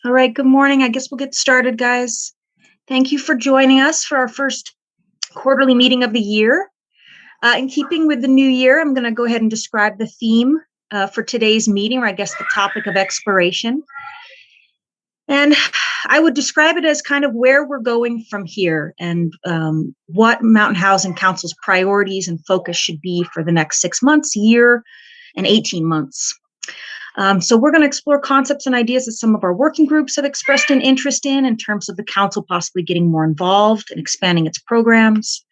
All right, good morning. I guess we'll get started, guys. Thank you for joining us for our first quarterly meeting of the year. In keeping with the new year, I'm going to go ahead and describe the theme for today's meeting, or I guess the topic of exploration. And I would describe it as kind of where we're going from here and what Mountain Housing Council's priorities and focus should be for the next 6 months, year, and 18 months. So we're going to explore concepts and ideas that some of our working groups have expressed an interest in terms of the council possibly getting more involved and expanding its programs.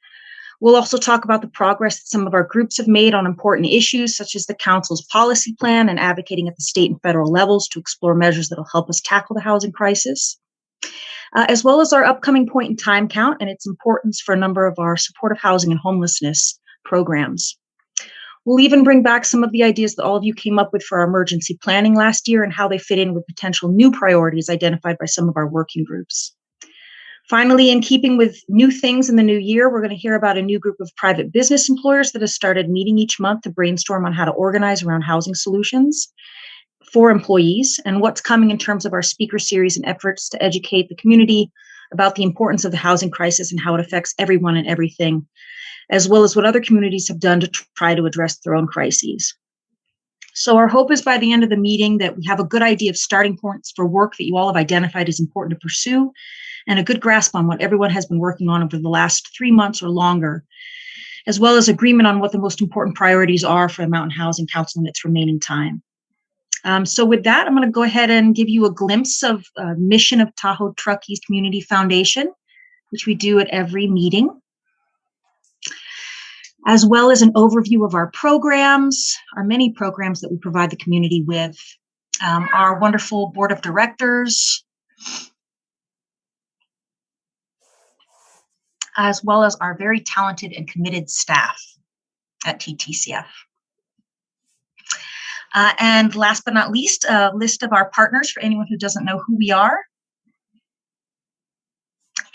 We'll also talk about the progress that some of our groups have made on important issues, such as the council's policy plan and advocating at the state and federal levels to explore measures that will help us tackle the housing crisis, as well as our upcoming point in time count and its importance for a number of our supportive housing and homelessness programs. We'll even bring back some of the ideas that all of you came up with for our emergency planning last year and how they fit in with potential new priorities identified by some of our working groups. Finally, in keeping with new things in the new year, we're going to hear about a new group of private business employers that has started meeting each month to brainstorm on how to organize around housing solutions for employees and what's coming in terms of our speaker series and efforts to educate the community about the importance of the housing crisis and how it affects everyone and everything, as well as what other communities have done to try to address their own crises. So our hope is by the end of the meeting that we have a good idea of starting points for work that you all have identified as important to pursue and a good grasp on what everyone has been working on over the last 3 months or longer, as well as agreement on what the most important priorities are for the Mountain Housing Council in its remaining time. So with that, I'm going to go ahead and give you a glimpse of mission of Tahoe Truckees Community Foundation, which we do at every meeting, as well as an overview of our programs, our many programs that we provide the community with, our wonderful board of directors, as well as our very talented and committed staff at TTCF. And last but not least, a list of our partners for anyone who doesn't know who we are,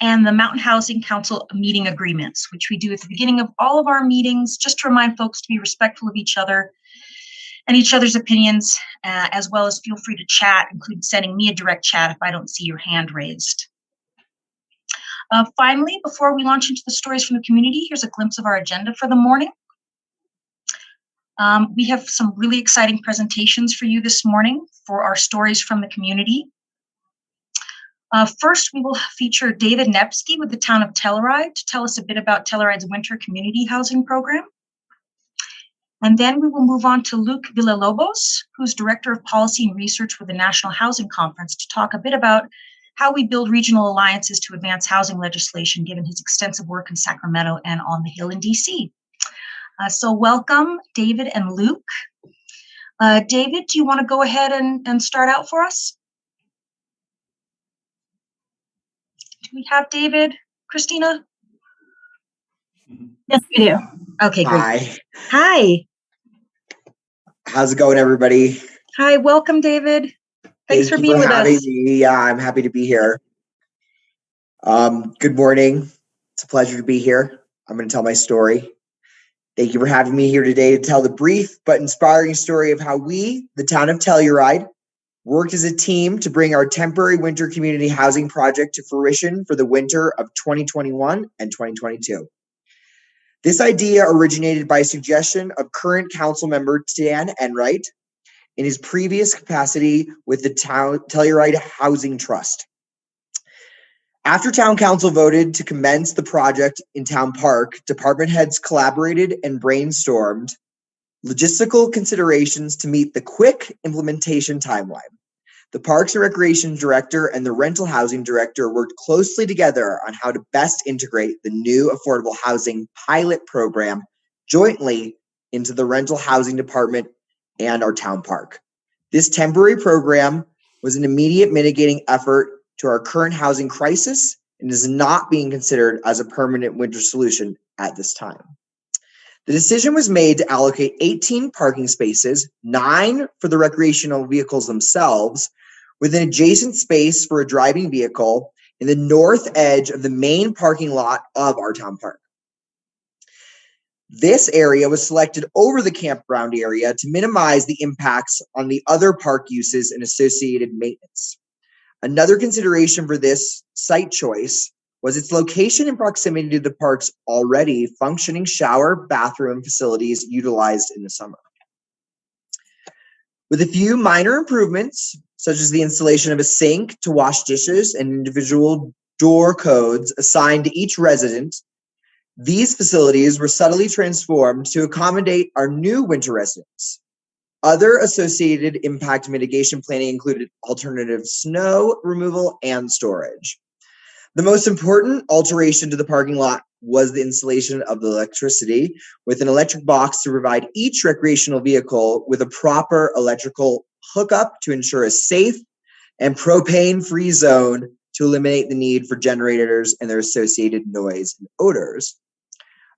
and the Mountain Housing Council meeting agreements, which we do at the beginning of all of our meetings, just to remind folks to be respectful of each other and each other's opinions, as well as feel free to chat, including sending me a direct chat if I don't see your hand raised. Finally, before we launch into the stories from the community, here's a glimpse of our agenda for the morning. We have some really exciting presentations for you this morning for our stories from the community. First, we will feature David Nepsky with the town of Telluride to tell us a bit about Telluride's winter community housing program. And then we will move on to Luke Villalobos, who's Director of Policy and Research with the National Housing Conference, to talk a bit about how we build regional alliances to advance housing legislation, given his extensive work in Sacramento and on the Hill in DC. So welcome, David and Luke. David, do you want to go ahead and start out for us? Do we have David? Christina? Yes, we do. Okay, great. Hi. How's it going, everybody? Hi, welcome, David. Thanks for being with us. Yeah, I'm happy to be here. Good morning. It's a pleasure to be here. I'm going to tell my story. Thank you for having me here today to tell the brief but inspiring story of how we, the town of Telluride, worked as a team to bring our temporary winter community housing project to fruition for the winter of 2021 and 2022. This idea originated by a suggestion of current council member Dan Enright in his previous capacity with the Telluride Housing Trust. After town council voted to commence the project in Town Park, department heads collaborated and brainstormed logistical considerations to meet the quick implementation timeline. The Parks and Recreation Director and the Rental Housing Director worked closely together on how to best integrate the new affordable housing pilot program jointly into the rental housing department and our town park. This temporary program was an immediate mitigating effort to our current housing crisis and is not being considered as a permanent winter solution at this time. The decision was made to allocate 18 parking spaces, 9 for the recreational vehicles themselves, with an adjacent space for a driving vehicle in the north edge of the main parking lot of our town park. This area was selected over the campground area to minimize the impacts on the other park uses and associated maintenance. Another consideration for this site choice was its location and proximity to the park's already functioning shower, bathroom facilities utilized in the summer. With a few minor improvements, such as the installation of a sink to wash dishes and individual door codes assigned to each resident, these facilities were subtly transformed to accommodate our new winter residents. Other associated impact mitigation planning included alternative snow removal and storage. The most important alteration to the parking lot was the installation of the electricity with an electric box to provide each recreational vehicle with a proper electrical hookup to ensure a safe and propane-free zone to eliminate the need for generators and their associated noise and odors.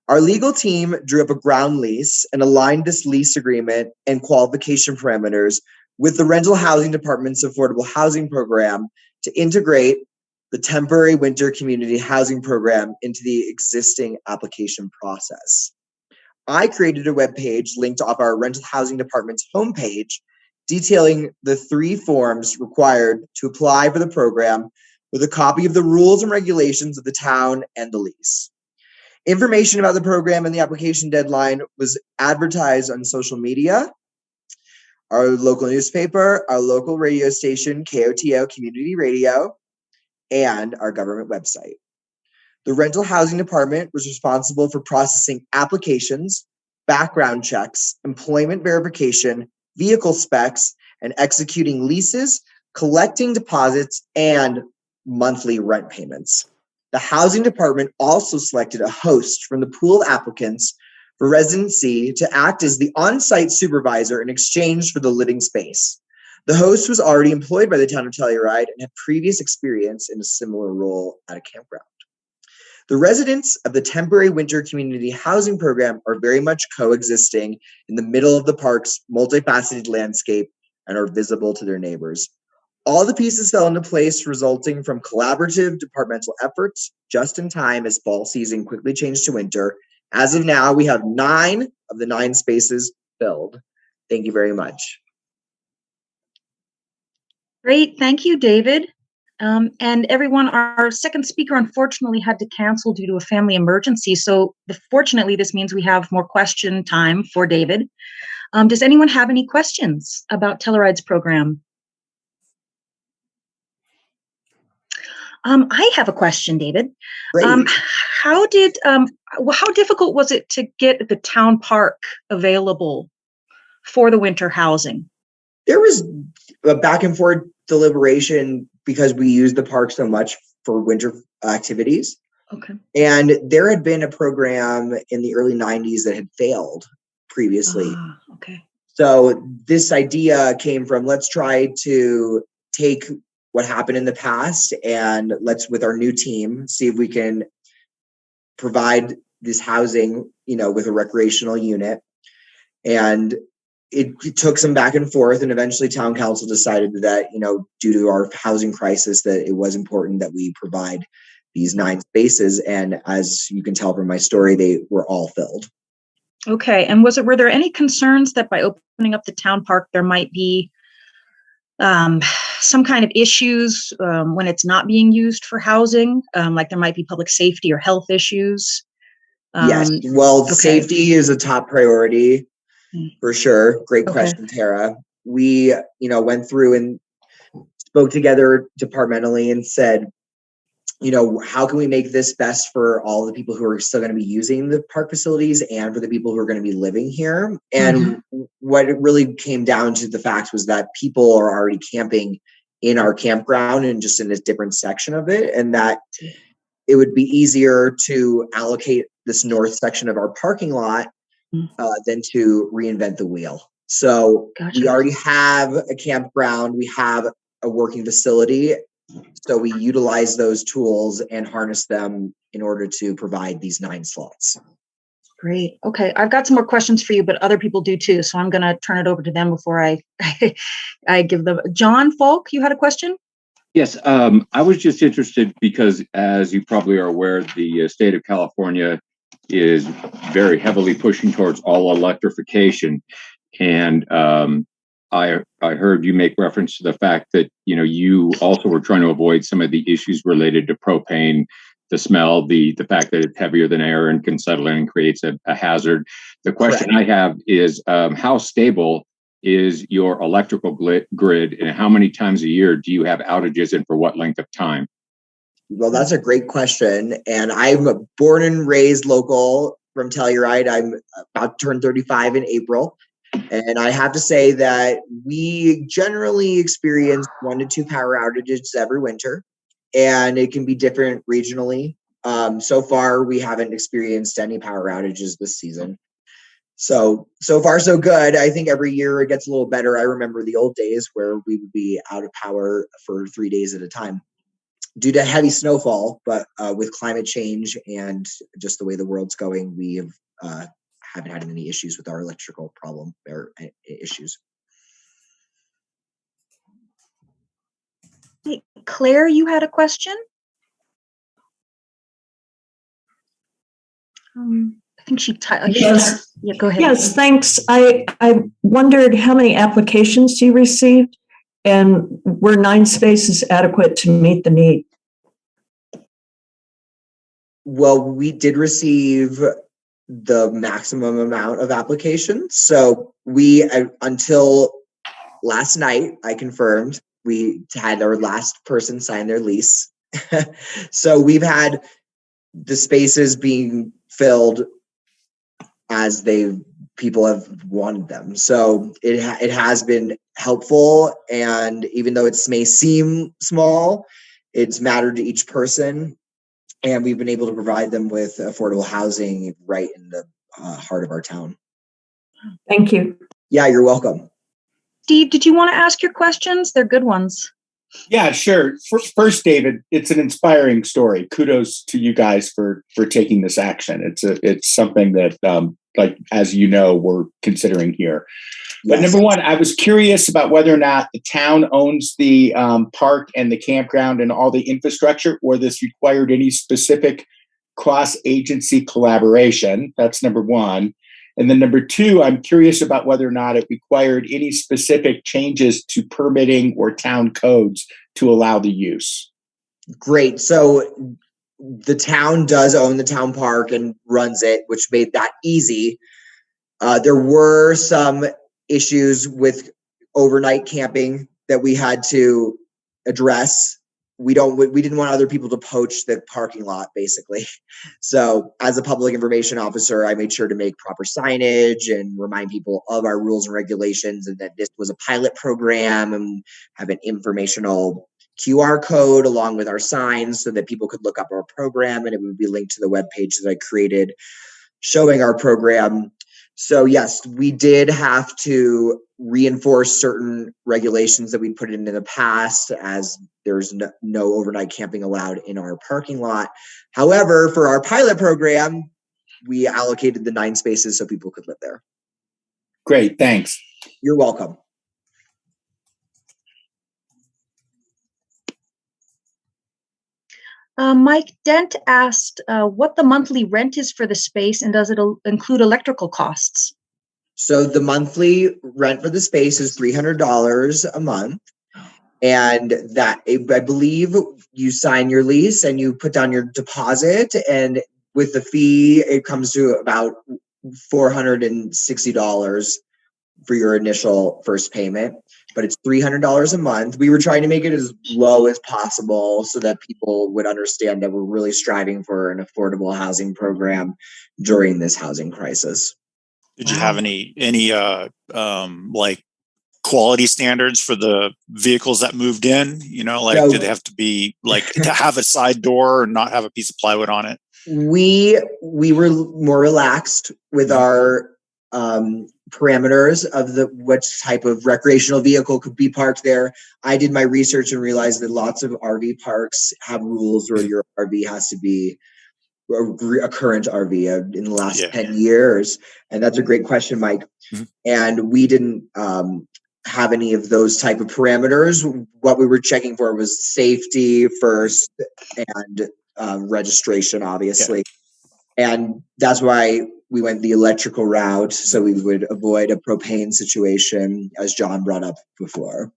Our legal team drew up a ground lease and aligned this lease agreement and qualification parameters with the Rental Housing Department's Affordable Housing Program to integrate the Temporary Winter Community Housing Program into the existing application process. I created a webpage linked off our Rental Housing Department's homepage detailing the 3 forms required to apply for the program with a copy of the rules and regulations of the town and the lease. Information about the program and the application deadline was advertised on social media, our local newspaper, our local radio station, KOTO Community Radio, and our government website. The Rental Housing Department was responsible for processing applications, background checks, employment verification, vehicle specs, and executing leases, collecting deposits, and monthly rent payments. The Housing Department also selected a host from the pool of applicants for residency to act as the on-site supervisor in exchange for the living space. The host was already employed by the town of Telluride and had previous experience in a similar role at a campground. The residents of the Temporary Winter Community Housing Program are very much coexisting in the middle of the park's multifaceted landscape and are visible to their neighbors. All the pieces fell into place, resulting from collaborative departmental efforts just in time as fall season quickly changed to winter. As of now, we have 9 of the 9 spaces filled. Thank you very much. Great. Thank you, David. And everyone, our second speaker unfortunately had to cancel due to a family emergency. So fortunately, this means we have more question time for David. Does anyone have any questions about Telluride's program? I have a question, David. How difficult was it to get the town park available for the winter housing? There was a back and forth deliberation because we used the park so much for winter activities. Okay. And there had been a program in the early 90s that had failed previously. Okay. So this idea came from, let's try to take what happened in the past and let's, with our new team, see if we can provide this housing, with a recreational unit. And it took some back and forth, and eventually town council decided that, due to our housing crisis, that it was important that we provide these 9 spaces. And as you can tell from my story, they were all filled. Okay. And were there any concerns that by opening up the town park, there might be some kind of issues when it's not being used for housing, like there might be public safety or health issues? Yes. Well, safety is a top priority for sure. Great question, Tara. We, went through and spoke together departmentally and said, how can we make this best for all the people who are still going to be using the park facilities and for the people who are going to be living here? And what it really came down to the fact was that people are already camping in our campground and just in a different section of it, and that it would be easier to allocate this north section of our parking lot than to reinvent the wheel. So we already have a campground, we have a working facility. So we utilize those tools and harness them in order to provide these 9 slots. Great. Okay. I've got some more questions for you, but other people do too. So I'm going to turn it over to them before I give them. John Falk, you had a question? Yes. I was just interested because, as you probably are aware, the state of California is very heavily pushing towards all electrification. And I heard you make reference to the fact that, you also were trying to avoid some of the issues related to propane, the smell, the fact that it's heavier than air and can settle in and creates a hazard. The question Correct. I have is, how stable is your electrical grid, and how many times a year do you have outages, and for what length of time? Well, that's a great question. And I'm born and raised local from Telluride. I'm about to turn 35 in April. And I have to say that we generally experience 1 to 2 power outages every winter, and it can be different regionally. So far, we haven't experienced any power outages this season. So far, so good. I think every year it gets a little better. I remember the old days where we would be out of power for 3 days at a time due to heavy snowfall. But with climate change and just the way the world's going, we haven't had any issues with our electrical problem or issues. Hey, Claire, you had a question? I think she Yes. Yeah, go ahead. Yes, thanks. I wondered how many applications you received, and were 9 spaces adequate to meet the need? Well, we did receive the maximum amount of applications. So we, until last night, I confirmed we had our last person sign their lease. So we've had the spaces being filled as people have wanted them. So it has been helpful, and even though it may seem small, it's mattered to each person, and we've been able to provide them with affordable housing right in the heart of our town. Thank you. Yeah, you're welcome. Steve, did you want to ask your questions? They're good ones. Yeah, sure. First, David, it's an inspiring story. Kudos to you guys for taking this action. It's something that, like, as you know, we're considering here. But Yes. number one, I was curious about whether or not the town owns the park and the campground and all the infrastructure, or this required any specific cross-agency collaboration. That's number one. And then number two, I'm curious about whether or not it required any specific changes to permitting or town codes to allow the use. Great. So the town does own the town park and runs it, which made that easy. There were some issues with overnight camping that we had to address. We didn't want other people to poach the parking lot, basically. So as a public information officer, I made sure to make proper signage and remind people of our rules and regulations, and that this was a pilot program, and have an informational QR code along with our signs so that people could look up our program, and it would be linked to the webpage that I created showing our program. So yes, we did have to reinforce certain regulations that we put in the past, as there's no overnight camping allowed in our parking lot. However, for our pilot program, we allocated the 9 spaces so people could live there. Great, thanks. You're welcome. Mike Dent asked what the monthly rent is for the space, and does it include electrical costs? So the monthly rent for the space is $300 a month. And that, I believe, you sign your lease and you put down your deposit, and with the fee, it comes to about $460 for your initial first payment. But it's $300 a month. We were trying to make it as low as possible so that people would understand that we're really striving for an affordable housing program during this housing crisis. Did you have any like quality standards for the vehicles that moved in? No. Did they have to be to have a side door or not have a piece of plywood on it? We were more relaxed with our parameters of which type of recreational vehicle could be parked there. I did my research and realized that lots of RV parks have rules where your RV has to be a current RV in the last 10 years. And that's a great question, Mike. Mm-hmm. And we didn't have any of those type of parameters. What we were checking for was safety first and registration, obviously. Yeah. And that's why we went the electrical route so we would avoid a propane situation, as John brought up before.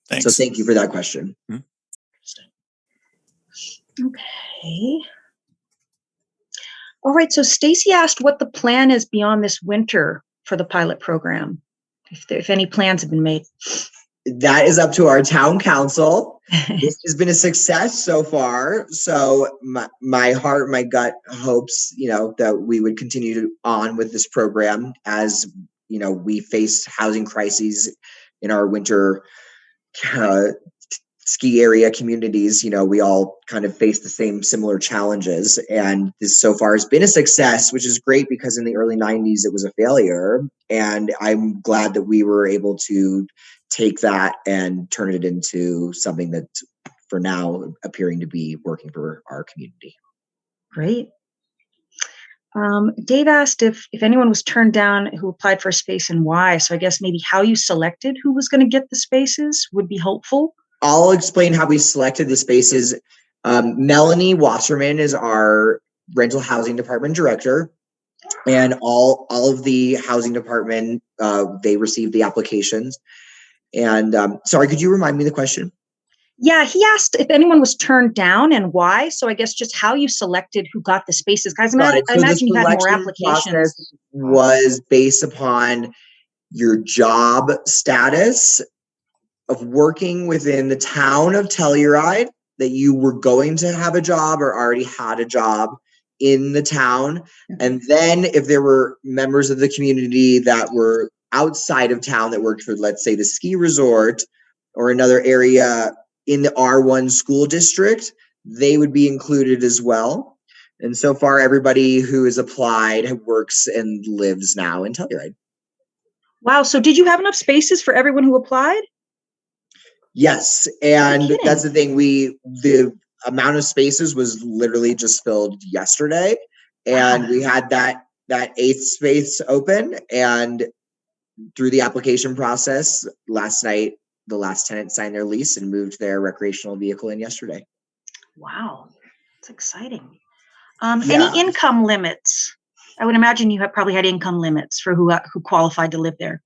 Thanks. So thank you for that question. Okay. All right. So Stacy asked what the plan is beyond this winter for the pilot program, if any plans have been made. That is up to our town council. This has been a success so far. So my heart, my gut hopes, that we would continue on with this program as, we face housing crises in our winter ski area communities. We all kind of face the same similar challenges. And this so far has been a success, which is great because in the early 90s, it was a failure. And I'm glad that we were able to take that and turn it into something that's for now appearing to be working for our community. Great. Dave asked if anyone was turned down who applied for a space and why. So I guess maybe how you selected who was going to get the spaces would be helpful. I'll explain how we selected the spaces. Melanie Wasserman is our rental housing department director, and all of the housing department, they received the applications. And sorry, could you remind me the question? Yeah, he asked if anyone was turned down and why. So I guess just how you selected who got the spaces. Guys, I imagine you had more applications. Was based upon your job status of working within the town of Telluride, that you were going to have a job or already had a job in the town. And then if there were members of the community that were outside of town that worked for, let's say, the ski resort or another area in the R1 school district, they would be included as well. And so far, everybody who has applied works and lives now in Telluride. Wow. So did you have enough spaces for everyone who applied? Yes. And that's the thing. The amount of spaces was literally just filled yesterday. And we had that 8th space open. And through the application process last night, the last tenant signed their lease and moved their recreational vehicle in yesterday. Wow. That's exciting. Any income limits? I would imagine you have probably had income limits for who qualified to live there.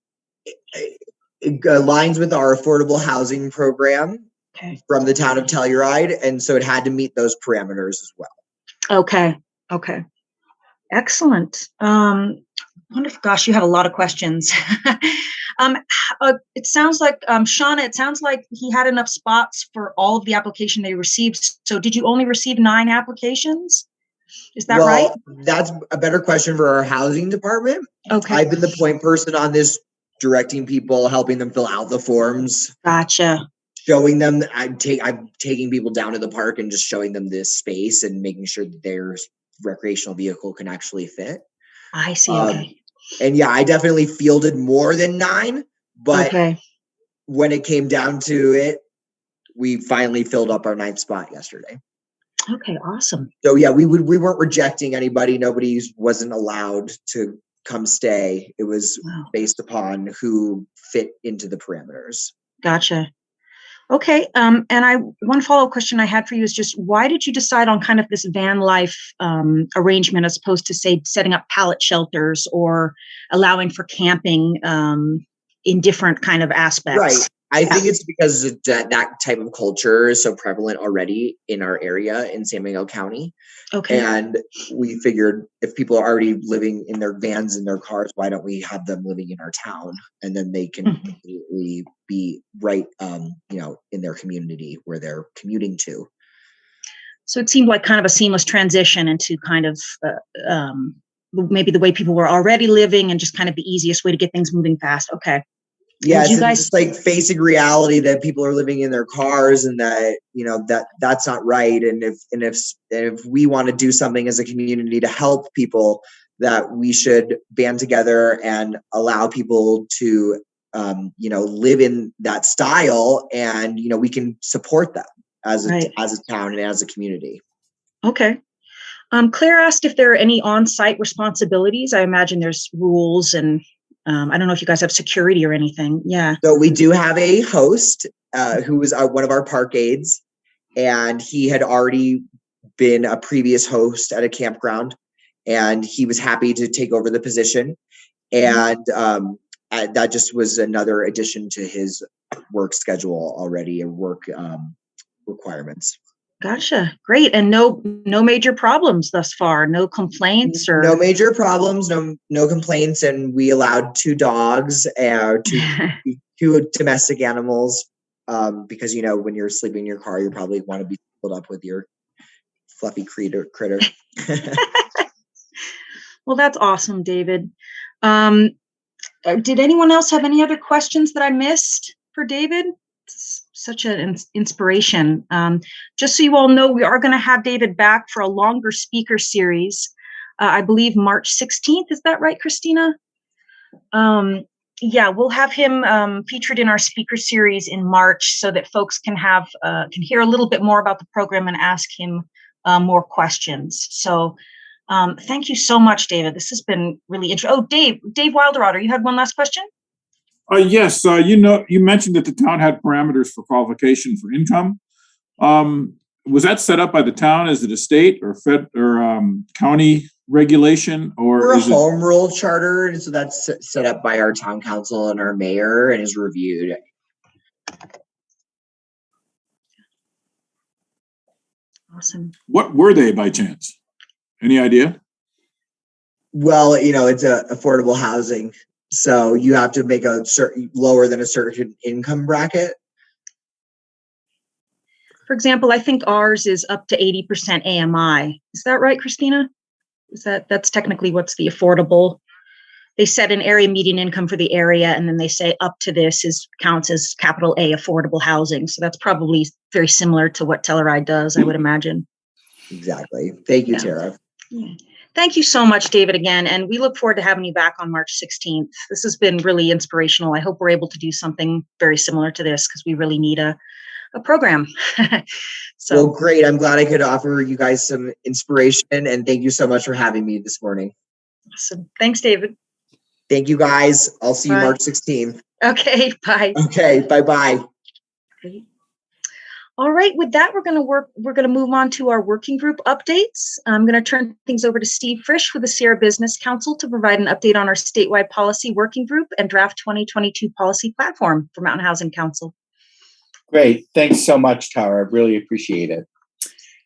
It aligns with our affordable housing program from the town of Telluride. And so it had to meet those parameters as well. Okay. Excellent. Wonderful. Gosh, you have a lot of questions. It sounds like, Shauna, it sounds like he had enough spots for all of the application they received. So did you only receive 9 applications? Is that right? That's a better question for our housing department. Okay. I've been the point person on this, directing people, helping them fill out the forms. Gotcha. Showing them, I'm taking people down to the park and just showing them this space and making sure that their recreational vehicle can actually fit. I see. Okay. And yeah, I definitely fielded more than 9, but when it came down to it, we finally filled up our 9th spot yesterday. Okay, awesome. So yeah, we weren't rejecting anybody. Nobody wasn't allowed to come stay. It was based upon who fit into the parameters. Gotcha. Okay. And one follow-up question I had for you is just why did you decide on kind of this van life arrangement as opposed to, say, setting up pallet shelters or allowing for camping in different kind of aspects? Right. I think it's because that type of culture is so prevalent already in our area in San Miguel County. Okay. And we figured if people are already living in their vans and their cars, why don't we have them living in our town? And then they can completely be right, in their community where they're commuting to. So it seemed like kind of a seamless transition into kind of maybe the way people were already living and just kind of the easiest way to get things moving fast. Okay. Yeah, it's just like facing reality that people are living in their cars and that, that's not right. And if we want to do something as a community to help people, that we should band together and allow people to, live in that style, and, we can support them as a town and as a community. Okay. Claire asked if there are any on-site responsibilities. I imagine there's rules and I don't know if you guys have security or anything. Yeah. So we do have a host who is one of our park aides, and he had already been a previous host at a campground. and he was happy to take over the position. And that just was another addition to his work schedule already, and work requirements. Gotcha. Great. And no major problems thus far. No complaints or no major problems, no complaints, and we allowed 2 dogs, two domestic animals, because when you're sleeping in your car, you probably want to be pulled up with your fluffy critter. Well, that's awesome, David. Did anyone else have any other questions that I missed for David? It's such an inspiration. Just so you all know, we are going to have David back for a longer speaker series. I believe March 16th. Is that right, Christina? Yeah, we'll have him featured in our speaker series in March, so that folks can hear a little bit more about the program and ask him more questions. So thank you so much, David. This has been really interesting. Oh, Dave Wilderotter, you had one last question? Yes, you mentioned that the town had parameters for qualification for income. Was that set up by the town? Is it a state or county regulation, or we're a home rule charter, and so that's set up by our town council and our mayor, and is reviewed. Awesome. What were they by chance? Any idea? Well, it's affordable housing, so you have to make a certain lower than a certain income bracket. For example, I think ours is up to 80% AMI. Is that right, Christina? That's technically what's the affordable? They set an area median income for the area, and then they say up to this counts as capital A affordable housing. So that's probably very similar to what Telluride does, I would imagine. Exactly. Thank you, Tara. Yeah. Thank you so much, David, again. And we look forward to having you back on March 16th. This has been really inspirational. I hope we're able to do something very similar to this, because we really need a program. Well, great. I'm glad I could offer you guys some inspiration, and thank you so much for having me this morning. Awesome. Thanks, David. Thank you, guys. I'll see you March 16th. Okay, bye. Okay, bye-bye. Okay. All right, with that, we're going to move on to our working group updates. I'm going to turn things over to Steve Frisch with the Sierra Business Council to provide an update on our statewide policy working group and draft 2022 policy platform for Mountain Housing Council. Great. Thanks so much, Tara. I really appreciate it.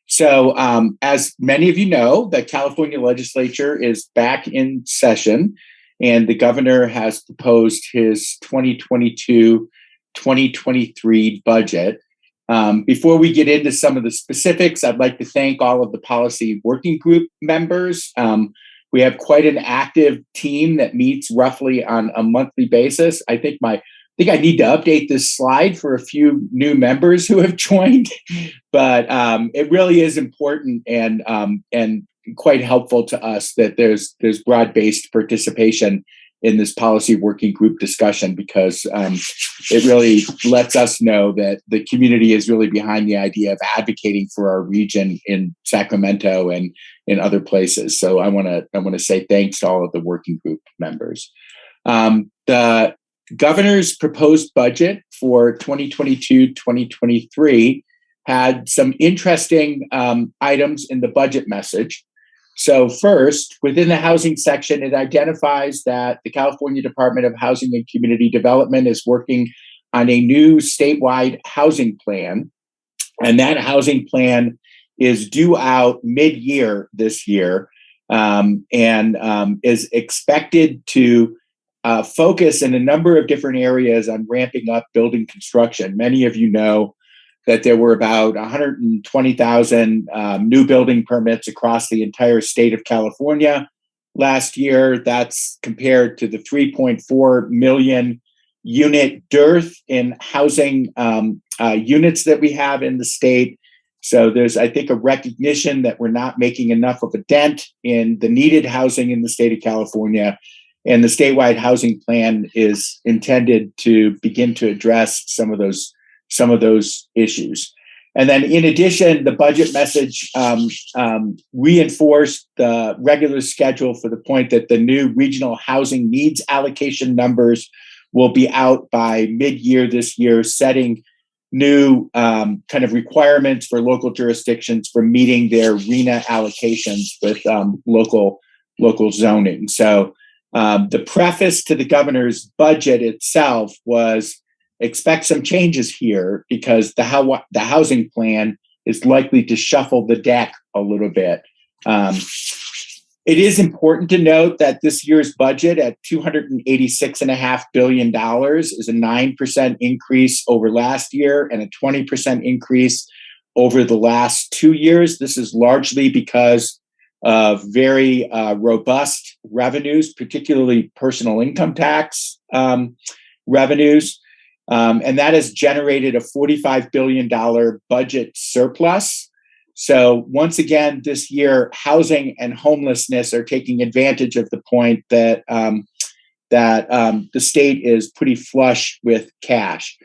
So as many of you know, the California legislature is back in session, and the governor has proposed his 2022-2023 budget. Before we get into some of the specifics, I'd like to thank all of the policy working group members. We have quite an active team that meets roughly on a monthly basis. I think I need to update this slide for a few new members who have joined, but it really is important and quite helpful to us that there's broad-based participation in this policy working group discussion, because it really lets us know that the community is really behind the idea of advocating for our region in Sacramento and in other places. So I want to say thanks to all of the working group members. The governor's proposed budget for 2022-2023 had some interesting items in the budget message. So first, within the housing section, it identifies that the California Department of Housing and Community Development is working on a new statewide housing plan. And that housing plan is due out mid-year this year, and is expected to focus in a number of different areas on ramping up building construction. Many of you know that there were about 120,000 new building permits across the entire state of California last year. That's compared to the 3.4 million unit dearth in housing units that we have in the state. So there's, I think, a recognition that we're not making enough of a dent in the needed housing in the state of California. And the statewide housing plan is intended to begin to address some of those issues. And then in addition, the budget message reinforced the regular schedule for the point that the new regional housing needs allocation numbers will be out by mid-year this year, setting new kind of requirements for local jurisdictions for meeting their RENA allocations with local local zoning. So the preface to the governor's budget itself was expect some changes here because the housing plan is likely to shuffle the deck a little bit. It is important to note that this year's budget at $286.5 billion is a 9% increase over last year and a 20% increase over the last 2 years. This is largely because of very robust revenues, particularly personal income tax revenues. And that has generated a $45 billion budget surplus. So once again, this year, housing and homelessness are taking advantage of the point that the state is pretty flush with cash.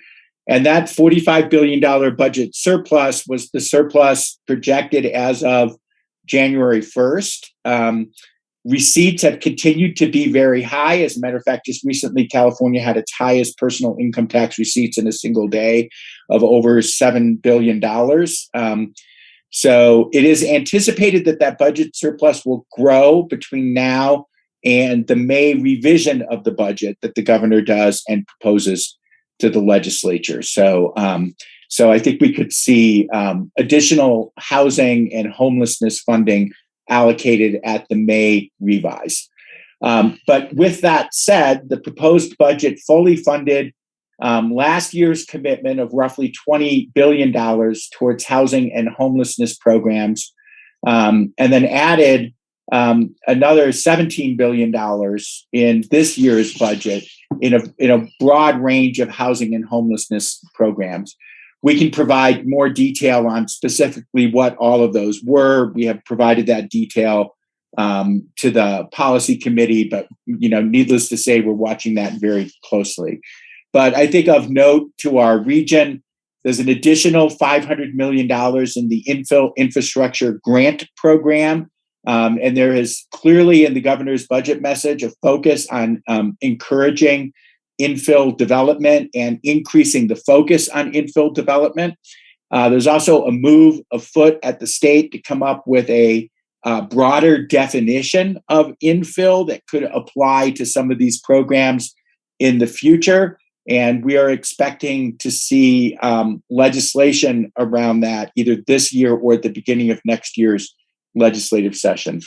And that $45 billion budget surplus was the surplus projected as of January 1st. Receipts have continued to be very high. As a matter of fact, just recently, California had its highest personal income tax receipts in a single day of over $7 billion. So it is anticipated that that budget surplus will grow between now and the May revision of the budget that the governor does and proposes to the legislature. So I think we could see additional housing and homelessness funding allocated at the May revise. But with that said, the proposed budget fully funded last year's commitment of roughly $20 billion towards housing and homelessness programs, and then added another $17 billion in this year's budget in a broad range of housing and homelessness programs. We can provide more detail on specifically what all of those were. We have provided that detail to the policy committee, but needless to say, we're watching that very closely. But I think of note to our region, there's an additional $500 million in the infill infrastructure grant program. And there is clearly in the governor's budget message a focus on encouraging infill development and increasing the focus on infill development. There's also a move afoot at the state to come up with a broader definition of infill that could apply to some of these programs in the future. And we are expecting to see legislation around that either this year or at the beginning of next year's legislative session.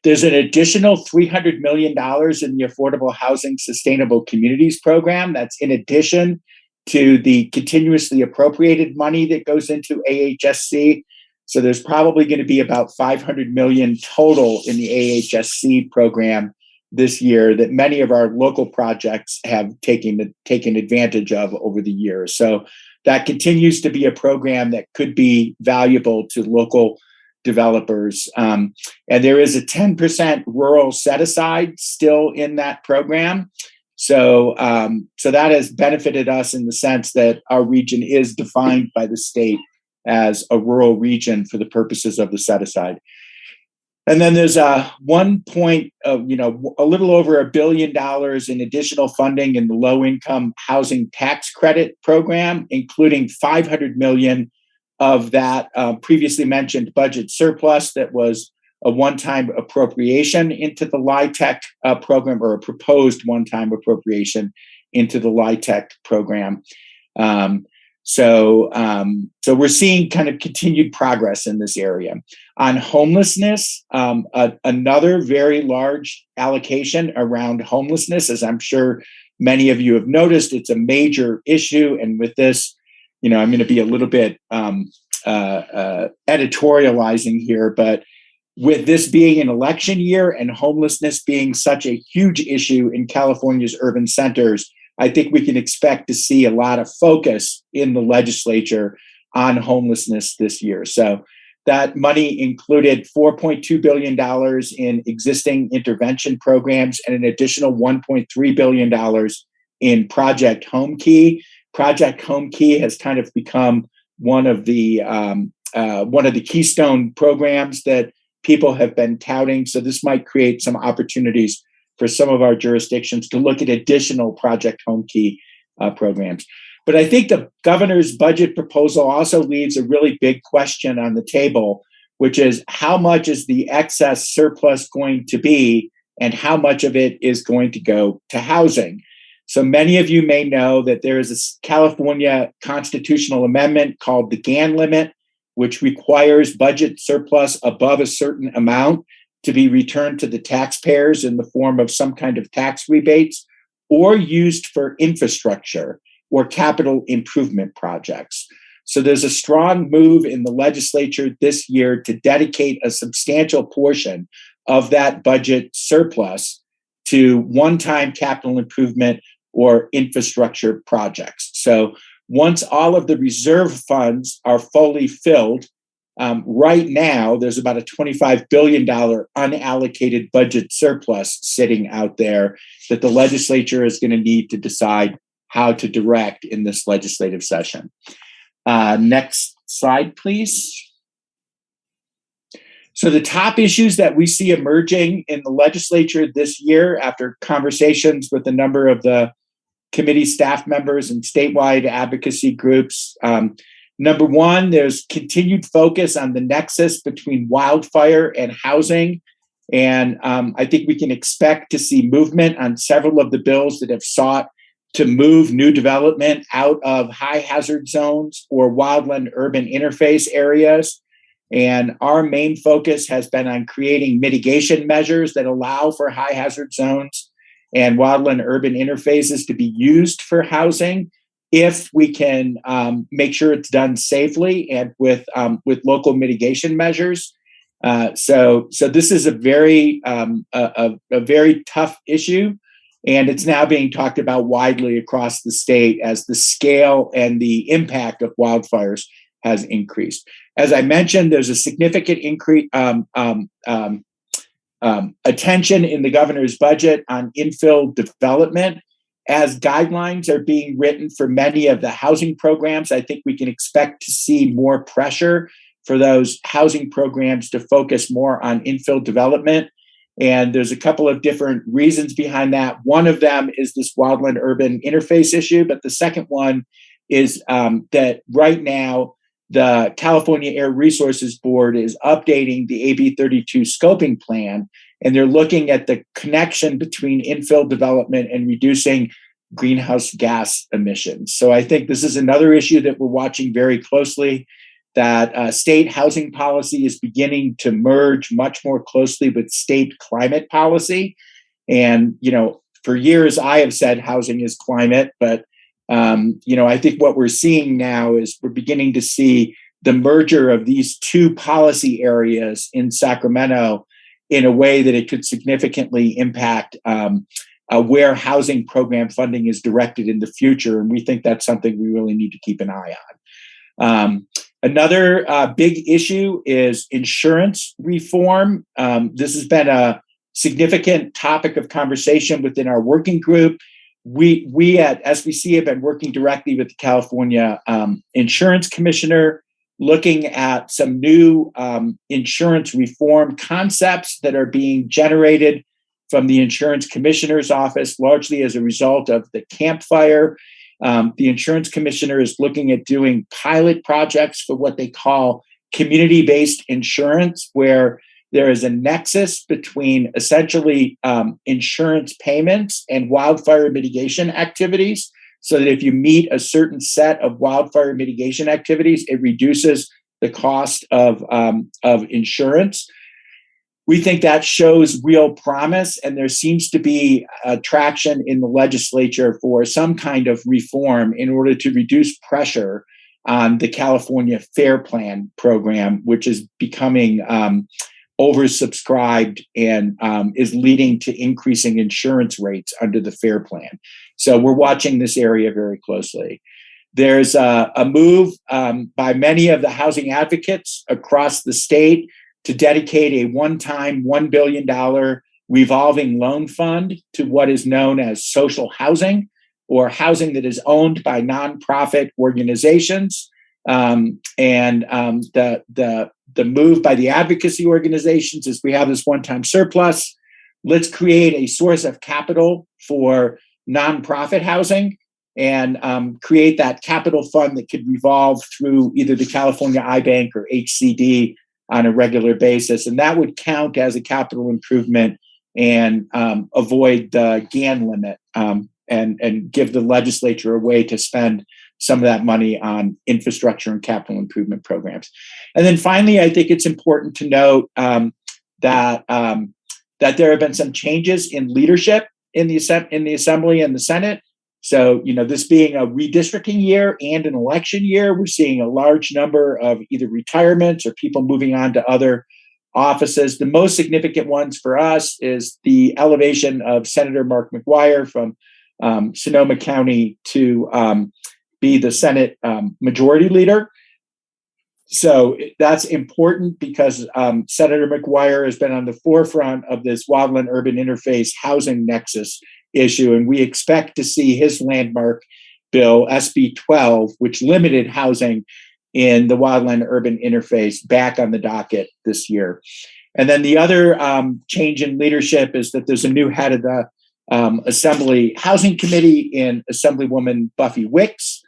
There's an additional $300 million in the Affordable Housing Sustainable Communities program. That's in addition to the continuously appropriated money that goes into AHSC. So there's probably going to be about $500 million total in the AHSC program this year that many of our local projects have taken advantage of over the years. So that continues to be a program that could be valuable to local developers. And there is a 10% rural set aside still in that program. So that has benefited us in the sense that our region is defined by the state as a rural region for the purposes of the set aside. And then there's a little over $1 billion in additional funding in the low income housing tax credit program, including $500 million of that previously mentioned budget surplus that was a one-time appropriation into the LIHTC program, or a proposed one-time appropriation into the LIHTC program. So we're seeing kind of continued progress in this area. On homelessness, another very large allocation around homelessness, as I'm sure many of you have noticed, it's a major issue. And with this, I'm going to be a little bit editorializing here, but with this being an election year and homelessness being such a huge issue in California's urban centers, I think we can expect to see a lot of focus in the legislature on homelessness this year. So that money included $4.2 billion in existing intervention programs and an additional $1.3 billion in Project Home Key. Project Home Key has kind of become one of the keystone programs that people have been touting. So this might create some opportunities for some of our jurisdictions to look at additional Project Home Key programs. But I think the governor's budget proposal also leaves a really big question on the table, which is how much is the excess surplus going to be and how much of it is going to go to housing. So many of you may know that there is a California constitutional amendment called the GAN limit, which requires budget surplus above a certain amount to be returned to the taxpayers in the form of some kind of tax rebates or used for infrastructure or capital improvement projects. So there's a strong move in the legislature this year to dedicate a substantial portion of that budget surplus to one-time capital improvement or infrastructure projects. So once all of the reserve funds are fully filled, right now there's about a $25 billion unallocated budget surplus sitting out there that the legislature is going to need to decide how to direct in this legislative session. Next slide, please. So the top issues that we see emerging in the legislature this year, after conversations with a number of the committee staff members and statewide advocacy groups. Number one, there's continued focus on the nexus between wildfire and housing. And I think we can expect to see movement on several of the bills that have sought to move new development out of high hazard zones or wildland urban interface areas. And our main focus has been on creating mitigation measures that allow for high hazard zones and wildland urban interfaces to be used for housing if we can make sure it's done safely and with local mitigation measures. So this is a very tough issue, and it's now being talked about widely across the state as the scale and the impact of wildfires has increased. As I mentioned, there's a significant increase attention in the governor's budget on infill development. As guidelines are being written for many of the housing programs, I think we can expect to see more pressure for those housing programs to focus more on infill development. And there's a couple of different reasons behind that. One of them is this wildland urban interface issue, but the second one is that right now, the California Air Resources Board is updating the AB 32 scoping plan, and they're looking at the connection between infill development and reducing greenhouse gas emissions. So I think this is another issue that we're watching very closely, that state housing policy is beginning to merge much more closely with state climate policy. And, for years I have said housing is climate, but I think what we're seeing now is we're beginning to see the merger of these two policy areas in Sacramento in a way that it could significantly impact where housing program funding is directed in the future. And we think that's something we really need to keep an eye on. Another big issue is insurance reform. This has been a significant topic of conversation within our working group. We at SBC have been working directly with the California Insurance Commissioner, looking at some new insurance reform concepts that are being generated from the Insurance Commissioner's office, largely as a result of the Camp Fire. The Insurance Commissioner is looking at doing pilot projects for what they call community-based insurance, where there is a nexus between essentially insurance payments and wildfire mitigation activities, so that if you meet a certain set of wildfire mitigation activities, it reduces the cost of insurance. We think that shows real promise, and there seems to be traction in the legislature for some kind of reform in order to reduce pressure on the California Fair Plan program, which is becoming oversubscribed and is leading to increasing insurance rates under the Fair Plan. So we're watching this area very closely. There's a move by many of the housing advocates across the state to dedicate a one-time $1 billion revolving loan fund to what is known as social housing, or housing that is owned by nonprofit organizations. The move by the advocacy organizations is we have this one-time surplus. Let's create a source of capital for nonprofit housing and create that capital fund that could revolve through either the California iBank or HCD on a regular basis. And that would count as a capital improvement and avoid the GAN limit and give the legislature a way to spend some of that money on infrastructure and capital improvement programs. And then finally, I think it's important to note that there have been some changes in leadership in the Assembly and the Senate. So, this being a redistricting year and an election year, we're seeing a large number of either retirements or people moving on to other offices. The most significant ones for us is the elevation of Senator Mark McGuire from Sonoma County to be the Senate Majority Leader. So that's important because Senator McGuire has been on the forefront of this wildland urban interface housing nexus issue, and we expect to see his landmark bill, SB 12, which limited housing in the wildland urban interface, back on the docket this year. And then the other change in leadership is that there's a new head of the Assembly Housing Committee in Assemblywoman Buffy Wicks,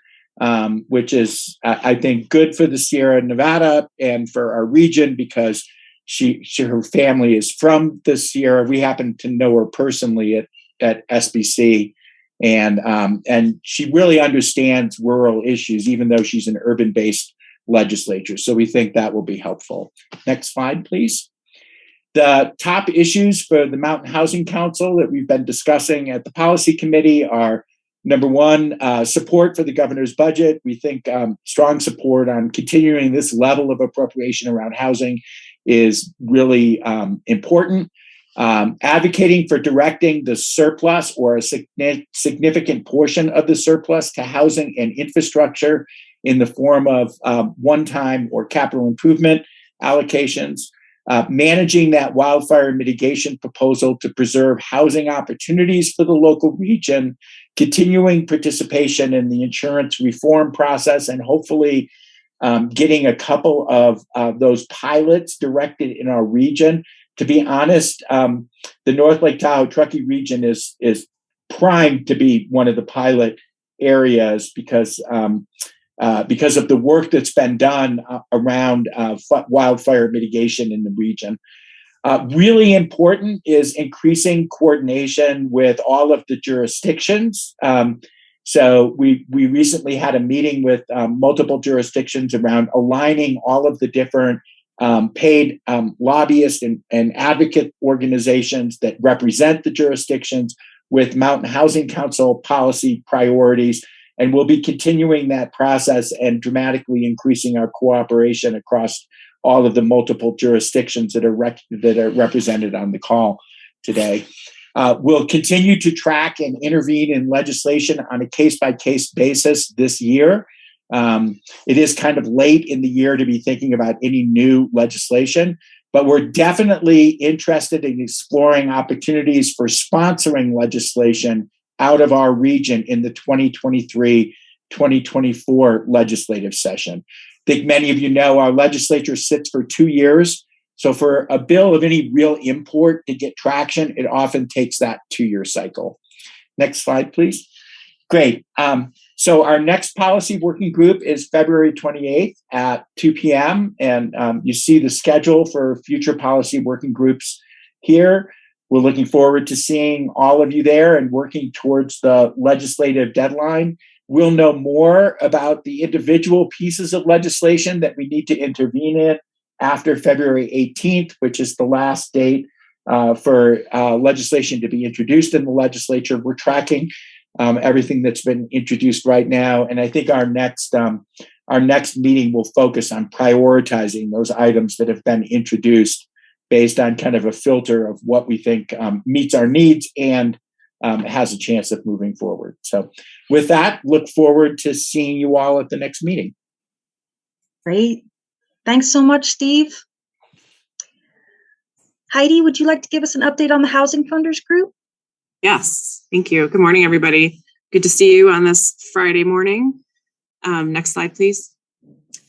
which is, I think, good for the Sierra Nevada and for our region because her family is from the Sierra. We happen to know her personally at SBC, and she really understands rural issues, even though she's an urban-based legislature. So we think that will be helpful. Next slide, please. The top issues for the Mountain Housing Council that we've been discussing at the Policy Committee are, number one, support for the governor's budget. We think strong support on continuing this level of appropriation around housing is really important. Advocating for directing the surplus or a significant portion of the surplus to housing and infrastructure in the form of one-time or capital improvement allocations. Managing that wildfire mitigation proposal to preserve housing opportunities for the local region, continuing participation in the insurance reform process, and hopefully getting a couple of those pilots directed in our region. To be honest, the North Lake Tahoe Truckee region is primed to be one of the pilot areas because of the work that's been done around wildfire mitigation in the region. Really important is increasing coordination with all of the jurisdictions. So we recently had a meeting with multiple jurisdictions around aligning all of the different paid lobbyists and advocate organizations that represent the jurisdictions with Mountain Housing Council policy priorities. And we'll be continuing that process and dramatically increasing our cooperation across all of the multiple jurisdictions that are represented on the call today. We'll continue to track and intervene in legislation on a case-by-case basis this year. It is kind of late in the year to be thinking about any new legislation, but we're definitely interested in exploring opportunities for sponsoring legislation out of our region in the 2023-2024 legislative session. I think many of you know our legislature sits for 2 years. So for a bill of any real import to get traction, it often takes that 2-year cycle. Next slide, please. Great. So our next policy working group is February 28th at 2 p.m. And you see the schedule for future policy working groups here. We're looking forward to seeing all of you there and working towards the legislative deadline. We'll know more about the individual pieces of legislation that we need to intervene in after February 18th, which is the last date for legislation to be introduced in the legislature. We're tracking everything that's been introduced right now. And I think our next meeting will focus on prioritizing those items that have been introduced based on kind of a filter of what we think meets our needs and has a chance of moving forward. So with that, look forward to seeing you all at the next meeting. Great. Thanks so much, Steve. Heidi, would you like to give us an update on the Housing Funders Group? Yes, thank you. Good morning, everybody. Good to see you on this Friday morning. Next slide, please.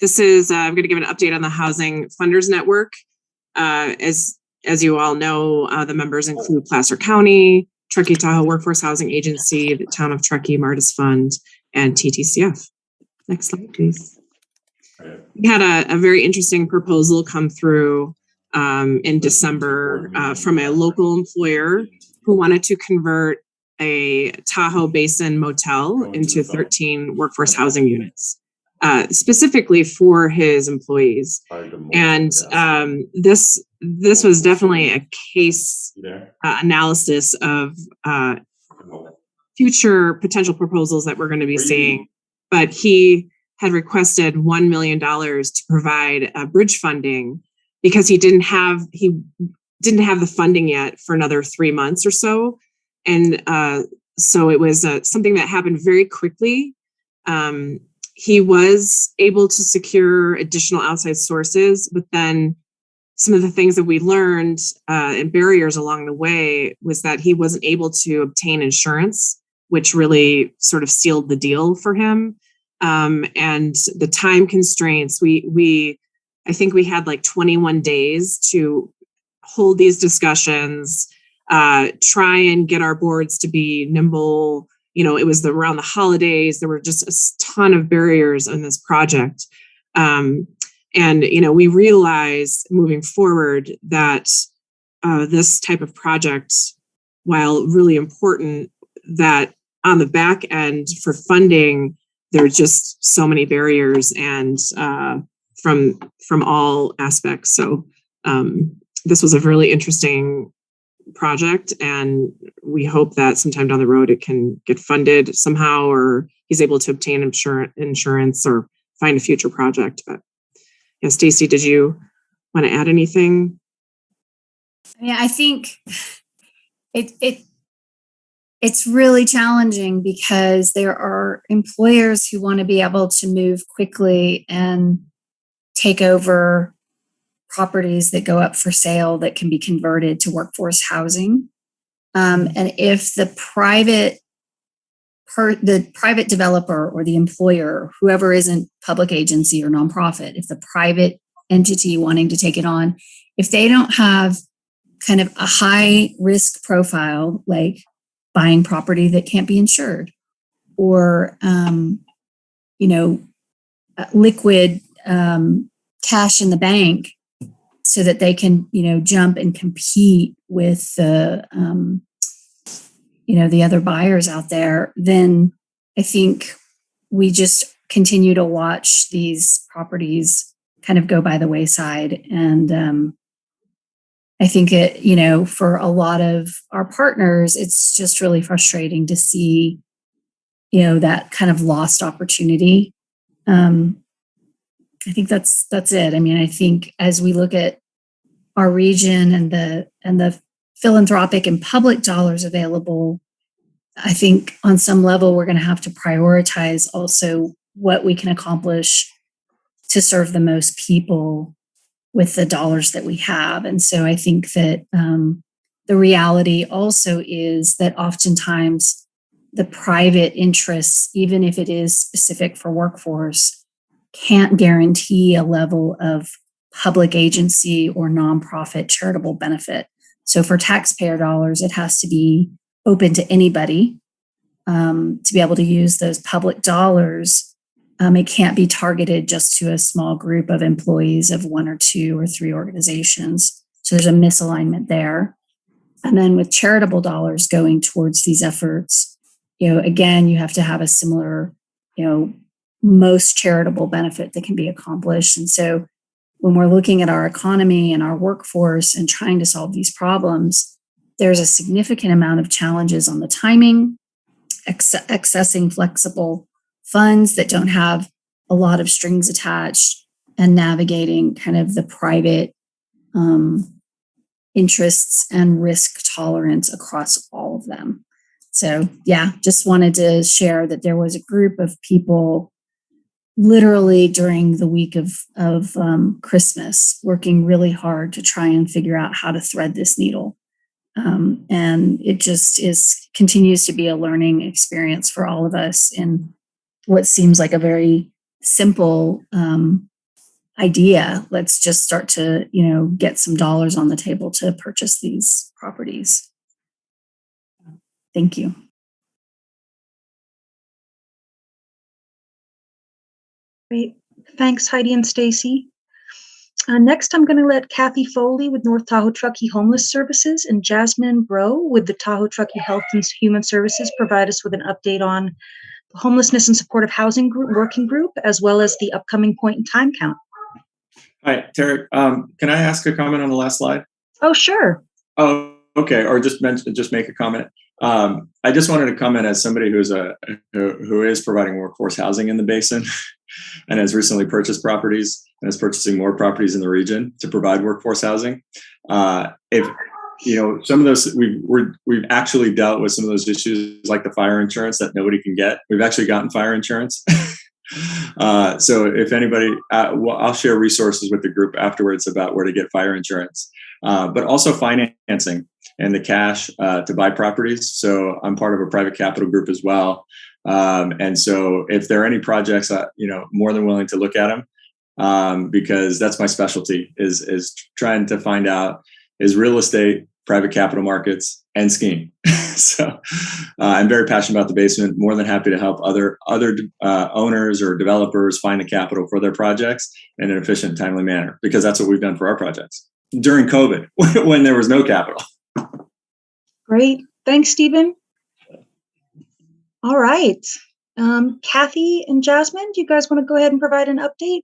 This is, I'm going to give an update on the Housing Funders Network. As you all know, the members include Placer County, Truckee Tahoe Workforce Housing Agency, the Town of Truckee Martis Fund, and TTCF. Next slide, please. We had a very interesting proposal come through in December from a local employer who wanted to convert a Tahoe Basin motel into 13 workforce housing units, specifically for his employees. And this was definitely a case analysis of future potential proposals that we're going to be seeing. But he had requested $1 million to provide bridge funding because he didn't have the funding yet for another 3 months or so. And so it was something that happened very quickly. He was able to secure additional outside sources, but then some of the things that we learned and barriers along the way was that he wasn't able to obtain insurance, which really sort of sealed the deal for him. And the time constraints, I think we had like 21 days to hold these discussions, try and get our boards to be nimble. You know, it was around the holidays. There were just a ton of barriers in this project. And, you know, we realize moving forward that this type of project, while really important, that on the back end for funding, there are just so many barriers and from all aspects. So this was a really interesting project, and we hope that sometime down the road it can get funded somehow, or he's able to obtain insurance or find a future project. But yeah, Stacy, did you want to add anything? Yeah, I think it's really challenging because there are employers who want to be able to move quickly and take over properties that go up for sale that can be converted to workforce housing. And if the private developer or the employer, whoever isn't public agency or nonprofit, if the private entity wanting to take it on, if they don't have kind of a high risk profile, like buying property that can't be insured, or liquid cash in the bank, so that they can jump and compete with the the other buyers out there, then I think we just continue to watch these properties kind of go by the wayside. And I think for a lot of our partners, it's just really frustrating to see, that kind of lost opportunity. I think that's it. I mean, I think as we look at our region and the philanthropic and public dollars available, I think on some level we're going to have to prioritize also what we can accomplish to serve the most people with the dollars that we have. And so I think that the reality also is that oftentimes the private interests, even if it is specific for workforce, can't guarantee a level of public agency or nonprofit charitable benefit. So for taxpayer dollars, it has to be open to anybody to be able to use those public dollars. It can't be targeted just to a small group of employees of 1 or 2 or 3 organizations. So there's a misalignment there. And then with charitable dollars going towards these efforts, again, you have to have a similar, most charitable benefit that can be accomplished. And so when we're looking at our economy and our workforce and trying to solve these problems, there's a significant amount of challenges on the timing, accessing flexible funds that don't have a lot of strings attached, and navigating kind of the private interests and risk tolerance across all of them. So yeah, just wanted to share that there was a group of people literally during the week of Christmas working really hard to try and figure out how to thread this needle. And it just continues to be a learning experience for all of us in what seems like a very simple idea. Let's just start to, get some dollars on the table to purchase these properties. Thank you. Great. Thanks, Heidi and Stacy. Next, I'm going to let Kathy Foley with North Tahoe Truckee Homeless Services and Jasmine Bro with the Tahoe Truckee Health and Human Services provide us with an update on the Homelessness and Supportive Housing Group Working Group, as well as the upcoming point in time count. Hi, Tarek. Can I ask a comment on the last slide? Oh, sure. Oh, okay. Or just make a comment. I just wanted to comment as somebody who is providing workforce housing in the basin and has recently purchased properties and is purchasing more properties in the region to provide workforce housing. If some of those we've actually dealt with some of those issues like the fire insurance that nobody can get. We've actually gotten fire insurance. So if anybody, I'll share resources with the group afterwards about where to get fire insurance, but also financing and the cash to buy properties. So I'm part of a private capital group as well. And so if there are any projects, more than willing to look at them, because that's my specialty is trying to find out is real estate, private capital markets, and skiing. So I'm very passionate about the basement, more than happy to help other owners or developers find the capital for their projects in an efficient, timely manner, because that's what we've done for our projects during COVID when there was no capital. Great. Thanks, Stephen. All right. Kathy and Jasmine, do you guys want to go ahead and provide an update?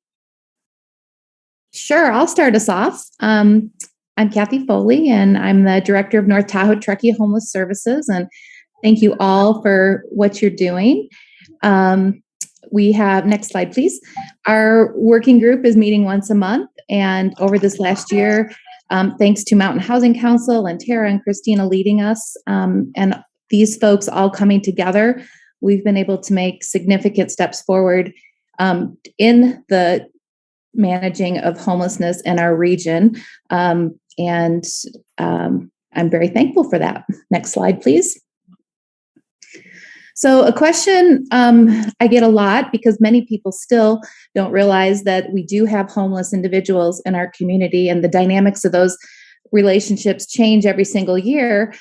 Sure, I'll start us off. I'm Kathy Foley, and I'm the director of North Tahoe Truckee Homeless Services. And thank you all for what you're doing. We have, next slide, please. Our working group is meeting once a month. And over this last year, thanks to Mountain Housing Council and Tara and Christina leading us, and these folks all coming together, we've been able to make significant steps forward in the managing of homelessness in our region. And I'm very thankful for that. Next slide, please. So a question I get a lot, because many people still don't realize that we do have homeless individuals in our community, and the dynamics of those relationships change every single year.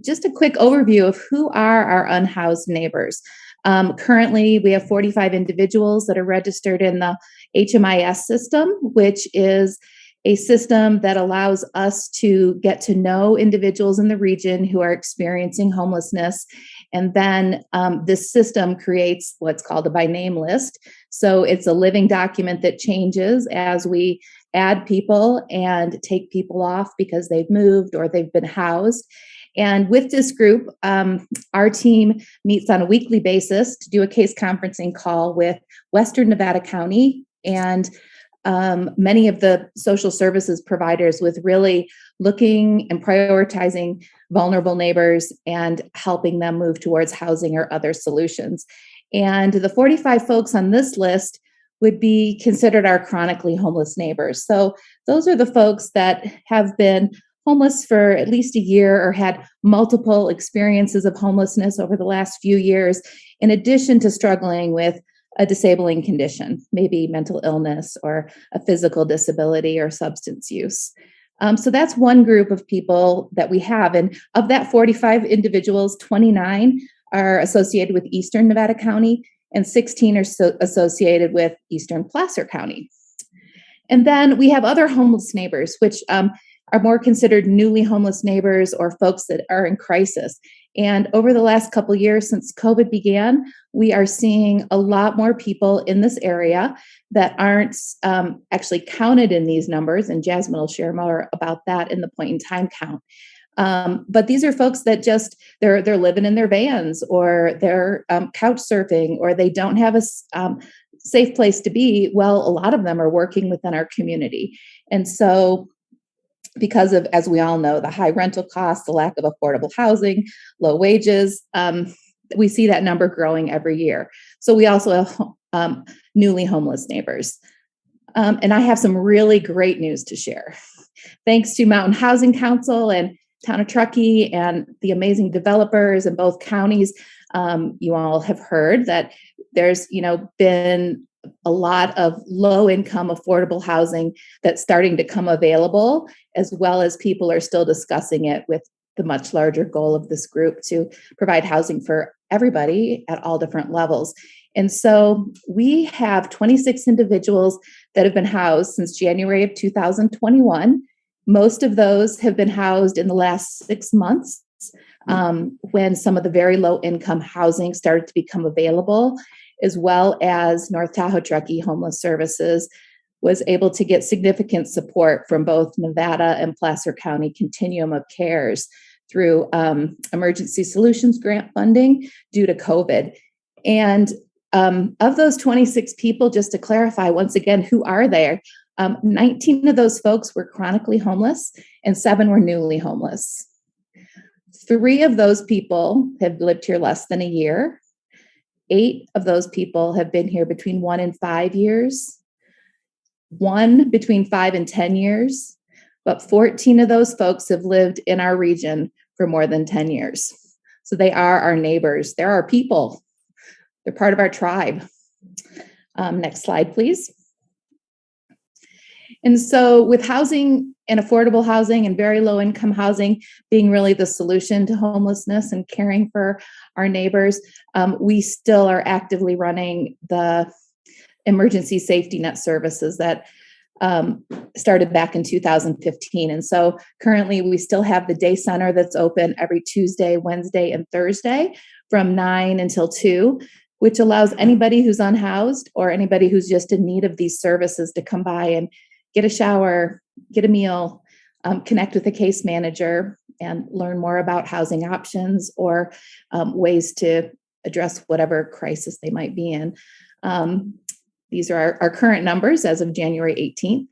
Just a quick overview of who are our unhoused neighbors. Currently, we have 45 individuals that are registered in the HMIS system, which is a system that allows us to get to know individuals in the region who are experiencing homelessness. And then this system creates what's called a by name list. So it's a living document that changes as we add people and take people off because they've moved or they've been housed. And with this group, our team meets on a weekly basis to do a case conferencing call with Western Nevada County and many of the social services providers, with really looking and prioritizing vulnerable neighbors and helping them move towards housing or other solutions. And the 45 folks on this list would be considered our chronically homeless neighbors. So those are the folks that have been homeless for at least a year or had multiple experiences of homelessness over the last few years, in addition to struggling with a disabling condition, maybe mental illness or a physical disability or substance use. So that's one group of people that we have. And of that 45 individuals, 29 are associated with Eastern Nevada County and 16 are associated with Eastern Placer County. And then we have other homeless neighbors, which are more considered newly homeless neighbors or folks that are in crisis. And over the last couple of years since COVID began, we are seeing a lot more people in this area that aren't actually counted in these numbers. And Jasmine will share more about that in the point in time count. But these are folks that just, they're living in their vans, or they're couch surfing, or they don't have a safe place to be. Well, a lot of them are working within our community. And so because of, as we all know, the high rental costs, the lack of affordable housing, low wages, we see that number growing every year. So we also have newly homeless neighbors. And I have some really great news to share. Thanks to Mountain Housing Council and Town of Truckee and the amazing developers in both counties, you all have heard that there's, been a lot of low-income affordable housing that's starting to come available, as well as people are still discussing it with the much larger goal of this group to provide housing for everybody at all different levels. And so we have 26 individuals that have been housed since January of 2021. Most of those have been housed in the last 6 months, when some of the very low income housing started to become available, as well as North Tahoe Truckee Homeless Services was able to get significant support from both Nevada and Placer County Continuum of Cares through emergency solutions grant funding due to COVID. And of those 26 people, just to clarify once again, who are there? 19 of those folks were chronically homeless and 7 were newly homeless. 3 of those people have lived here less than a year. 8 of those people have been here between 1 and 5 years. 1 between 5 and 10 years. But 14 of those folks have lived in our region for more than 10 years. So they are our neighbors. They're our people. They're part of our tribe. Next slide, please. And so with housing and affordable housing and very low income housing being really the solution to homelessness and caring for our neighbors, we still are actively running the emergency safety net services that started back in 2015. And so currently we still have the day center that's open every Tuesday, Wednesday, and Thursday from 9 until 2, which allows anybody who's unhoused or anybody who's just in need of these services to come by and get a shower, get a meal, connect with a case manager, and learn more about housing options or ways to address whatever crisis they might be in. These are our current numbers as of January 18th.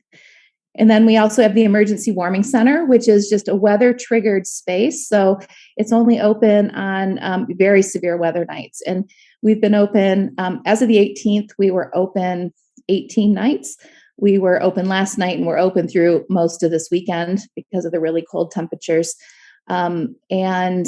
And then we also have the Emergency Warming Center, which is just a weather-triggered space. So it's only open on very severe weather nights. And we've been open, as of the 18th, we were open 18 nights. We were open last night and we're open through most of this weekend because of the really cold temperatures. And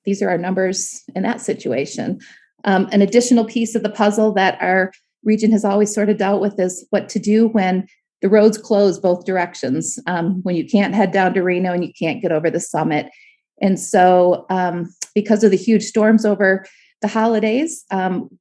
these are our numbers in that situation. An additional piece of the puzzle that our region has always sort of dealt with is what to do when the roads close both directions, when you can't head down to Reno and you can't get over the summit. And so because of the huge storms over the holidays,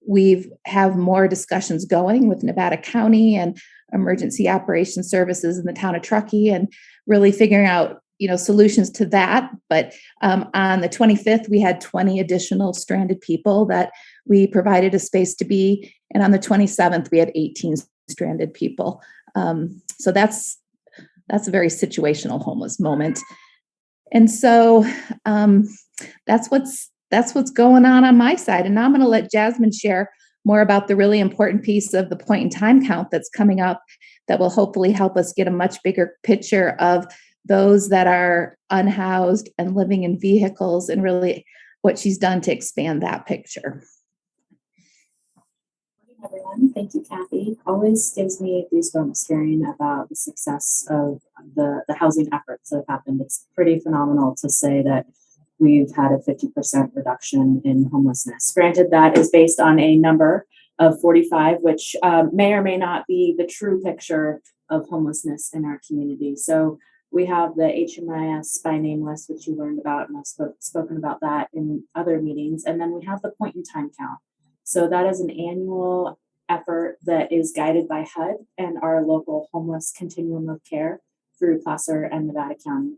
we have more discussions going with Nevada County and emergency operations services in the town of Truckee and really figuring out, solutions to that. But on the 25th, we had 20 additional stranded people that we provided a space to be. And on the 27th, we had 18 stranded people. So that's a very situational homeless moment. And so that's what's going on my side. And now I'm going to let Jasmine share more about the really important piece of the point in time count that's coming up that will hopefully help us get a much bigger picture of those that are unhoused and living in vehicles and really what she's done to expand that picture. Everyone. Thank you, Kathy. Always gives me goosebumps hearing about the success of the housing efforts that have happened. It's pretty phenomenal to say that we've had a 50% reduction in homelessness. Granted, that is based on a number of 45, which may or may not be the true picture of homelessness in our community. So we have the HMIS by name list, which you learned about, and I've spoken about that in other meetings. And then we have the point in time count. So that is an annual effort that is guided by HUD and our local homeless continuum of care through Placer and Nevada County.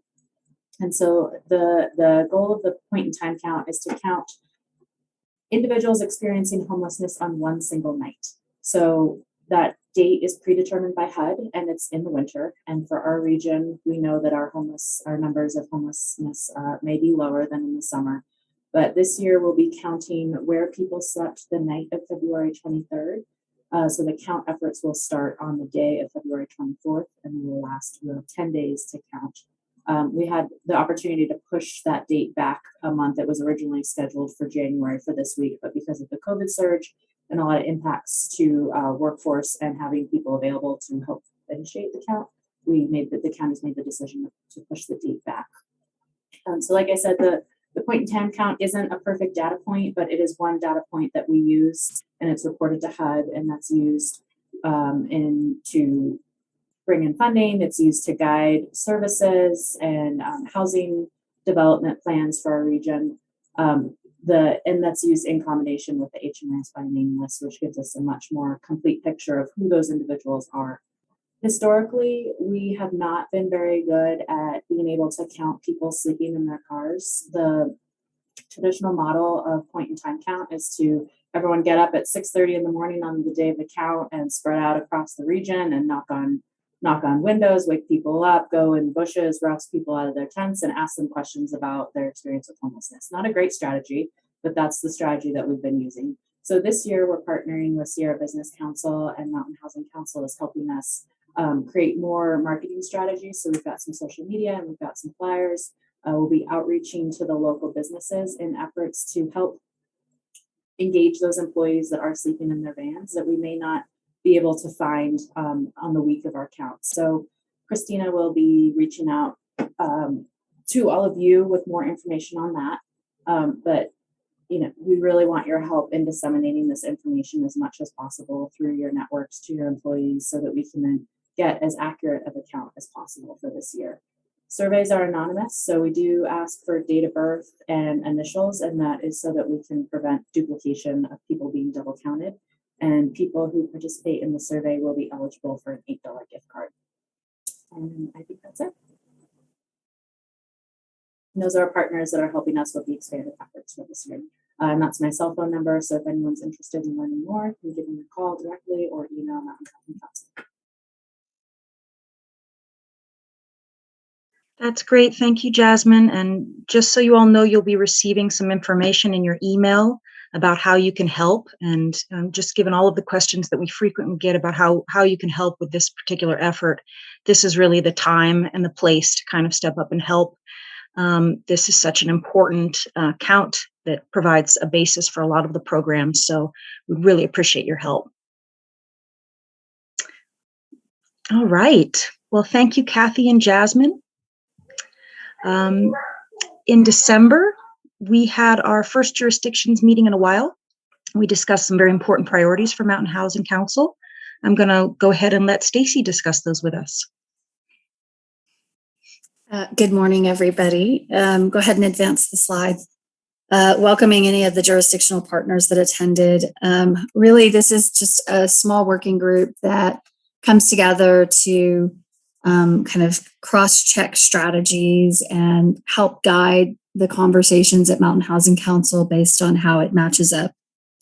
And so the goal of the point in time count is to count individuals experiencing homelessness on one single night. So that date is predetermined by HUD and it's in the winter. And for our region, we know that our numbers of homelessness may be lower than in the summer. But this year we'll be counting where people slept the night of February 23rd. So the count efforts will start on the day of February 24th and they will last 10 days to count. We had the opportunity to push that date back a month. It was originally scheduled for January for this week, but because of the COVID surge and a lot of impacts to workforce and having people available to help initiate the count, the county's made the decision to push the date back. So like I said, the point in time count isn't a perfect data point, but it is one data point that we use and it's reported to HUD and that's used to bring in funding. It's used to guide services and housing development plans for our region. and that's used in combination with the HMRS by name list, which gives us a much more complete picture of who those individuals are. Historically, we have not been very good at being able to count people sleeping in their cars. The traditional model of point in time count is to everyone get up at 6:30 in the morning on the day of the count and spread out across the region and knock on windows, wake people up, go in bushes, rouse people out of their tents, and ask them questions about their experience with homelessness. Not a great strategy, but that's the strategy that we've been using. So this year we're partnering with Sierra Business Council, and Mountain Housing Council is helping us create more marketing strategies. So we've got some social media and we've got some flyers. We'll be outreaching to the local businesses in efforts to help engage those employees that are sleeping in their vans that we may not be able to find on the week of our count. So Christina will be reaching out to all of you with more information on that. But we really want your help in disseminating this information as much as possible through your networks to your employees so that we can then get as accurate of a count as possible for this year. Surveys are anonymous, so we do ask for date of birth and initials, and that is so that we can prevent duplication of people being double counted. And people who participate in the survey will be eligible for an $8 gift card. And I think that's it. And those are our partners that are helping us with the expanded efforts for this year. And that's my cell phone number, so if anyone's interested in learning more, you can give me a call directly or email Mountain Housing Council. That's great. Thank you, Jasmine. And just so you all know, you'll be receiving some information in your email about how you can help. And just given all of the questions that we frequently get about how you can help with this particular effort, this is really the time and the place to kind of step up and help. This is such an important count that provides a basis for a lot of the programs. So we really appreciate your help. All right. Well, thank you, Kathy and Jasmine. In December, we had our first jurisdictions meeting in a while. We discussed some very important priorities for Mountain Housing Council. I'm going to go ahead and let Stacy discuss those with us. Good morning, everybody. Go ahead and advance the slide. Welcoming any of the jurisdictional partners that attended. Really, this is just a small working group that comes together to kind of cross-check strategies and help guide the conversations at Mountain Housing Council based on how it matches up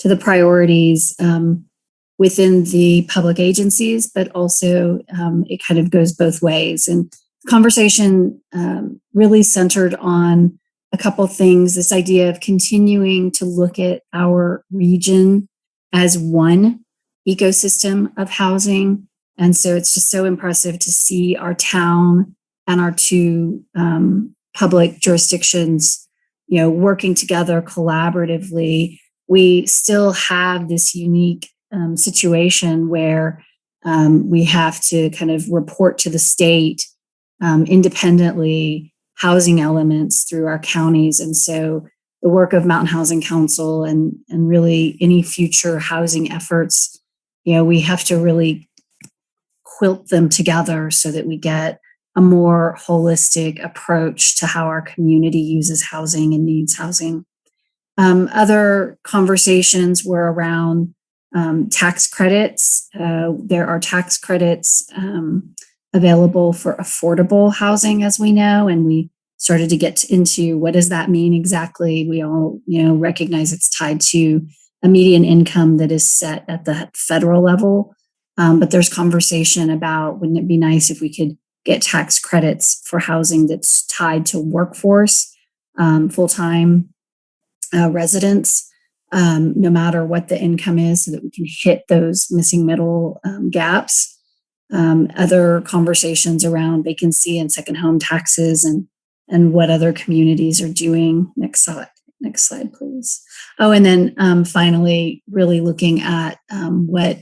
to the priorities within the public agencies, but also it kind of goes both ways. And conversation really centered on a couple things, this idea of continuing to look at our region as one ecosystem of housing. And so it's just so impressive to see our town and our two public jurisdictions, working together collaboratively. We still have this unique situation where we have to kind of report to the state independently housing elements through our counties. And so the work of Mountain Housing Council and really any future housing efforts, we have to really quilt them together so that we get a more holistic approach to how our community uses housing and needs housing. Other conversations were around tax credits. There are tax credits available for affordable housing, as we know, and we started to get into what does that mean exactly. We all, recognize it's tied to a median income that is set at the federal level. But there's conversation about, wouldn't it be nice if we could get tax credits for housing that's tied to workforce, full-time residents, no matter what the income is, so that we can hit those missing middle gaps. Other conversations around vacancy and second home taxes and what other communities are doing. Next slide, please. Oh, and then finally, really looking at what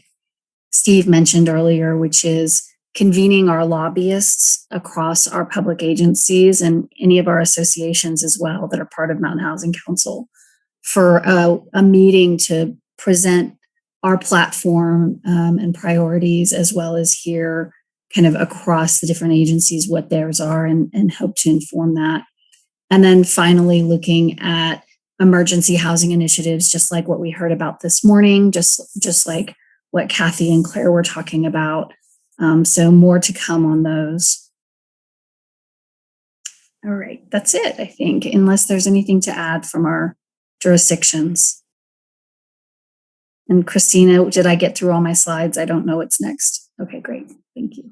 Steve mentioned earlier, which is convening our lobbyists across our public agencies and any of our associations as well that are part of Mountain Housing Council for a meeting to present our platform and priorities, as well as hear kind of across the different agencies what theirs are and help to inform that. And then finally looking at emergency housing initiatives, just like what we heard about this morning, just like what Kathy and Claire were talking about. So more to come on those. All right, that's it, I think, unless there's anything to add from our jurisdictions. And Christina, did I get through all my slides? I don't know what's next. Okay, great. Thank you.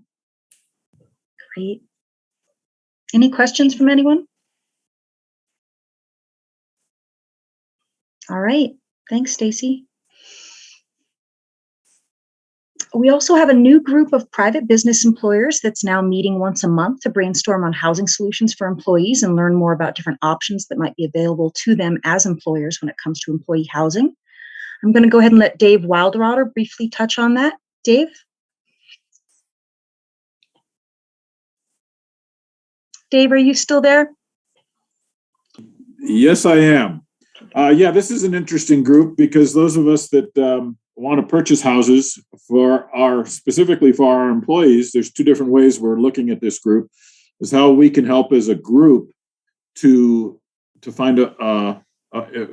Great. Any questions from anyone? All right. Thanks, Stacy. We also have a new group of private business employers that's now meeting once a month to brainstorm on housing solutions for employees and learn more about different options that might be available to them as employers when it comes to employee housing. I'm going to go ahead and let Dave Wilderwater briefly touch on that. Dave? Dave, are you still there? Yes, I am. Yeah, this is an interesting group because those of us that want to purchase houses specifically for our employees, there's two different ways we're looking at this group, is how we can help as a group to find a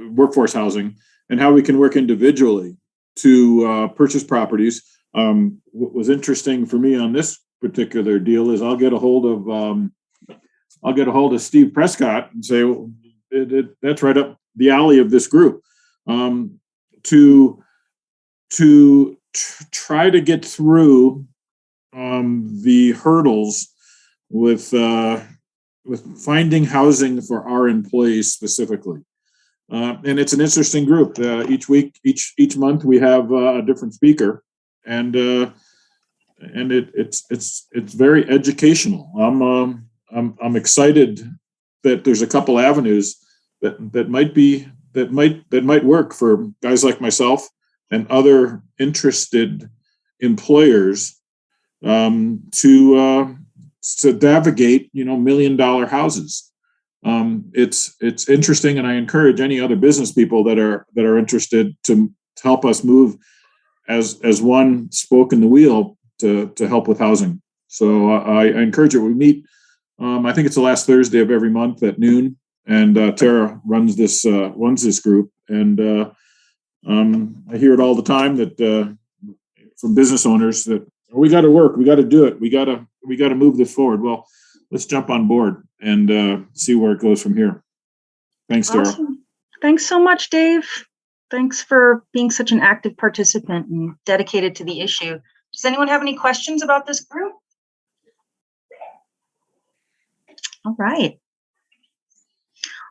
workforce housing, and how we can work individually to purchase properties. What was interesting for me on this particular deal is I'll get a hold of Steve Prescott and say, well, that's right up the alley of this group, to try to get through the hurdles with finding housing for our employees specifically. And it's an interesting group. Each month we have a different speaker, and it's very educational. I'm excited that there's a couple avenues that might work for guys like myself and other interested employers to navigate, $1 million houses. It's interesting, and I encourage any other business people that are interested to help us move as one spoke in the wheel to help with housing. So I encourage it. We meet. I think it's the last Thursday of every month at noon, and Tara runs this group. And I hear it all the time that from business owners that we got to work, we got to do it, we got to move this forward. Well, let's jump on board and see where it goes from here. Thanks, Tara. Awesome. Thanks so much, Dave. Thanks for being such an active participant and dedicated to the issue. Does anyone have any questions about this group? All right.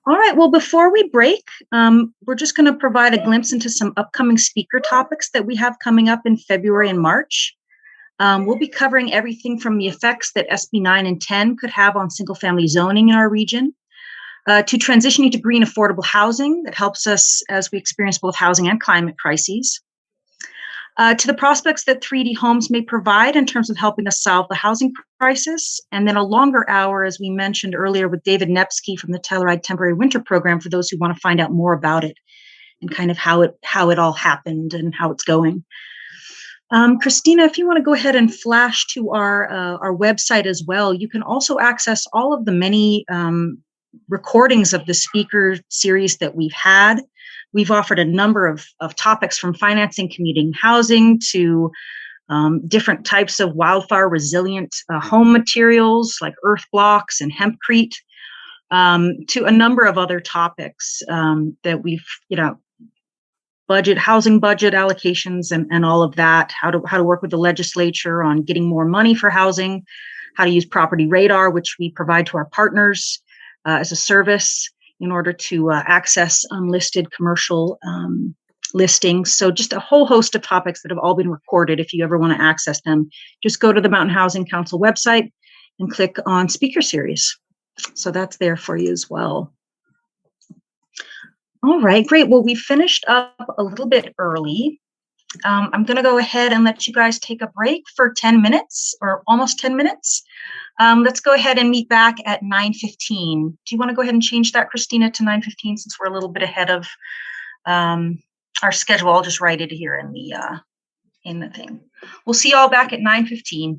Well, before we break, we're just going to provide a glimpse into some upcoming speaker topics that we have coming up in February and March. We'll be covering everything from the effects that SB 9 and 10 could have on single-family zoning in our region, to transitioning to green affordable housing that helps us as we experience both housing and climate crises, to the prospects that 3D homes may provide in terms of helping us solve the housing crisis, and then a longer hour, as we mentioned earlier, with David Nepsky from the Telluride Temporary Winter Program for those who want to find out more about it and kind of how it all happened and how it's going. Christina, if you want to go ahead and flash to our website as well, you can also access all of the many recordings of the speaker series that we've had. We've offered a number of topics from financing, commuting housing to different types of wildfire resilient home materials like earth blocks and hempcrete, to a number of other topics that we've, housing budget allocations and all of that, how to work with the legislature on getting more money for housing, how to use property radar, which we provide to our partners as a service in order to access unlisted commercial listings. So just a whole host of topics that have all been recorded. If you ever want to access them, just go to the Mountain Housing Council website and click on speaker series. So that's there for you as well. All right, great. Well, we finished up a little bit early. I'm going to go ahead and let you guys take a break for 10 minutes or almost 10 minutes. Let's go ahead and meet back at 9:15. Do you want to go ahead and change that, Christina, to 9:15 since we're a little bit ahead of our schedule? I'll just write it here in the thing. We'll see you all back at 9:15.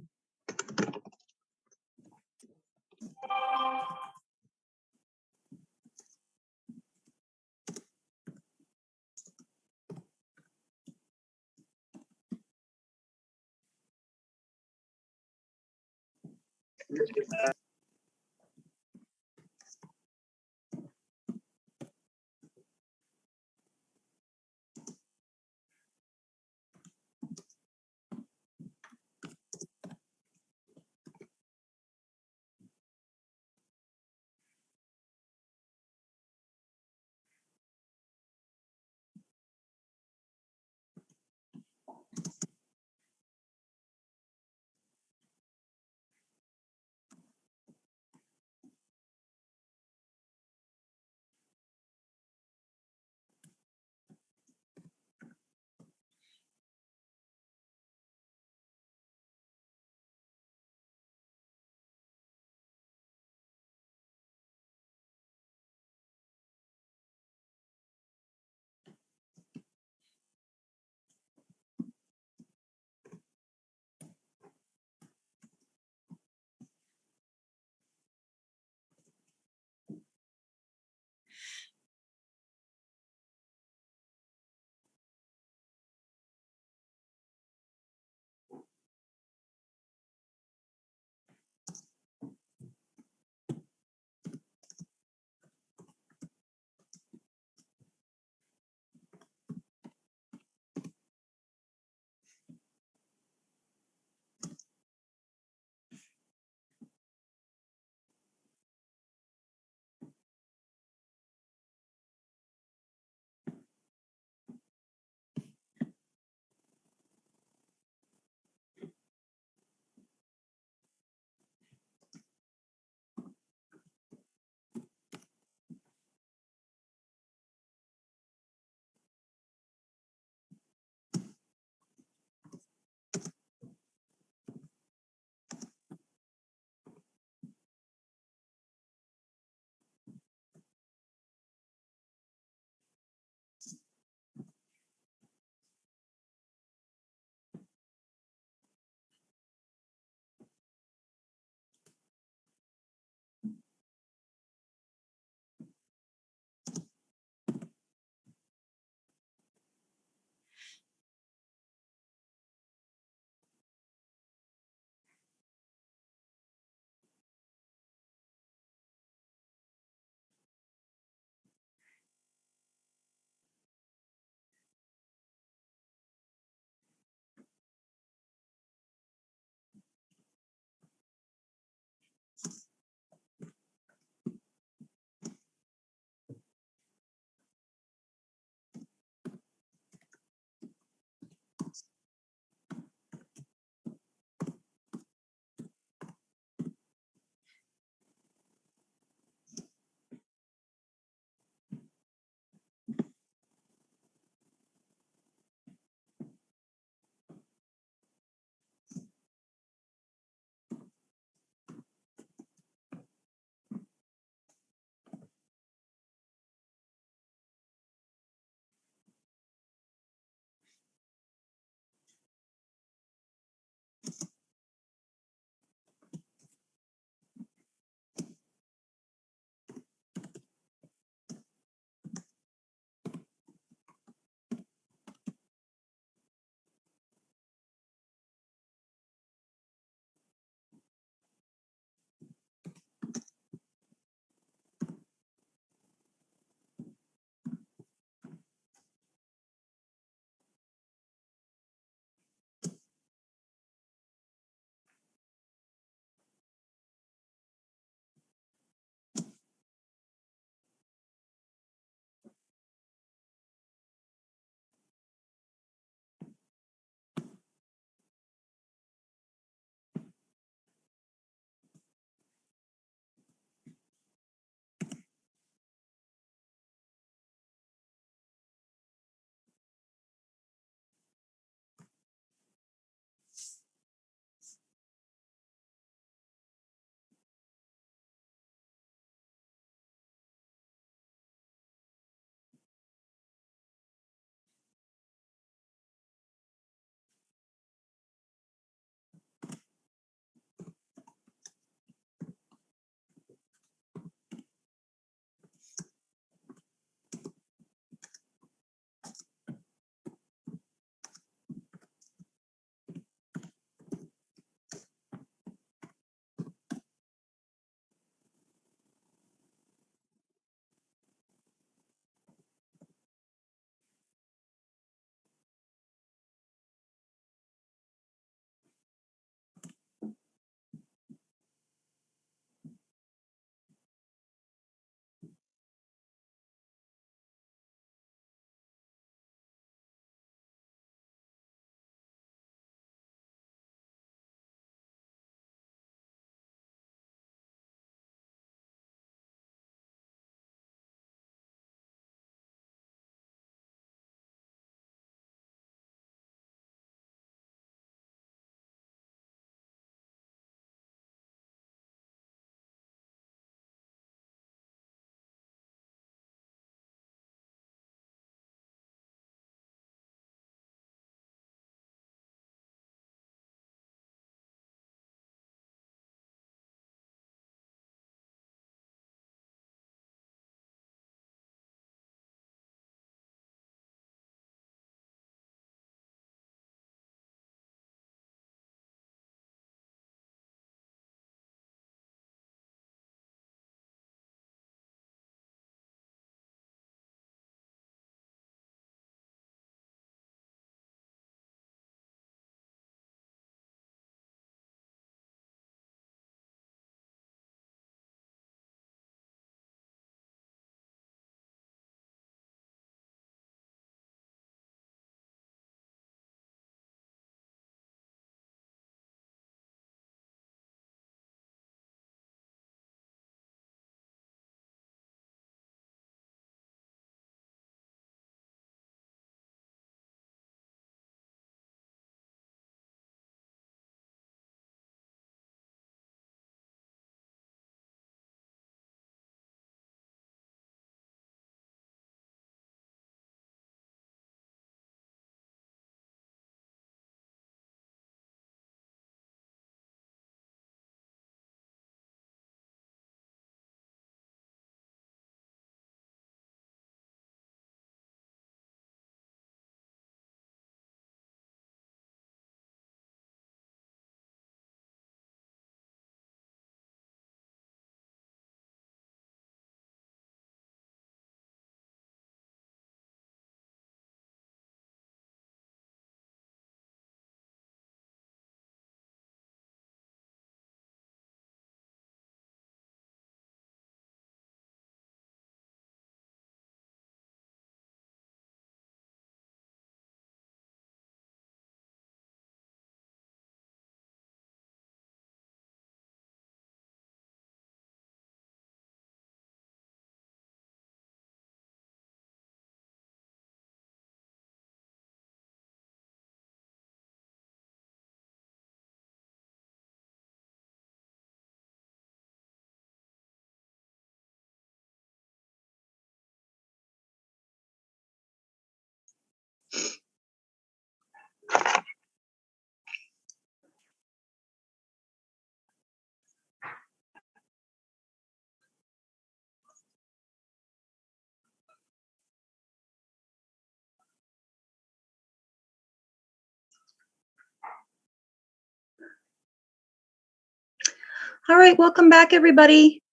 All right, welcome back, everybody.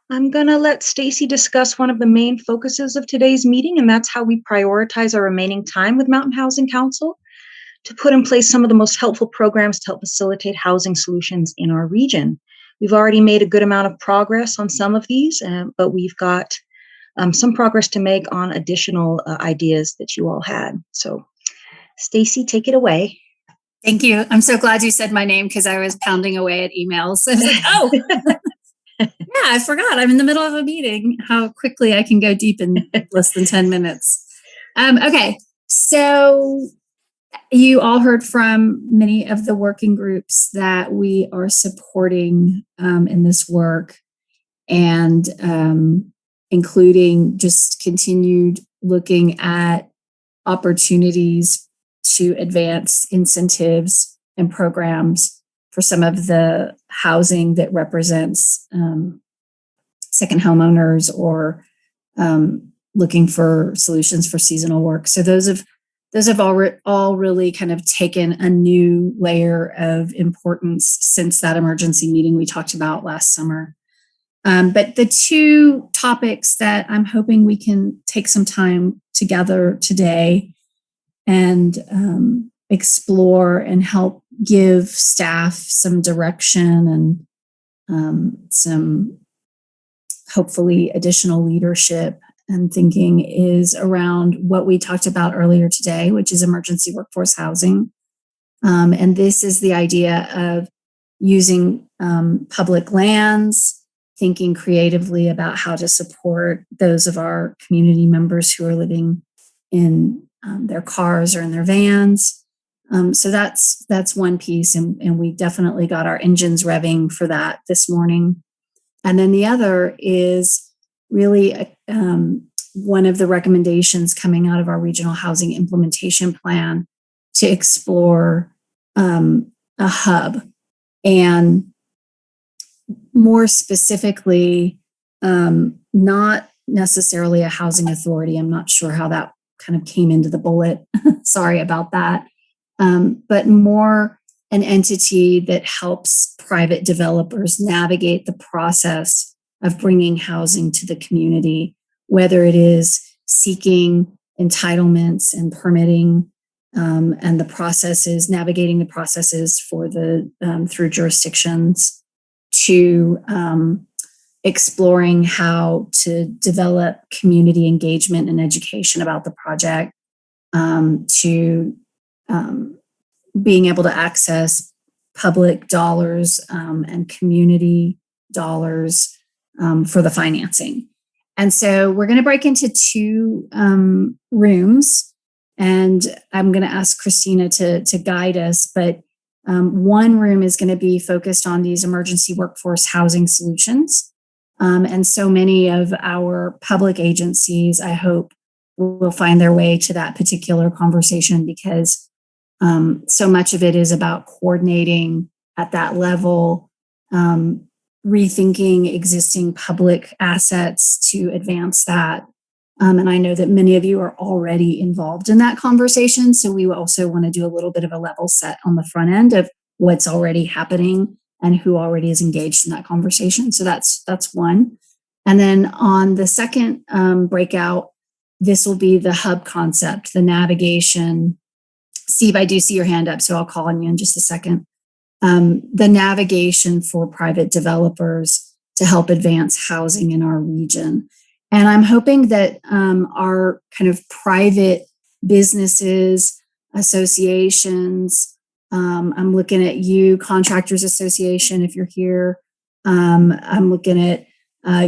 I'm going to let Stacy discuss one of the main focuses of today's meeting, and that's how we prioritize our remaining time with Mountain Housing Council to put in place some of the most helpful programs to help facilitate housing solutions in our region. We've already made a good amount of progress on some of these, but we've got some progress to make on additional ideas that you all had. So, Stacy, take it away. Thank you. I'm so glad you said my name because I was pounding away at emails. I was like, oh, yeah, I forgot. I'm in the middle of a meeting. How quickly I can go deep in less than 10 minutes. Okay, so you all heard from many of the working groups that we are supporting in this work, and including just continued looking at opportunities to advance incentives and programs for some of the housing that represents second homeowners or looking for solutions for seasonal work. So those have all really kind of taken a new layer of importance since that emergency meeting we talked about last summer. But the two topics that I'm hoping we can take some time together today and explore and help give staff some direction and some hopefully additional leadership and thinking is around what we talked about earlier today, which is emergency workforce housing. And this is the idea of using public lands, thinking creatively about how to support those of our community members who are living in their cars or in their vans. So that's one piece, and we definitely got our engines revving for that this morning. And then the other is really one of the recommendations coming out of our regional housing implementation plan to explore a hub, and more specifically, not necessarily a housing authority. I'm not sure how that kind of came into the bullet. Sorry about that. But more an entity that helps private developers navigate the process of bringing housing to the community, whether it is seeking entitlements and permitting, and the processes, navigating the processes for the through jurisdictions, to exploring how to develop community engagement and education about the project, to being able to access public dollars and community dollars for the financing. And so we're going to break into two rooms, and I'm going to ask Christina to guide us. But one room is going to be focused on these emergency workforce housing solutions. And so many of our public agencies, I hope, will find their way to that particular conversation, because so much of it is about coordinating at that level, rethinking existing public assets to advance that. And I know that many of you are already involved in that conversation. So we also want to do a little bit of a level set on the front end of what's already happening and who already is engaged in that conversation. So that's one. And then on the second breakout, this will be the hub concept, the navigation. Steve, I do see your hand up, so I'll call on you in just a second. The navigation for private developers to help advance housing in our region. And I'm hoping that our kind of private businesses, associations, I'm looking at you, Contractors Association, if you're here. I'm looking at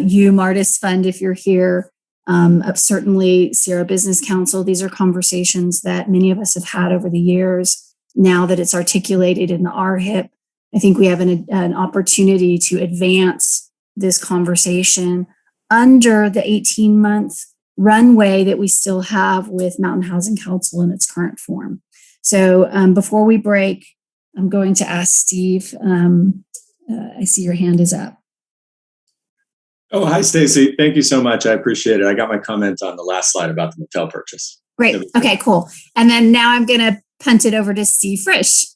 you, Martis Fund, if you're here. Certainly Sierra Business Council. These are conversations that many of us have had over the years. Now that it's articulated in the RHIP, I think we have an opportunity to advance this conversation under the 18-month runway that we still have with Mountain Housing Council in its current form. So before we break, I'm going to ask Steve. I see your hand is up. Oh, hi, Stacy. Thank you so much. I appreciate it. I got my comment on the last slide about the motel purchase. Great. Okay, cool. And then now I'm going to punt it over to Steve Frisch.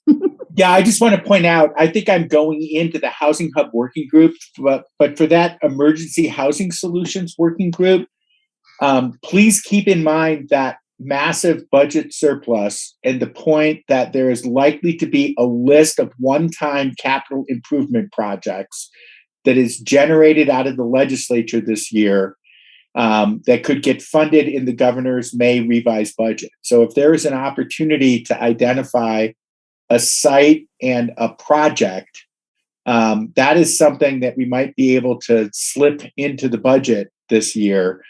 Yeah, I just want to point out, I think I'm going into the Housing Hub working group, but for that emergency housing solutions working group, please keep in mind that massive budget surplus and the point that there is likely to be a list of one-time capital improvement projects that is generated out of the legislature this year that could get funded in the governor's May revised budget. So if there is an opportunity to identify a site and a project, that is something that we might be able to slip into the budget this year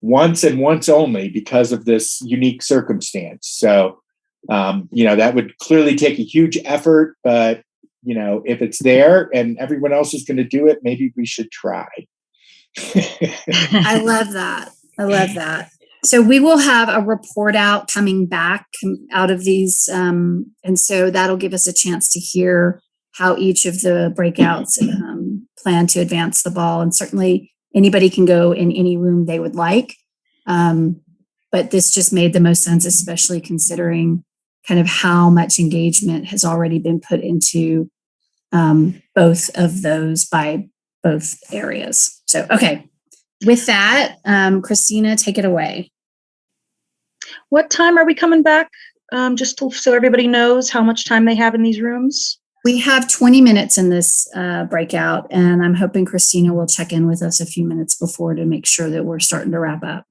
once and once only because of this unique circumstance. So, that would clearly take a huge effort, but, if it's there and everyone else is going to do it, maybe we should try. I love that. I love that. So we will have a report out coming back out of these. And so that'll give us a chance to hear how each of the breakouts plan to advance the ball. And certainly anybody can go in any room they would like. But this just made the most sense, especially considering kind of how much engagement has already been put into both of those by both areas. So, okay. With that, Christina, take it away. What time are we coming back? Just so everybody knows how much time they have in these rooms. We have 20 minutes in this breakout, and I'm hoping Christina will check in with us a few minutes before to make sure that we're starting to wrap up.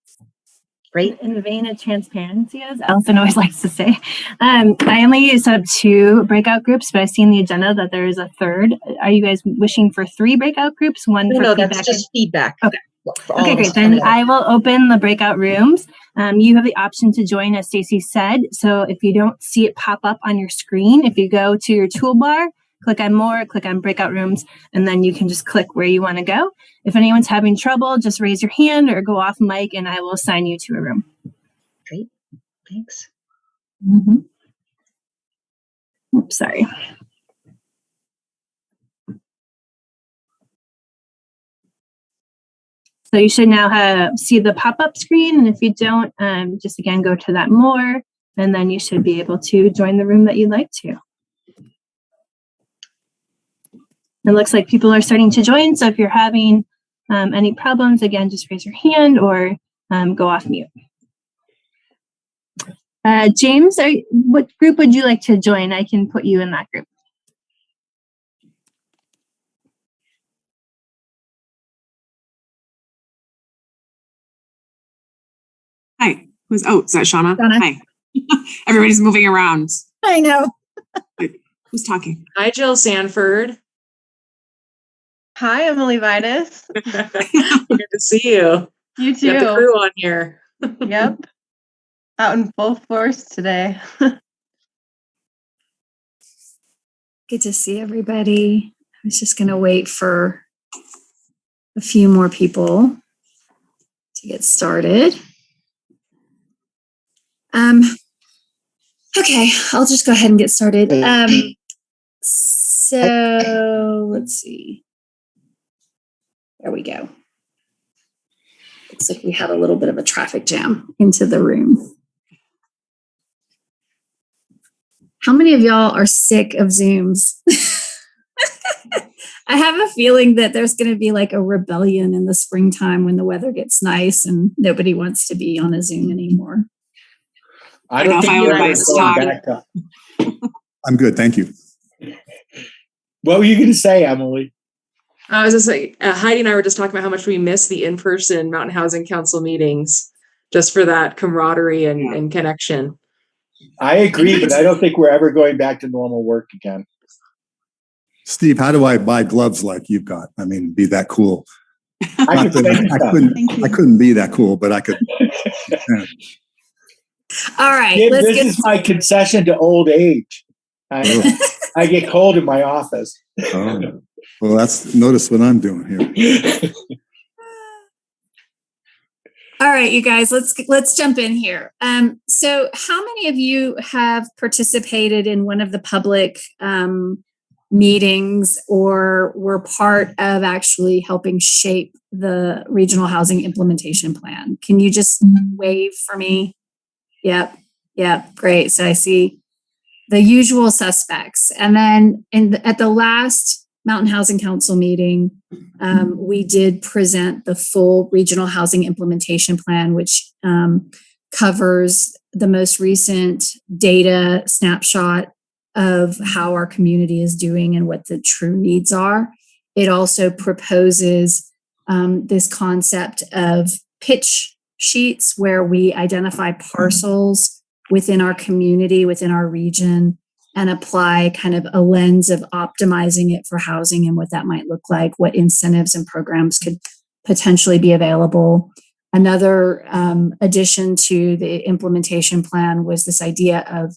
Great. In the vein of transparency, as Allison always likes to say, I only set up 2 breakout groups, but I see in the agenda that there is a third. Are you guys wishing for 3 breakout groups? One for feedback? That's just feedback. Okay. Okay, great. Then I will open the breakout rooms. You have the option to join, as Stacy said. So if you don't see it pop up on your screen, if you go to your toolbar, click on more, click on breakout rooms, and then you can just click where you want to go. If anyone's having trouble, just raise your hand or go off mic and I will assign you to a room. Great. Thanks. Mm-hmm. Oops, sorry. So you should now see the pop-up screen. And if you don't, just again, go to that more, and then you should be able to join the room that you'd like to. It looks like people are starting to join. So if you're having any problems, again, just raise your hand or go off mute. James, what group would you like to join? I can put you in that group. Hi. Is that Shauna? Shauna. Hi. Everybody's moving around. I know. Who's talking? Hi, Jill Sanford. Hi, Emily Vitus. Good to see you. You too. Got the crew on here. Yep. Out in full force today. Good to see everybody. I was just going to wait for a few more people to get started. Okay, I'll just go ahead and get started. So let's see. There we go. Looks like we had a little bit of a traffic jam into the room. How many of y'all are sick of Zooms? I have a feeling that there's going to be like a rebellion in the springtime when the weather gets nice and nobody wants to be on a Zoom anymore. I don't think anybody's going back to. I'm good, thank you. What were you going to say, Emily? I was just like, Heidi and I were just talking about how much we miss the in-person Mountain Housing Council meetings just for that camaraderie and connection. I agree, but I don't think we're ever going back to normal work again. Steve, how do I buy gloves like you've got? I mean, be that cool. I couldn't be that cool, but I could. Yeah. All right. Yeah, this is my concession to old age. I get cold in my office. Oh. Well, notice what I'm doing here. All right, you guys, let's jump in here. So how many of you have participated in one of the public meetings or were part of actually helping shape the regional housing implementation plan? Can you just wave for me? Yep, great. So I see the usual suspects. And then at the last Mountain Housing Council meeting, we did present the full regional housing implementation plan, which covers the most recent data snapshot of how our community is doing and what the true needs are. It also proposes this concept of pitch sheets where we identify parcels within our community, within our region, and apply kind of a lens of optimizing it for housing and what that might look like, what incentives and programs could potentially be available. Another addition to the implementation plan was this idea of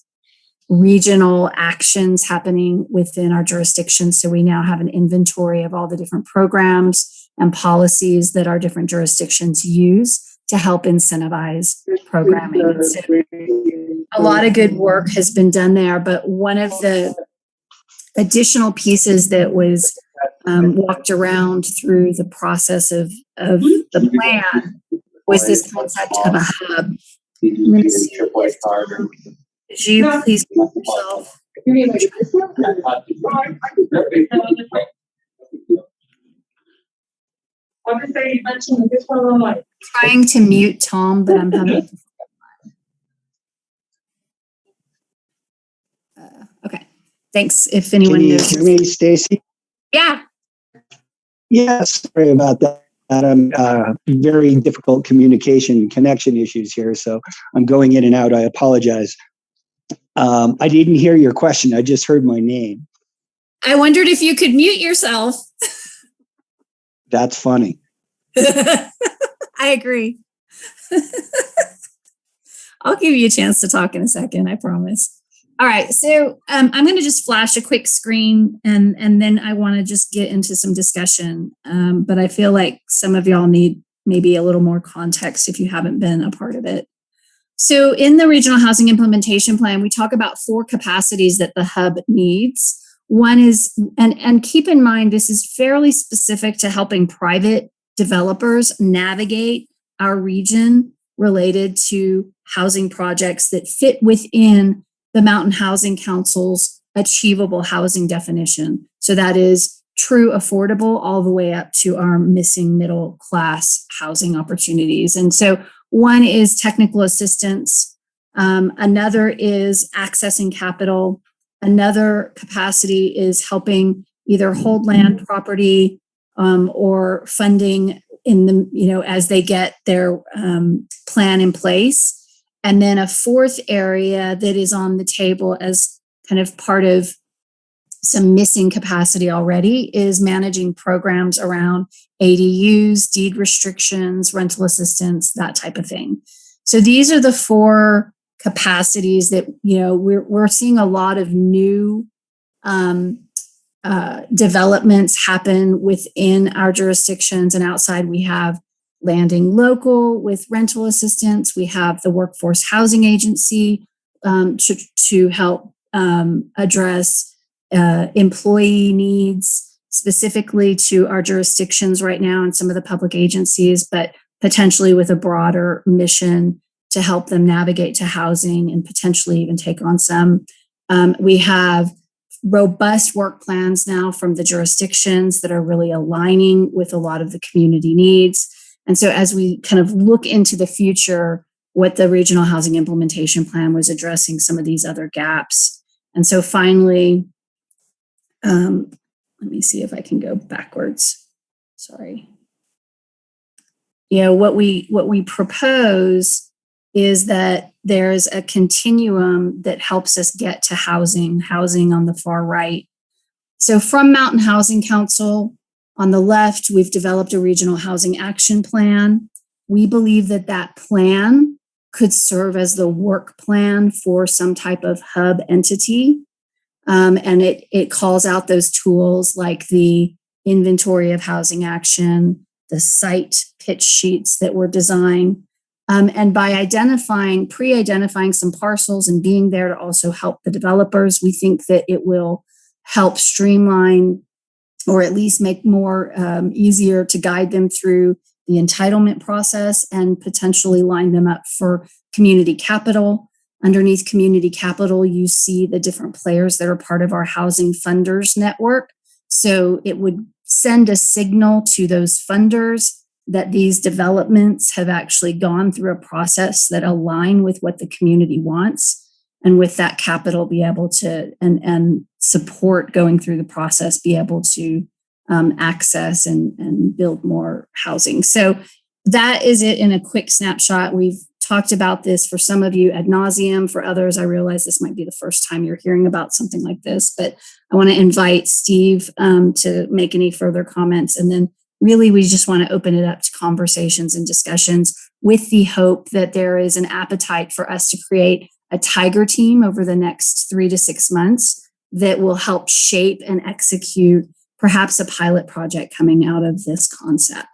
regional actions happening within our jurisdiction. So we now have an inventory of all the different programs and policies that our different jurisdictions use to help incentivize programming. So a lot of good work has been done there, but one of the additional pieces that was walked around through the process of the plan was this concept of a hub. I'm going to see if you please mute yourself. Trying to mute Tom, but I'm having. Okay. Thanks. If anyone knows. Can you hear me, Stacy? Yeah. Yes. Sorry about that. Very difficult communication connection issues here, so I'm going in and out. I apologize. I didn't hear your question. I just heard my name. I wondered if you could mute yourself. That's funny. I agree. I'll give you a chance to talk in a second, I promise. All right, so I'm going to just flash a quick screen and then I want to just get into some discussion. But I feel like some of y'all need maybe a little more context if you haven't been a part of it. So in the Regional Housing Implementation Plan, we talk about 4 capacities that the hub needs. One is, and keep in mind, this is fairly specific to helping private developers navigate our region related to housing projects that fit within the Mountain Housing Council's achievable housing definition. So that is true affordable all the way up to our missing middle class housing opportunities. And so one is technical assistance. Another is accessing capital. Another capacity is helping either hold land property or funding in the, as they get their plan in place. And then a fourth area that is on the table as kind of part of some missing capacity already is managing programs around ADUs, deed restrictions, rental assistance, that type of thing. So these are the 4 capacities that, we're seeing a lot of new developments happen within our jurisdictions, and outside we have landing local with rental assistance. We have the Workforce Housing Agency to help address employee needs specifically to our jurisdictions right now and some of the public agencies, but potentially with a broader mission to help them navigate to housing and potentially even take on some. We have robust work plans now from the jurisdictions that are really aligning with a lot of the community needs. And so as we kind of look into the future, what the Regional Housing Implementation Plan was addressing some of these other gaps. And so finally, let me see if I can go backwards. Sorry. What we propose is that there's a continuum that helps us get to housing on the far right. So from Mountain Housing Council, on the left, we've developed a regional housing action plan. We believe that that plan could serve as the work plan for some type of hub entity. And it calls out those tools like the inventory of housing action, the site pitch sheets that were designed. And by pre-identifying some parcels and being there to also help the developers, we think that it will help streamline or at least make more easier to guide them through the entitlement process and potentially line them up for community capital. Underneath community capital, you see the different players that are part of our housing funders network. So it would send a signal to those funders that these developments have actually gone through a process that align with what the community wants. And with that capital, be able to, and support going through the process, be able to access and build more housing. So that is it in a quick snapshot. We've talked about this for some of you ad nauseum. For others, I realize this might be the first time you're hearing about something like this, but I want to invite Steve to make any further comments. And then really, we just want to open it up to conversations and discussions with the hope that there is an appetite for us to create a tiger team over the next 3 to 6 months that will help shape and execute perhaps a pilot project coming out of this concept.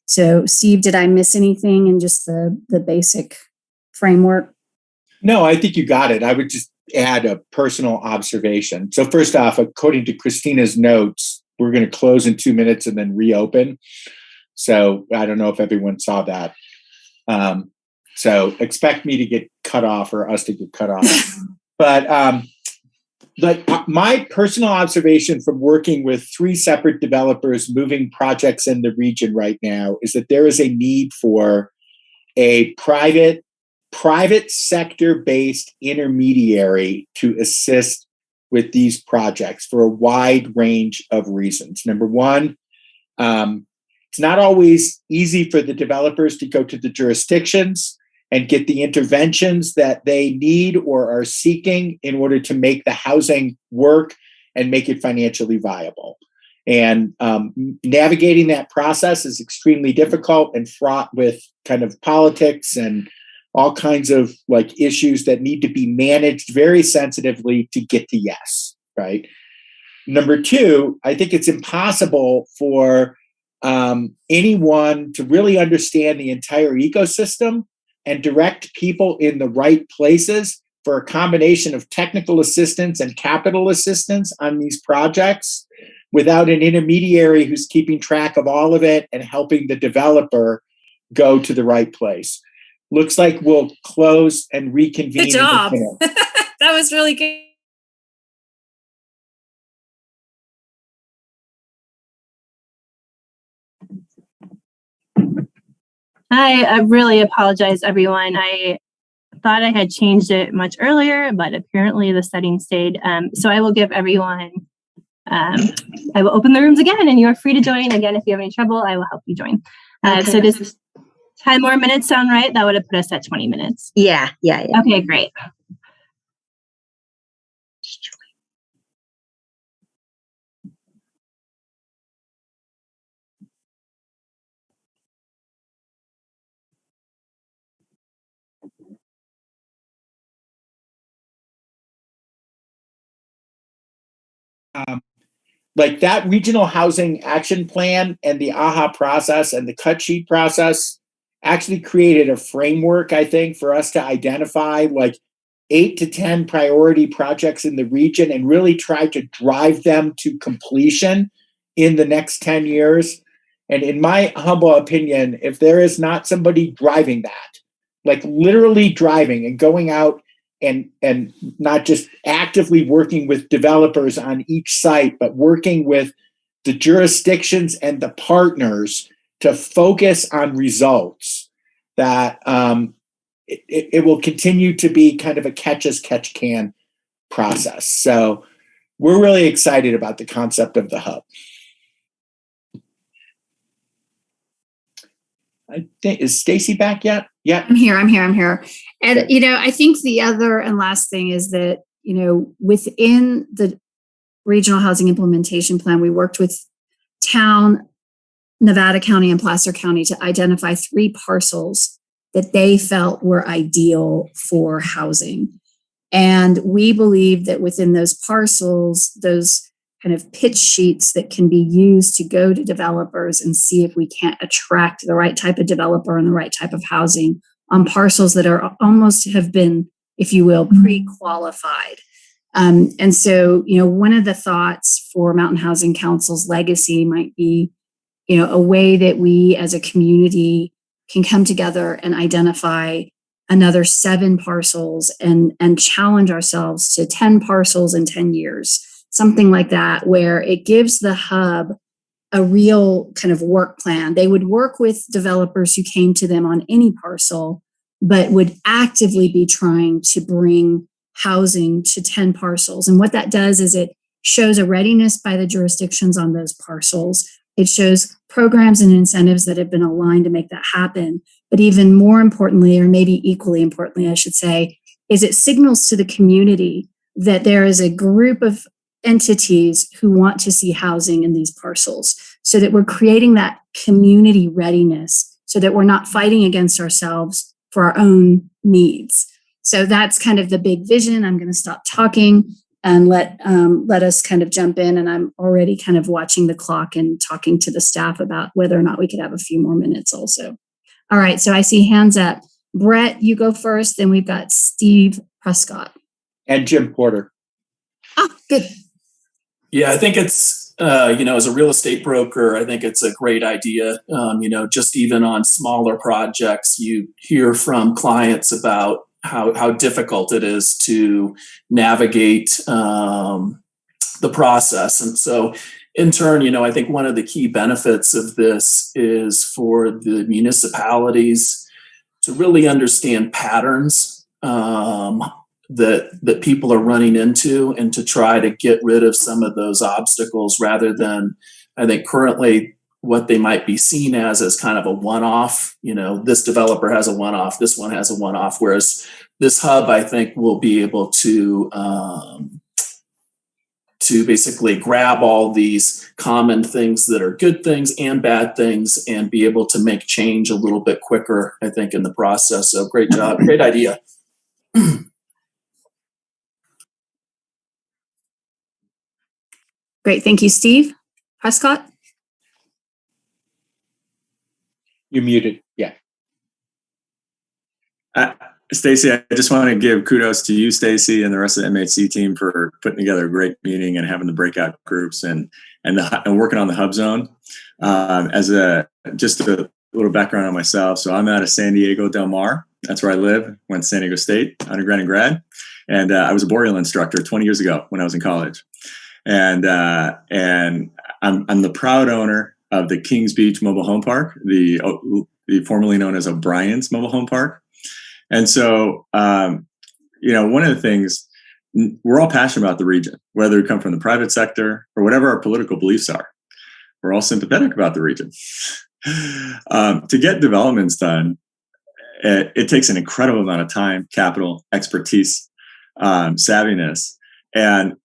So, Steve, did I miss anything in just the basic framework? No, I think you got it. I would just add a personal observation. So first off, according to Christina's notes, we're going to close in 2 minutes and then reopen. So I don't know if everyone saw that. So expect me to get cut off or us to get cut off. But my personal observation from working with 3 separate developers moving projects in the region right now is that there is a need for a private sector-based intermediary to assist with these projects for a wide range of reasons. Number one, it's not always easy for the developers to go to the jurisdictions and get the interventions that they need or are seeking in order to make the housing work and make it financially viable. And navigating that process is extremely difficult and fraught with kind of politics and all kinds of like issues that need to be managed very sensitively to get to yes, right? Number two, I think it's impossible for anyone to really understand the entire ecosystem and direct people in the right places for a combination of technical assistance and capital assistance on these projects without an intermediary who's keeping track of all of it and helping the developer go to the right place. Looks like we'll close and reconvene. Good job. That was really good. I really apologize, everyone. I thought I had changed it much earlier, but apparently the settings stayed. So I will give everyone, I will open the rooms again, and you are free to join. Again, if you have any trouble, I will help you join. Okay. So does 10 more minutes sound right? That would have put us at 20 minutes. Yeah. Okay, great. Like that regional housing action plan and the AHA process and the cut sheet process actually created a framework, I think, for us to identify like 8 to 10 priority projects in the region and really try to drive them to completion in the next 10 years. And in my humble opinion, if there is not somebody driving that, like literally driving and going out and not just actively working with developers on each site, but working with the jurisdictions and the partners to focus on results, that it will continue to be kind of a catch as catch can process. So we're really excited about the concept of the hub. I think, is Stacy back yet? Yeah. I'm here. And, I think the other and last thing is that, within the regional housing implementation plan, we worked with town, Nevada County, and Placer County to identify 3 parcels that they felt were ideal for housing. And we believe that within those parcels, those kind of pitch sheets that can be used to go to developers and see if we can't attract the right type of developer and the right type of housing on parcels that are almost have been, if you will, pre-qualified. And so, one of the thoughts for Mountain Housing Council's legacy might be, a way that we as a community can come together and identify another 7 parcels and challenge ourselves to 10 parcels in 10 years, something like that, where it gives the hub a real kind of work plan. They would work with developers who came to them on any parcel, but would actively be trying to bring housing to 10 parcels. And what that does is it shows a readiness by the jurisdictions on those parcels. It shows programs and incentives that have been aligned to make that happen. But even more importantly, or maybe equally importantly, I should say, is it signals to the community that there is a group of entities who want to see housing in these parcels, so that we're creating that community readiness, so that we're not fighting against ourselves for our own needs. So that's kind of the big vision. I'm going to stop talking and let us kind of jump in. And I'm already kind of watching the clock and talking to the staff about whether or not we could have a few more minutes also. All right, so I see hands up. Brett, you go first. Then we've got Steve Prescott. And Jim Porter. Oh, good. Yeah, I think it's, as a real estate broker, I think it's a great idea. Just even on smaller projects, you hear from clients about how difficult it is to navigate the process. And so in turn, I think one of the key benefits of this is for the municipalities to really understand patterns that people are running into, and to try to get rid of some of those obstacles, rather than, I think currently what they might be seen as kind of a one-off. This developer has a one-off, this one has a one-off, whereas this hub, I think, will be able to basically grab all these common things that are good things and bad things, and be able to make change a little bit quicker, I think, in the process. So great job, great idea. Great. Thank you, Steve. Prescott? You're muted. Yeah. Stacy, I just want to give kudos to you, Stacy, and the rest of the MHC team for putting together a great meeting and having the breakout groups and working on the hub zone. Just a little background on myself. So I'm out of San Diego Del Mar. That's where I live. Went to San Diego State, undergrad and grad. And I was a boreal instructor 20 years ago when I was in college. And I'm the proud owner of the Kings Beach Mobile Home Park, the formerly known as O'Brien's Mobile Home Park. And so, one of the things, we're all passionate about the region, whether we come from the private sector or whatever our political beliefs are. We're all sympathetic about the region. To get developments done, it takes an incredible amount of time, capital, expertise, savviness. And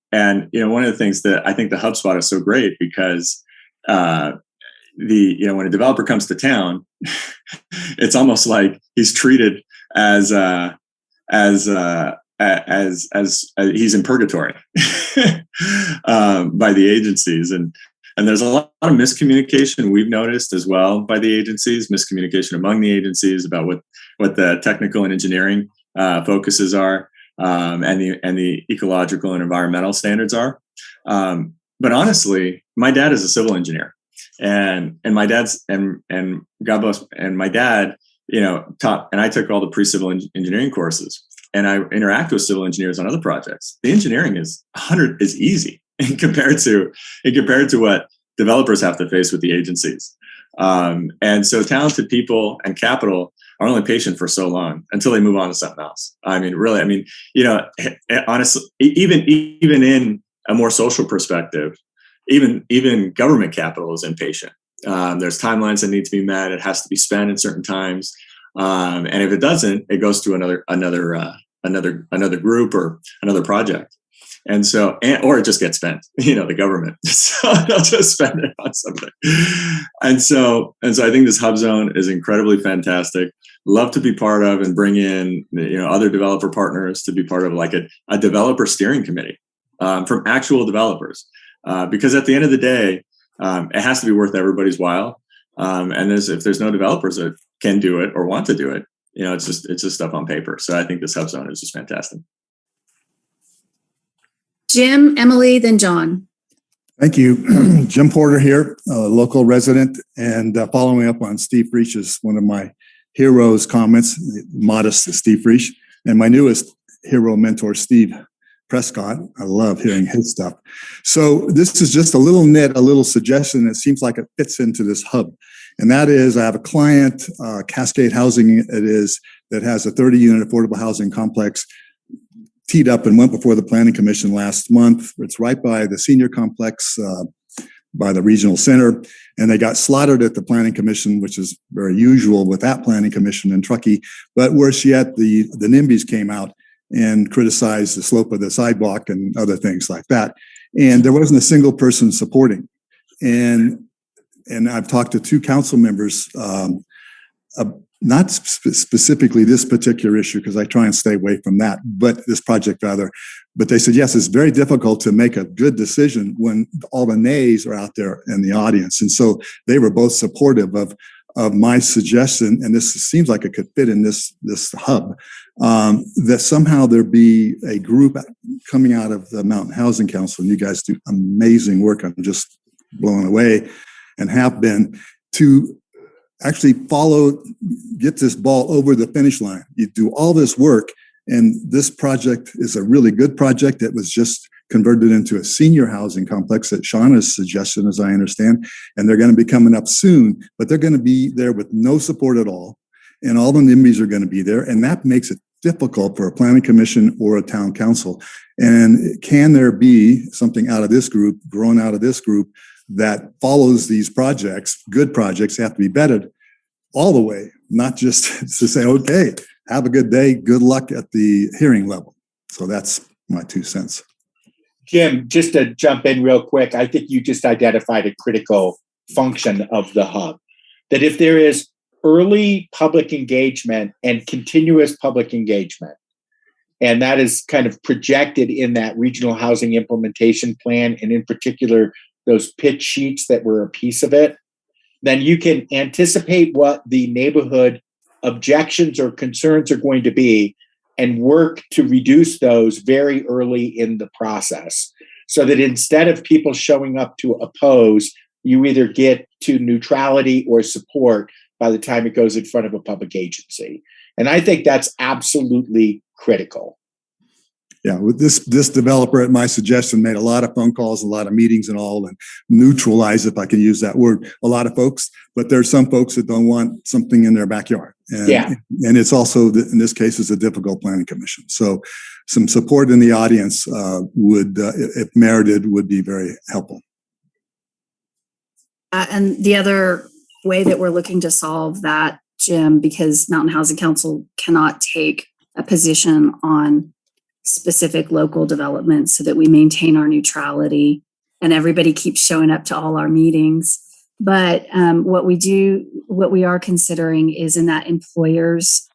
one of the things that I think the HubSpot is so great, because when a developer comes to town, it's almost like he's treated as he's in purgatory by the agencies, and there's a lot of miscommunication we've noticed as well by the agencies, miscommunication among the agencies about what the technical and engineering focuses are, and the ecological and environmental standards are. But honestly, my dad is a civil engineer, and my dad's and God bless, and my dad, taught, and I took all the pre-civil engineering courses, and I interact with civil engineers on other projects. The engineering is easy compared to what developers have to face with the agencies. And so talented people and capital are only patient for so long until they move on to something else. Honestly, even in a more social perspective, even government capital is impatient. There's timelines that need to be met. It has to be spent at certain times. And if it doesn't, it goes to another group or another project. And so, or it just gets spent, the government. So they'll just spend it on something. And so I think this hub zone is incredibly fantastic. Love to be part of and bring in, other developer partners to be part of, like a developer steering committee from actual developers. Because at the end of the day, it has to be worth everybody's while. And if there's no developers that can do it or want to do it, it's just stuff on paper. So I think this hub zone is just fantastic. Jim, Emily, then John. Thank you. Jim Porter here, a local resident, and following up on Steve Reach's, one of my hero's comments, modest Steve Frisch, and my newest hero mentor, Steve Prescott. I love hearing his stuff. So this is just a little suggestion that seems like it fits into this hub. And that is, I have a client, Cascade Housing, that has a 30-unit affordable housing complex teed up and went before the Planning Commission last month. It's right by the senior complex, by the regional center, and they got slaughtered at the Planning Commission, which is very usual with that Planning Commission in Truckee. But worse yet, the NIMBYs came out and criticized the slope of the sidewalk and other things like that. And there wasn't a single person supporting. And I've talked to two council members, not specifically this particular issue, because I try and stay away from that, but this project rather. But they said, yes, it's very difficult to make a good decision when all the nays are out there in the audience. And so they were both supportive of my suggestion, and this seems like it could fit in this hub, that somehow there be a group coming out of the Mountain Housing Council, and you guys do amazing work. I'm just blown away and have been, to actually get this ball over the finish line. You do all this work, and this project is a really good project that was just converted into a senior housing complex at Shauna's suggestion, as I understand, and they're going to be coming up soon, but they're going to be there with no support at all, and all the NIMBYs are going to be there, and that makes it difficult for a planning commission or a town council. And can there be something out of this group, grown out of this group, that follows these projects? Good projects have to be vetted all the way, not just to say, okay, have a good day, good luck at the hearing level. So that's my 2 cents. Jim, just to jump in real quick, I think you just identified a critical function of the hub. That if there is early public engagement and continuous public engagement, and that is kind of projected in that regional housing implementation plan, and in particular, those pitch sheets that were a piece of it, then you can anticipate what the neighborhood objections or concerns are going to be and work to reduce those very early in the process, so that instead of people showing up to oppose, you either get to neutrality or support by the time it goes in front of a public agency. And I think that's absolutely critical. Yeah, with this developer, at my suggestion, made a lot of phone calls, a lot of meetings and all, and neutralize, if I can use that word, a lot of folks. But there's some folks that don't want something in their backyard. And it's also, in this case, is a difficult planning commission. So some support in the audience would, if merited, would be very helpful. And the other way that we're looking to solve that, Jim, because Mountain Housing Council cannot take a position on specific local developments, so that we maintain our neutrality and everybody keeps showing up to all our meetings. But what we are considering is in that employers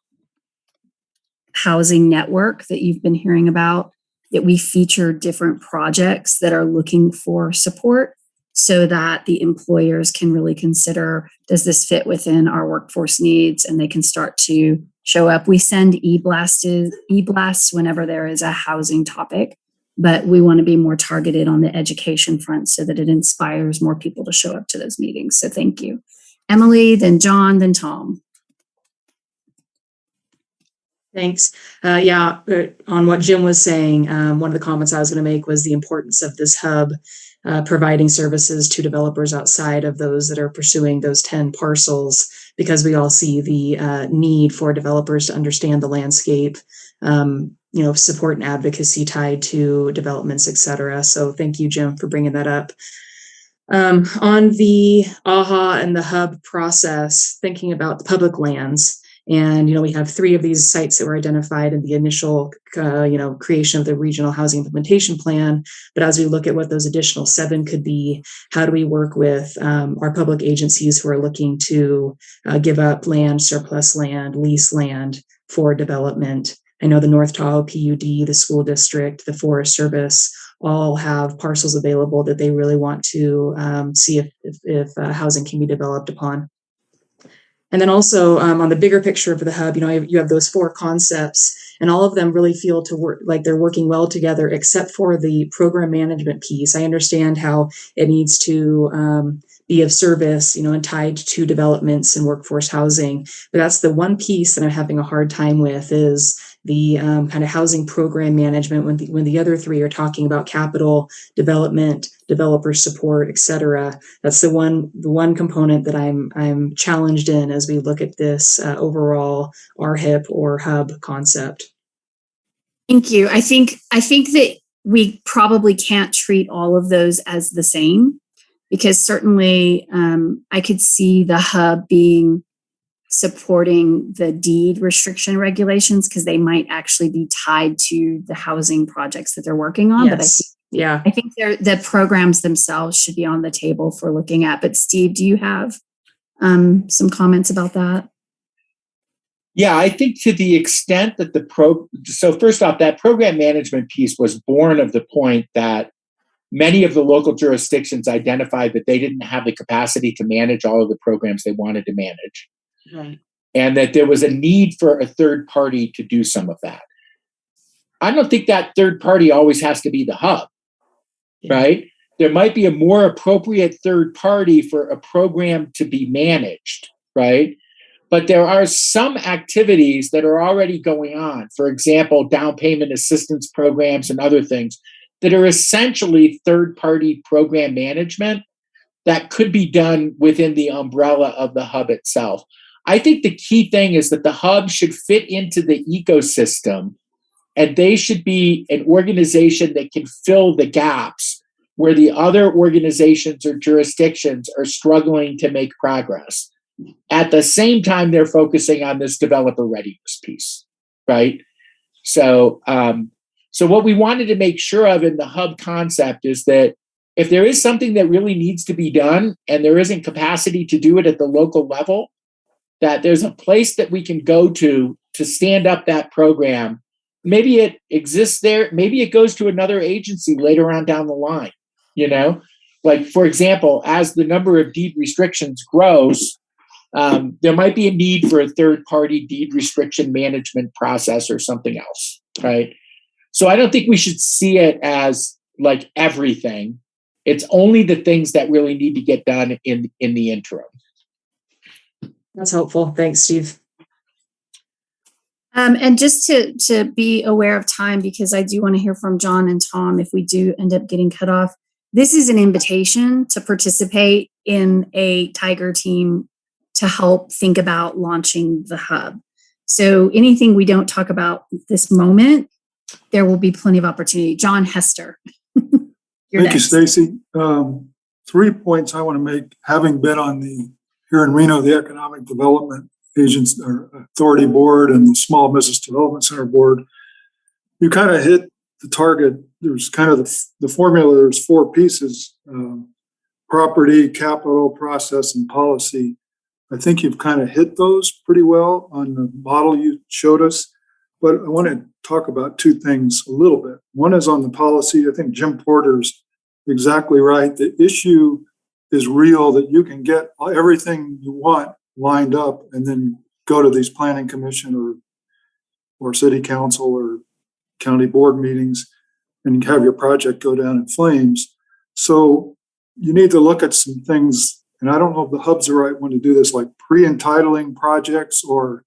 housing network that you've been hearing about, that we feature different projects that are looking for support, so that the employers can really consider, does this fit within our workforce needs? And they can start to show up. We send e-blasts whenever there is a housing topic, but we want to be more targeted on the education front so that it inspires more people to show up to those meetings. So thank you. Emily, then John, then Tom. Thanks. On what Jim was saying, one of the comments I was going to make was the importance of this hub providing services to developers outside of those that are pursuing those 10 parcels, because we all see the need for developers to understand the landscape, support and advocacy tied to developments, et cetera. So thank you, Jim, for bringing that up. On the AHA and the hub process, thinking about the public lands, and, we have 3 of these sites that were identified in the initial, creation of the regional housing implementation plan. But as we look at what those additional 7 could be, how do we work with our public agencies who are looking to give up land, surplus land, lease land for development? I know the North Tahoe PUD, the school district, the Forest Service all have parcels available that they really want to see if housing can be developed upon. And then also on the bigger picture of the hub, you have those 4 concepts, and all of them really feel to work like they're working well together, except for the program management piece. I understand how it needs to be of service, and tied to developments and workforce housing. But that's the one piece that I'm having a hard time with, is the kind of housing program management, when the other three are talking about capital development, developer support, et cetera. That's the one component that I'm challenged in as we look at this overall RHIP or hub concept. Thank you. I think that we probably can't treat all of those as the same, because certainly I could see the hub being supporting the deed restriction regulations, because they might actually be tied to the housing projects that they're working on. Yes. But I think the programs themselves should be on the table for looking at. But Steve, do you have some comments about that? Yeah, I think to the extent that so first off, that program management piece was born of the point that many of the local jurisdictions identified that they didn't have the capacity to manage all of the programs they wanted to manage. Right. And that there was a need for a third party to do some of that. I don't think that third party always has to be the hub, right? There might be a more appropriate third party for a program to be managed, right? But there are some activities that are already going on. For example, down payment assistance programs and other things that are essentially third-party program management that could be done within the umbrella of the hub itself. I think the key thing is that the hub should fit into the ecosystem, and they should be an organization that can fill the gaps where the other organizations or jurisdictions are struggling to make progress. At the same time, they're focusing on this developer readiness piece, right? So what we wanted to make sure of in the hub concept is that if there is something that really needs to be done and there isn't capacity to do it at the local level, that there's a place that we can go to stand up that program. Maybe it exists there. Maybe it goes to another agency later on down the line, Like, for example, as the number of deed restrictions grows, there might be a need for a third-party deed restriction management process or something else, right? So I don't think we should see it as like everything. It's only the things that really need to get done in the interim. That's helpful. Thanks, Steve. And just to be aware of time, because I do want to hear from John and Tom if we do end up getting cut off. This is an invitation to participate in a Tiger team to help think about launching the hub. So anything we don't talk about this moment, there will be plenty of opportunity. John Hester. Thank you, Stacy. 3 points I want to make, having been on here in Reno, the Economic Development Authority Board and the Small Business Development Center Board. You kind of hit the target. There's kind of the formula. There's 4 pieces: property, capital, process, and policy. I think you've kind of hit those pretty well on the model you showed us. But I want to talk about 2 things a little bit. One is on the policy. I think Jim Porter's exactly right. The issue is real, that you can get everything you want lined up and then go to these planning commission or city council or county board meetings and have your project go down in flames. So you need to look at some things, and I don't know if the hub's the right one to do this, like pre-entitling projects or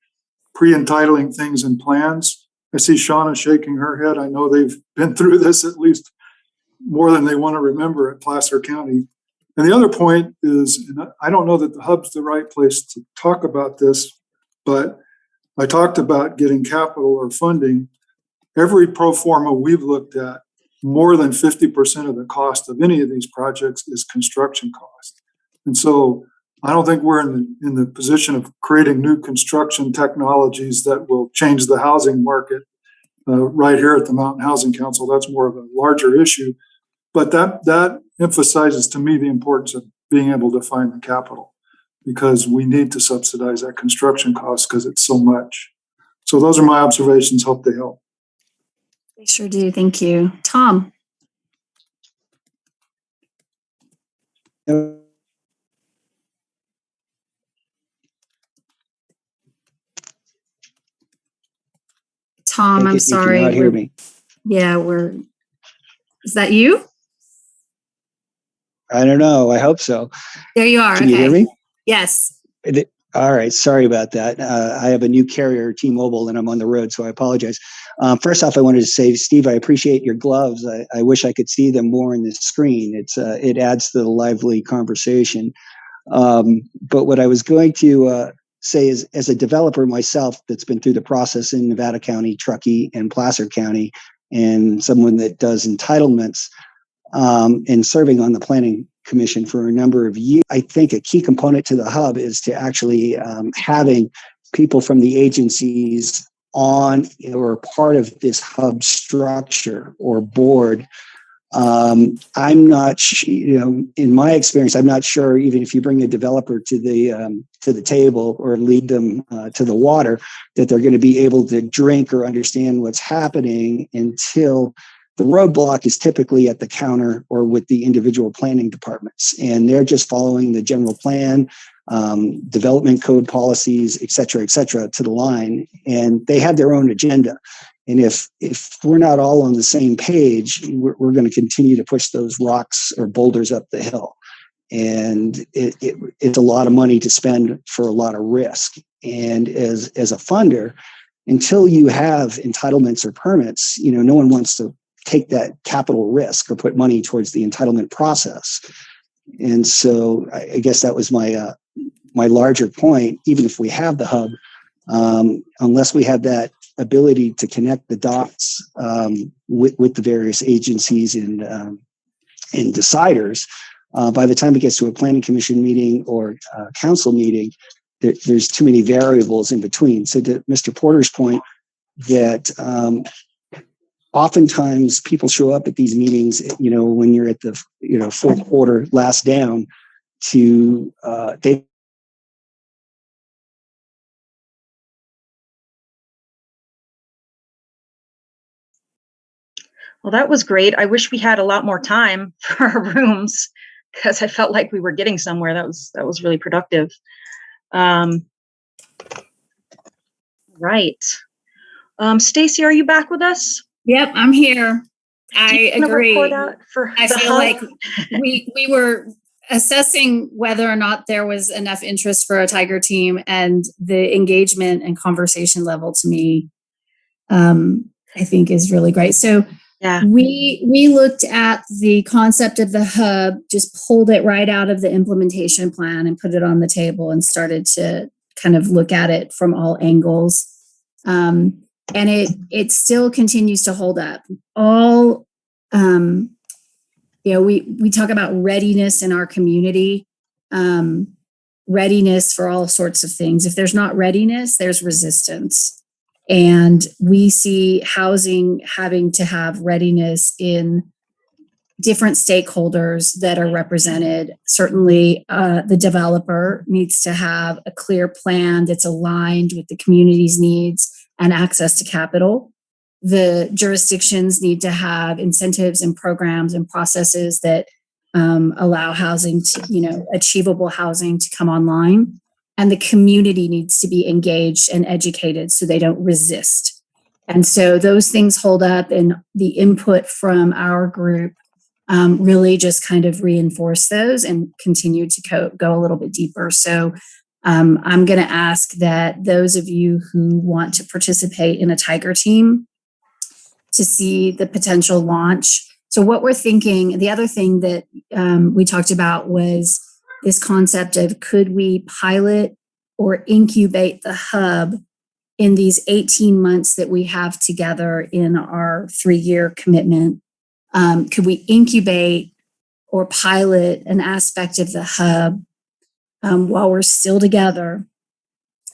pre-entitling things in plans. I see Shauna shaking her head. I know they've been through this at least more than they want to remember at Placer County. And the other point is, and I don't know that the hub's the right place to talk about this, but I talked about getting capital or funding. Every pro forma we've looked at, more than 50% of the cost of any of these projects is construction cost. And so I don't think we're in the position of creating new construction technologies that will change the housing market right here at the Mountain Housing Council. That's more of a larger issue. But that emphasizes to me the importance of being able to find the capital, because we need to subsidize that construction cost because it's so much. So those are my observations. Hope they help. They sure do. Thank you. Tom. Tom, I'm sorry. You cannot hear me. Yeah, is that you? I don't know. I hope so. There you are. Can you hear me? Yes. All right. Sorry about that. I have a new carrier, T-Mobile, and I'm on the road, so I apologize. First off, I wanted to say, Steve, I appreciate your gloves. I wish I could see them more on the screen. It adds to the lively conversation. But what I was going to say is, as a developer myself that's been through the process in Nevada County, Truckee, and Placer County, and someone that does entitlements, and serving on the planning commission for a number of years, I think a key component to the hub is to actually having people from the agencies on or part of this hub structure or board. I'm not, in my experience, I'm not sure even if you bring a developer to the table or lead them to the water, that they're going to be able to drink or understand what's happening until the roadblock is typically at the counter or with the individual planning departments. And they're just following the general plan, development code policies, et cetera, to the line. And they have their own agenda. And if we're not all on the same page, we're going to continue to push those rocks or boulders up the hill. And it's a lot of money to spend for a lot of risk. And as a funder, until you have entitlements or permits, no one wants to take that capital risk or put money towards the entitlement process. And so I guess that was my larger point. Even if we have the hub, unless we have that ability to connect the dots with the various agencies and deciders, by the time it gets to a planning commission meeting or council meeting, there's too many variables in between. So to Mr. Porter's point, that oftentimes people show up at these meetings, when you're at the, fourth quarter, last down, to they. Well, that was great. I wish we had a lot more time for our rooms because I felt like we were getting somewhere. That was really productive. Right. Stacy, are you back with us? Yep, I'm here. I agree. I feel like we were assessing whether or not there was enough interest for a Tiger team, and the engagement and conversation level to me, I think is really great. So yeah, we looked at the concept of the hub, just pulled it right out of the implementation plan and put it on the table and started to kind of look at it from all angles. And it still continues to hold up. All, we talk about readiness in our community, readiness for all sorts of things. If there's not readiness, there's resistance. And we see housing having to have readiness in different stakeholders that are represented. Certainly, the developer needs to have a clear plan that's aligned with the community's needs and access to capital. The jurisdictions need to have incentives and programs and processes that allow housing to, achievable housing to come online. And the community needs to be engaged and educated so they don't resist. And so those things hold up, and the input from our group really just kind of reinforce those and continue to go a little bit deeper. So I'm going to ask that those of you who want to participate in a Tiger team to see the potential launch. So what we're thinking, the other thing that we talked about was this concept of, could we pilot or incubate the hub in these 18 months that we have together in our 3-year commitment? Could we incubate or pilot an aspect of the hub while we're still together,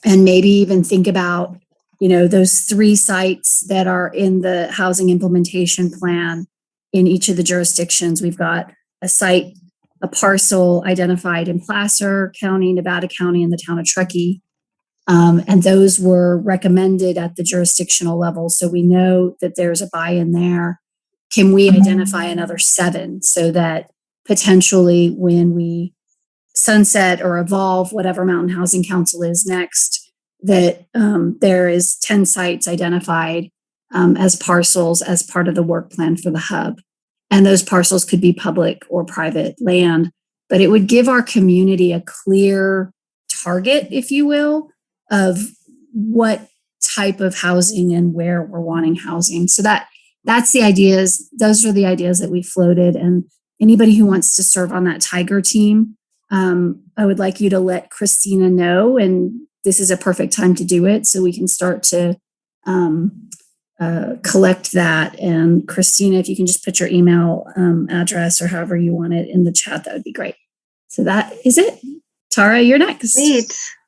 and maybe even think about, those 3 sites that are in the housing implementation plan in each of the jurisdictions? We've got a parcel identified in Placer County, Nevada County, and the town of Truckee. And those were recommended at the jurisdictional level. So we know that there's a buy-in there. Can we identify another 7 so that potentially when we sunset or evolve whatever Mountain Housing Council is next, that there is 10 sites identified as parcels as part of the work plan for the hub? and those parcels could be public or private land, but it would give our community a clear target, if you will, of what type of housing and where we're wanting housing. So that's the ideas. Those are the ideas that we floated. And anybody who wants to serve on that Tiger team, I would like you to let Christina know, and this is a perfect time to do it so we can start to collect that. And Christina, if you can just put your email address or however you want it in the chat, that would be great. So that is it. Tara, you're next.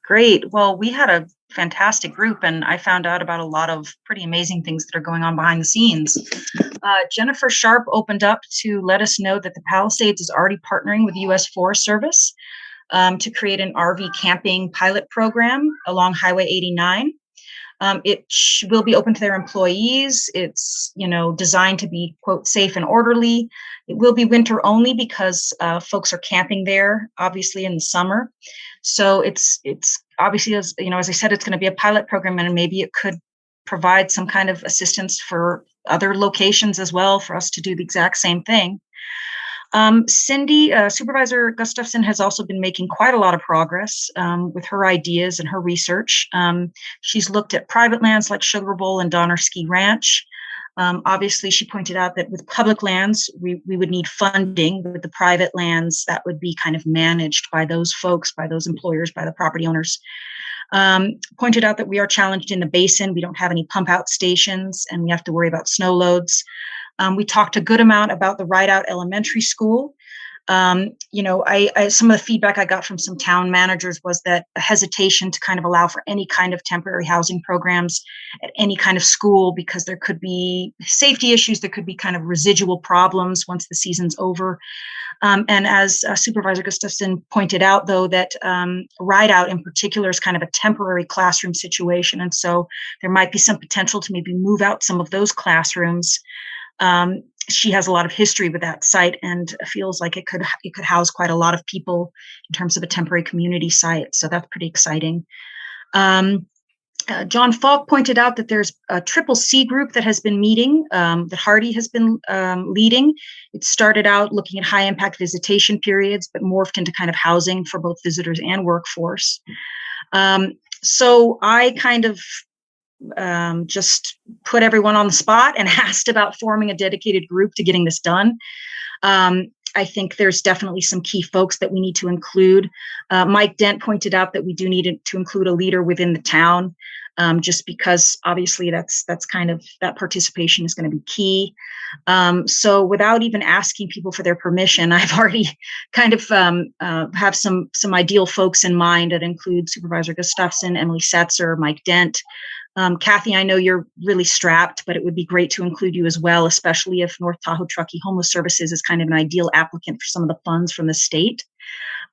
Great. Well, we had a fantastic group, and I found out about a lot of pretty amazing things that are going on behind the scenes. Jennifer Sharp opened up to let us know that the Palisades is already partnering with the U.S. Forest Service to create an RV camping pilot program along Highway 89. It will be open to their employees. It's, designed to be, quote, safe and orderly. It will be winter only because folks are camping there, obviously, in the summer. So it's obviously, as I said, it's going to be a pilot program, and maybe it could provide some kind of assistance for other locations as well for us to do the exact same thing. Cindy, Supervisor Gustafson, has also been making quite a lot of progress with her ideas and her research. She's looked at private lands like Sugar Bowl and Donner Ski Ranch. Obviously, she pointed out that with public lands, we would need funding. With the private lands, that would be kind of managed by those folks, by those employers, by the property owners. Pointed out that we are challenged in the basin. We don't have any pump out stations, and we have to worry about snow loads. We talked a good amount about the Rideout Elementary School. Some of the feedback I got from some town managers was that a hesitation to kind of allow for any kind of temporary housing programs at any kind of school, because there could be safety issues, there could be kind of residual problems once the season's over. And as Supervisor Gustafson pointed out, though, that Rideout in particular is kind of a temporary classroom situation. And so there might be some potential to maybe move out some of those classrooms. She has a lot of history with that site and feels like it could house quite a lot of people in terms of a temporary community site. So that's pretty exciting. John Falk pointed out that there's a CCC group that has been meeting, that Hardy has been leading. It started out looking at high impact visitation periods, but morphed into kind of housing for both visitors and workforce. So I kind of just put everyone on the spot and asked about forming a dedicated group to getting this done. I think there's definitely some key folks that we need to include. Mike Dent pointed out that we do need to include a leader within the town, just because obviously that's kind of, that participation is going to be key. So without even asking people for their permission, I've already kind of have some ideal folks in mind that include Supervisor Gustafson, Emily Setzer, Mike Dent. Kathy, I know you're really strapped, but it would be great to include you as well, especially if North Tahoe Truckee Homeless Services is kind of an ideal applicant for some of the funds from the state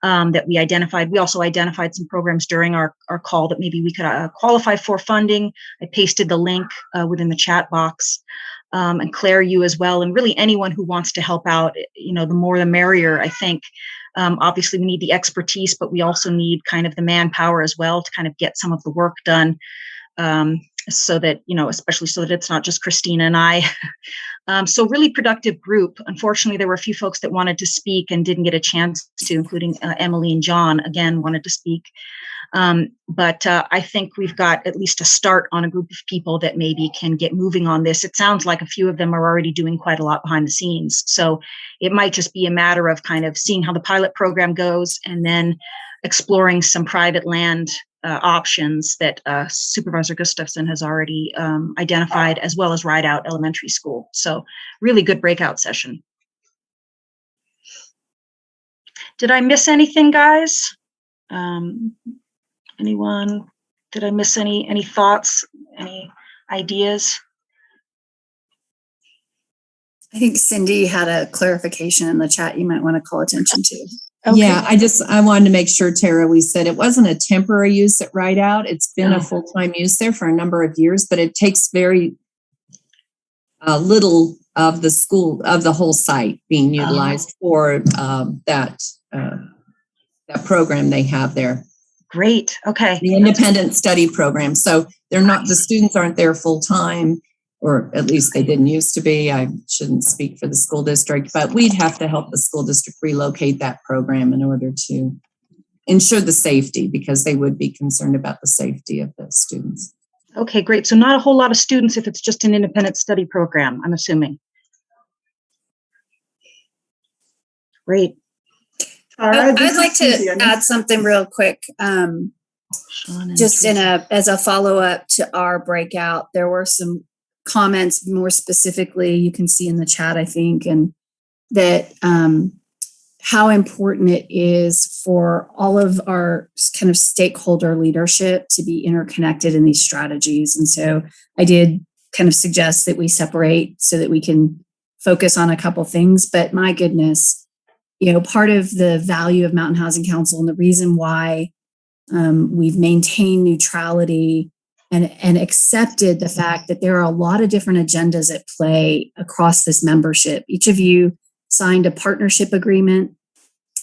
that we identified. We also identified some programs during our call that maybe we could qualify for funding. I pasted the link within the chat box. And Claire, you as well, and really anyone who wants to help out, the more the merrier, I think. Obviously, we need the expertise, but we also need kind of the manpower as well to kind of get some of the work done. So that, especially so that it's not just Christina and I. So really productive group. Unfortunately, there were a few folks that wanted to speak and didn't get a chance to, including Emily and John, again, wanted to speak. But I think we've got at least a start on a group of people that maybe can get moving on this. It sounds like a few of them are already doing quite a lot behind the scenes. So it might just be a matter of kind of seeing how the pilot program goes and then exploring some private land options that Supervisor Gustafson has already identified, as well as Rideout Elementary School. So really good breakout session. Did I miss anything, guys? Anyone? Did I miss any thoughts, any ideas? I think Cindy had a clarification in the chat you might want to call attention to. Okay. Yeah, I wanted to make sure, Tara, we said it wasn't a temporary use at Rideout. It's been a full-time use there for a number of years, but it takes very little of the school, of the whole site being utilized for that program they have there. Great. Okay. The independent study program. So they're not, the students aren't there full-time. or at least they didn't used to be. I shouldn't speak for the school district, but we'd have to help the school district relocate that program in order to ensure the safety, because they would be concerned about the safety of the students. Okay, great. So not a whole lot of students if it's just an independent study program, I'm assuming. Great. I'd like to add something real quick. Just as a follow-up to our breakout, there were some comments more specifically you can see in the chat, I think, and that how important it is for all of our kind of stakeholder leadership to be interconnected in these strategies. And so I did kind of suggest that we separate so that we can focus on a couple things. But my goodness, part of the value of Mountain Housing Council and the reason why we've maintained neutrality and accepted the fact that there are a lot of different agendas at play across this membership. Each of you signed a partnership agreement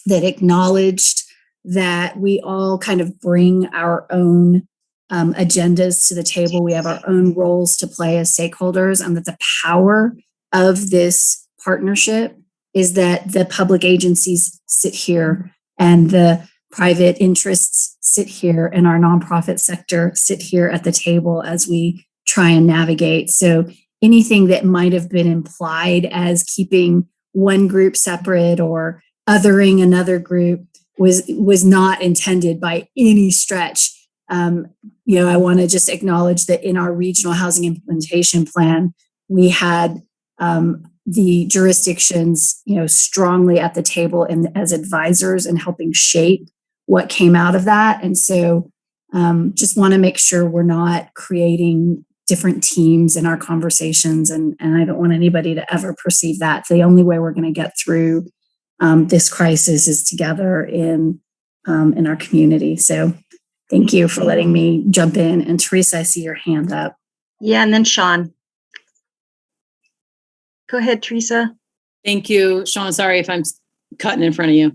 that acknowledged that we all kind of bring our own agendas to the table. We have our own roles to play as stakeholders, and that the power of this partnership is that the public agencies sit here and the private interests sit here and our nonprofit sector sit here at the table as we try and navigate. So anything that might have been implied as keeping one group separate or othering another group was not intended by any stretch. I want to just acknowledge that in our regional housing implementation plan, we had the jurisdictions, strongly at the table and as advisors and helping shape what came out of that. And so just want to make sure we're not creating different teams in our conversations. And I don't want anybody to ever perceive that. The only way we're going to get through this crisis is together in our community. So thank you for letting me jump in. And Teresa, I see your hand up. Yeah, and then Sean. Go ahead, Teresa. Thank you, Sean. Sorry if I'm cutting in front of you.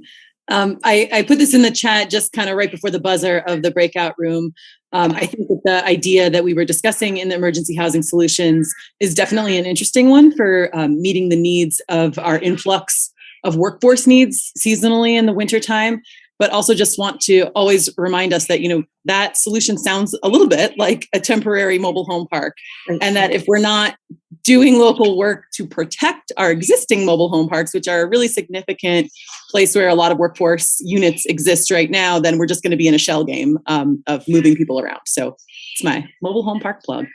I put this in the chat just kind of right before the buzzer of the breakout room. I think that the idea that we were discussing in the emergency housing solutions is definitely an interesting one for meeting the needs of our influx of workforce needs seasonally in the wintertime, but also just want to always remind us that, that solution sounds a little bit like a temporary mobile home park. Right. And that if we're not doing local work to protect our existing mobile home parks, which are a really significant place where a lot of workforce units exist right now, then we're just going to be in a shell game of moving people around. So it's my mobile home park plug.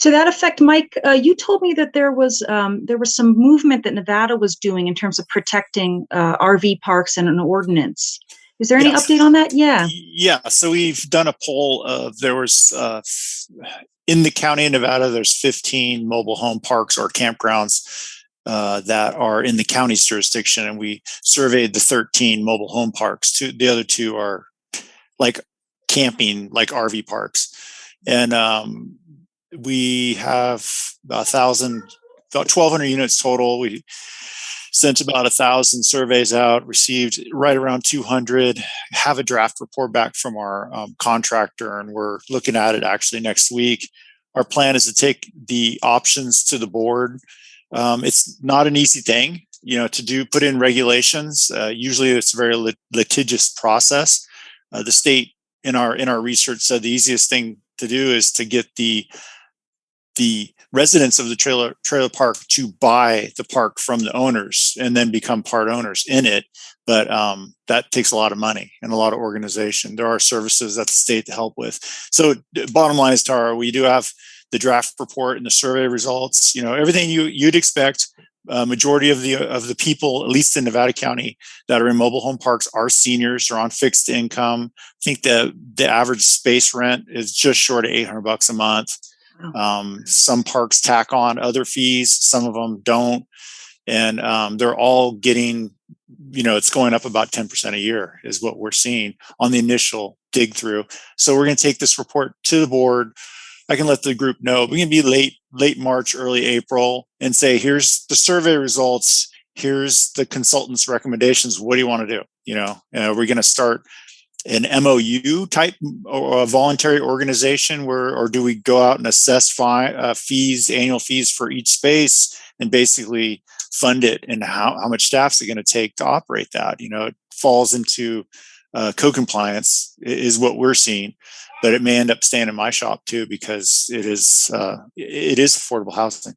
To that effect, Mike, you told me that there was some movement that Nevada was doing in terms of protecting RV parks and an ordinance. Is there any update on that? Yeah. Yeah. So we've done a poll of there was in the county of Nevada, there's 15 mobile home parks or campgrounds that are in the county's jurisdiction, and we surveyed the 13 mobile home parks. The other two are like camping, like RV parks, and we have about 1,200 units total. We sent about 1,000 surveys out, received right around 200, have a draft report back from our contractor, and we're looking at it actually next week. Our plan is to take the options to the board. It's not an easy thing, to put in regulations. Usually it's a very litigious process. The state in our research said the easiest thing to do is to get the residents of the trailer park to buy the park from the owners and then become part owners in it. But that takes a lot of money and a lot of organization. There are services that the state to help with. So bottom line is, Tara, we do have the draft report and the survey results, everything you'd expect. Majority of the people, at least in Nevada County, that are in mobile home parks are seniors or on fixed income. I think the average space rent is just short of $800 a month. Some parks tack on other fees, some of them don't. And they're all getting, it's going up about 10% a year is what we're seeing on the initial dig through. So we're going to take this report to the board. I can let the group know. We can be late March, early April, and say, here's the survey results. Here's the consultant's recommendations. What do you want to do? Are we going to start an MOU type or a voluntary organization or do we go out and assess annual fees for each space and basically fund it, and how much staff is it going to take to operate that? It falls into co-compliance is what we're seeing, but it may end up staying in my shop too, because it is affordable housing.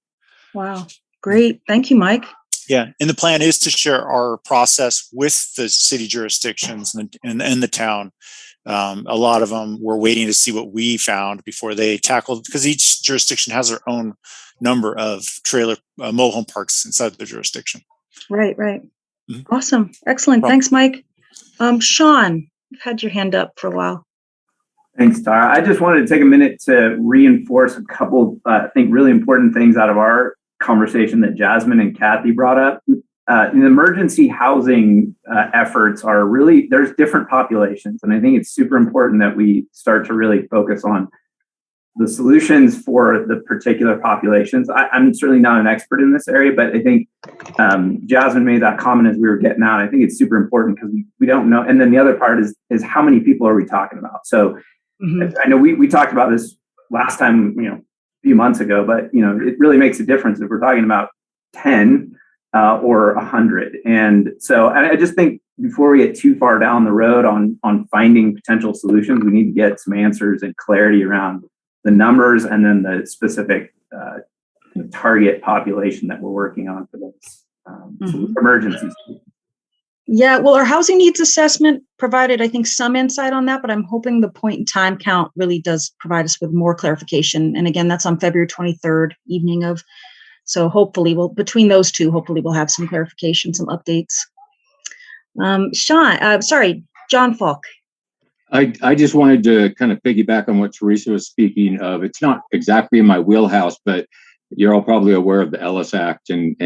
Wow. Great. Thank you, Mike. Yeah, and the plan is to share our process with the city jurisdictions and the town. A lot of them were waiting to see what we found before they tackled, because each jurisdiction has their own number of trailer mobile home parks inside the jurisdiction. Right. Awesome. Excellent. Thanks, Mike. Sean, you've had your hand up for a while. Thanks, Tara. I just wanted to take a minute to reinforce a couple, I think, really important things out of our conversation that Jasmine and Kathy brought up. The emergency housing efforts are really, there's different populations. And I think it's super important that we start to really focus on the solutions for the particular populations. I'm certainly not an expert in this area, but I think Jasmine made that comment as we were getting out. I think it's super important because we don't know. And then the other part is how many people are we talking about? So I know we talked about this last time, a few months ago, but it really makes a difference if we're talking about 10 or 100. And so I just think before we get too far down the road on finding potential solutions, we need to get some answers and clarity around the numbers and then the specific target population that we're working on for those emergencies. Yeah, well, our housing needs assessment provided, I think, some insight on that, but I'm hoping the point in time count really does provide us with more clarification. And again, that's on February 23rd evening of. So hopefully between those two, we'll have some clarification, some updates. John Falk. I just wanted to kind of piggyback on what Teresa was speaking of. It's not exactly in my wheelhouse, but you're all probably aware of the Ellis Act and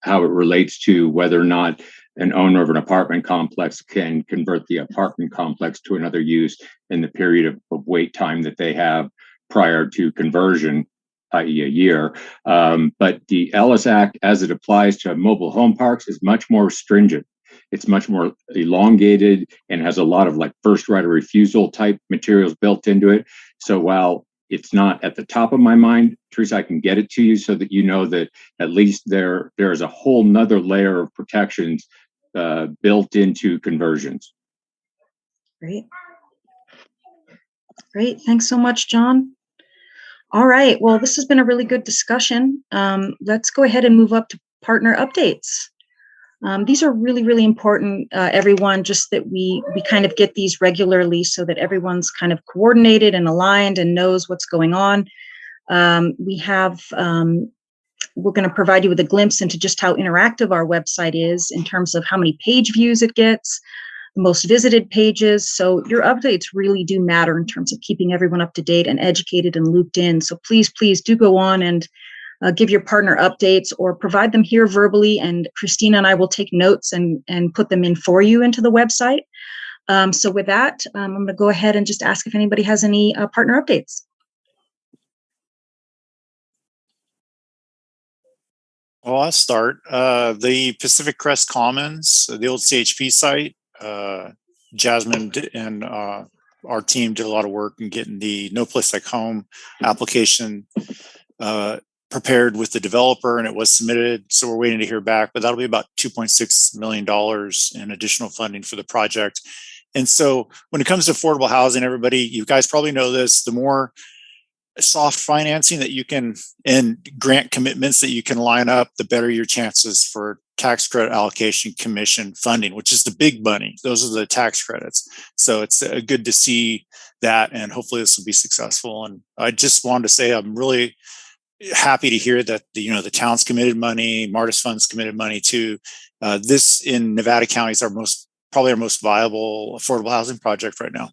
how it relates to whether or not an owner of an apartment complex can convert the apartment complex to another use in the period of wait time that they have prior to conversion, i.e. a year. But the Ellis Act, as it applies to mobile home parks, is much more stringent. It's much more elongated and has a lot of like first right of refusal type materials built into it. So while it's not at the top of my mind, Teresa, I can get it to you so that you know that at least there is a whole nother layer of protections built into conversions. Great. Thanks so much, John. All right. Well, this has been a really good discussion. Let's go ahead and move up to partner updates. These are really, really important, everyone, just that we kind of get these regularly so that everyone's kind of coordinated and aligned and knows what's going on. We're going to provide you with a glimpse into just how interactive our website is in terms of how many page views it gets, the most visited pages. So your updates really do matter in terms of keeping everyone up to date and educated and looped in. So please do go on and give your partner updates or provide them here verbally, and Christina and I will take notes and put them in for you into the website. So with that, I'm going to go ahead and just ask if anybody has any partner updates. Well, I'll start. The Pacific Crest Commons, the old CHP site, Jasmine and our team did a lot of work in getting the No Place Like Home application prepared with the developer, and it was submitted. So we're waiting to hear back, but that'll be about $2.6 million in additional funding for the project. And so when it comes to affordable housing, everybody, you guys probably know this, the more soft financing that you can and grant commitments that you can line up, the better your chances for tax credit allocation commission funding, which is the big money. Those are the tax credits. So it's good to see that, and hopefully this will be successful. And I just wanted to say I'm really happy to hear that the town's committed money, Martis Fund's committed money to this in Nevada County is probably our most viable affordable housing project right now.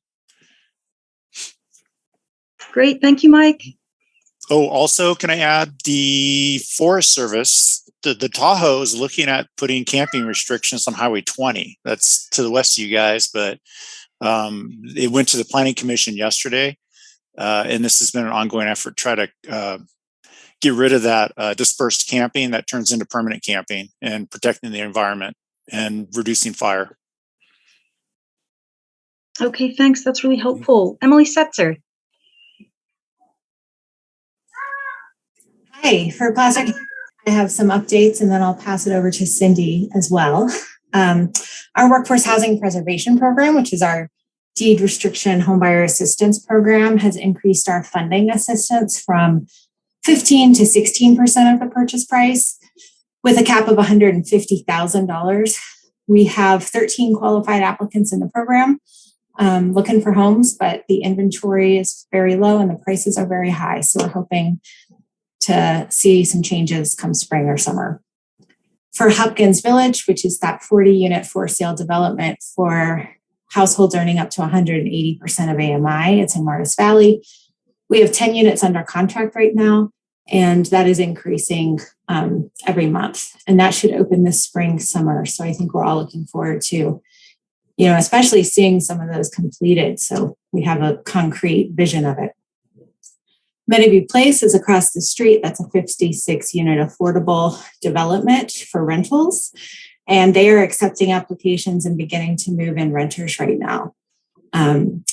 Great, thank you, Mike. Oh, also, can I add the Forest Service? The Tahoe is looking at putting camping restrictions on Highway 20. That's to the west of you guys, but it went to the Planning Commission yesterday, and this has been an ongoing effort to try to get rid of that dispersed camping that turns into permanent camping and protecting the environment and reducing fire. Okay, thanks. That's really helpful. Emily Setzer. Hi, for Placer, I have some updates and then I'll pass it over to Cindy as well. Our Workforce Housing Preservation Program, which is our deed restriction homebuyer assistance program, has increased our funding assistance from 15 to 16% of the purchase price with a cap of $150,000. We have 13 qualified applicants in the program looking for homes, but the inventory is very low and the prices are very high. So we're hoping to see some changes come spring or summer. For Hopkins Village, which is that 40-unit for-sale development for households earning up to 180% of AMI, it's in Martis Valley. We have 10 units under contract right now, and that is increasing every month. And that should open this spring, summer. So I think we're all looking forward to, especially seeing some of those completed. So we have a concrete vision of it. Meadowview Place is across the street. That's a 56-unit affordable development for rentals. And they are accepting applications and beginning to move in renters right now,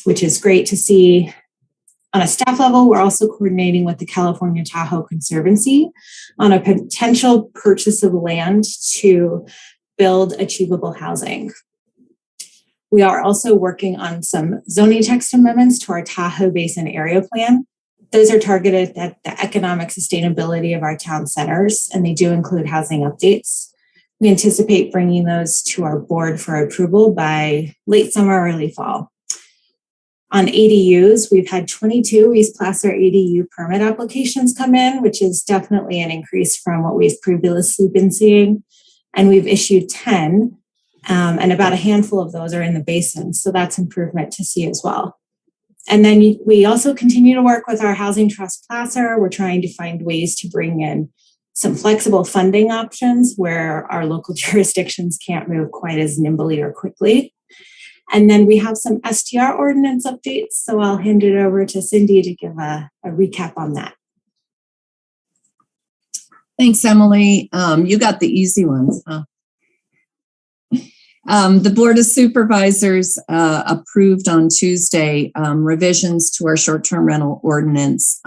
which is great to see. On a staff level, we're also coordinating with the California Tahoe Conservancy on a potential purchase of land to build achievable housing. We are also working on some zoning text amendments to our Tahoe Basin Area Plan. Those are targeted at the economic sustainability of our town centers, and they do include housing updates. We anticipate bringing those to our board for approval by late summer, early fall. On ADUs, we've had 22 East Placer ADU permit applications come in, which is definitely an increase from what we've previously been seeing. And we've issued 10, and about a handful of those are in the basin. So that's improvement to see as well. And then we also continue to work with our Housing Trust Placer. We're trying to find ways to bring in some flexible funding options where our local jurisdictions can't move quite as nimbly or quickly. And then we have some STR ordinance updates. So I'll hand it over to Cindy to give a recap on that. Thanks, Emily. You got the easy ones, huh? The Board of Supervisors approved on Tuesday revisions to our short-term rental ordinance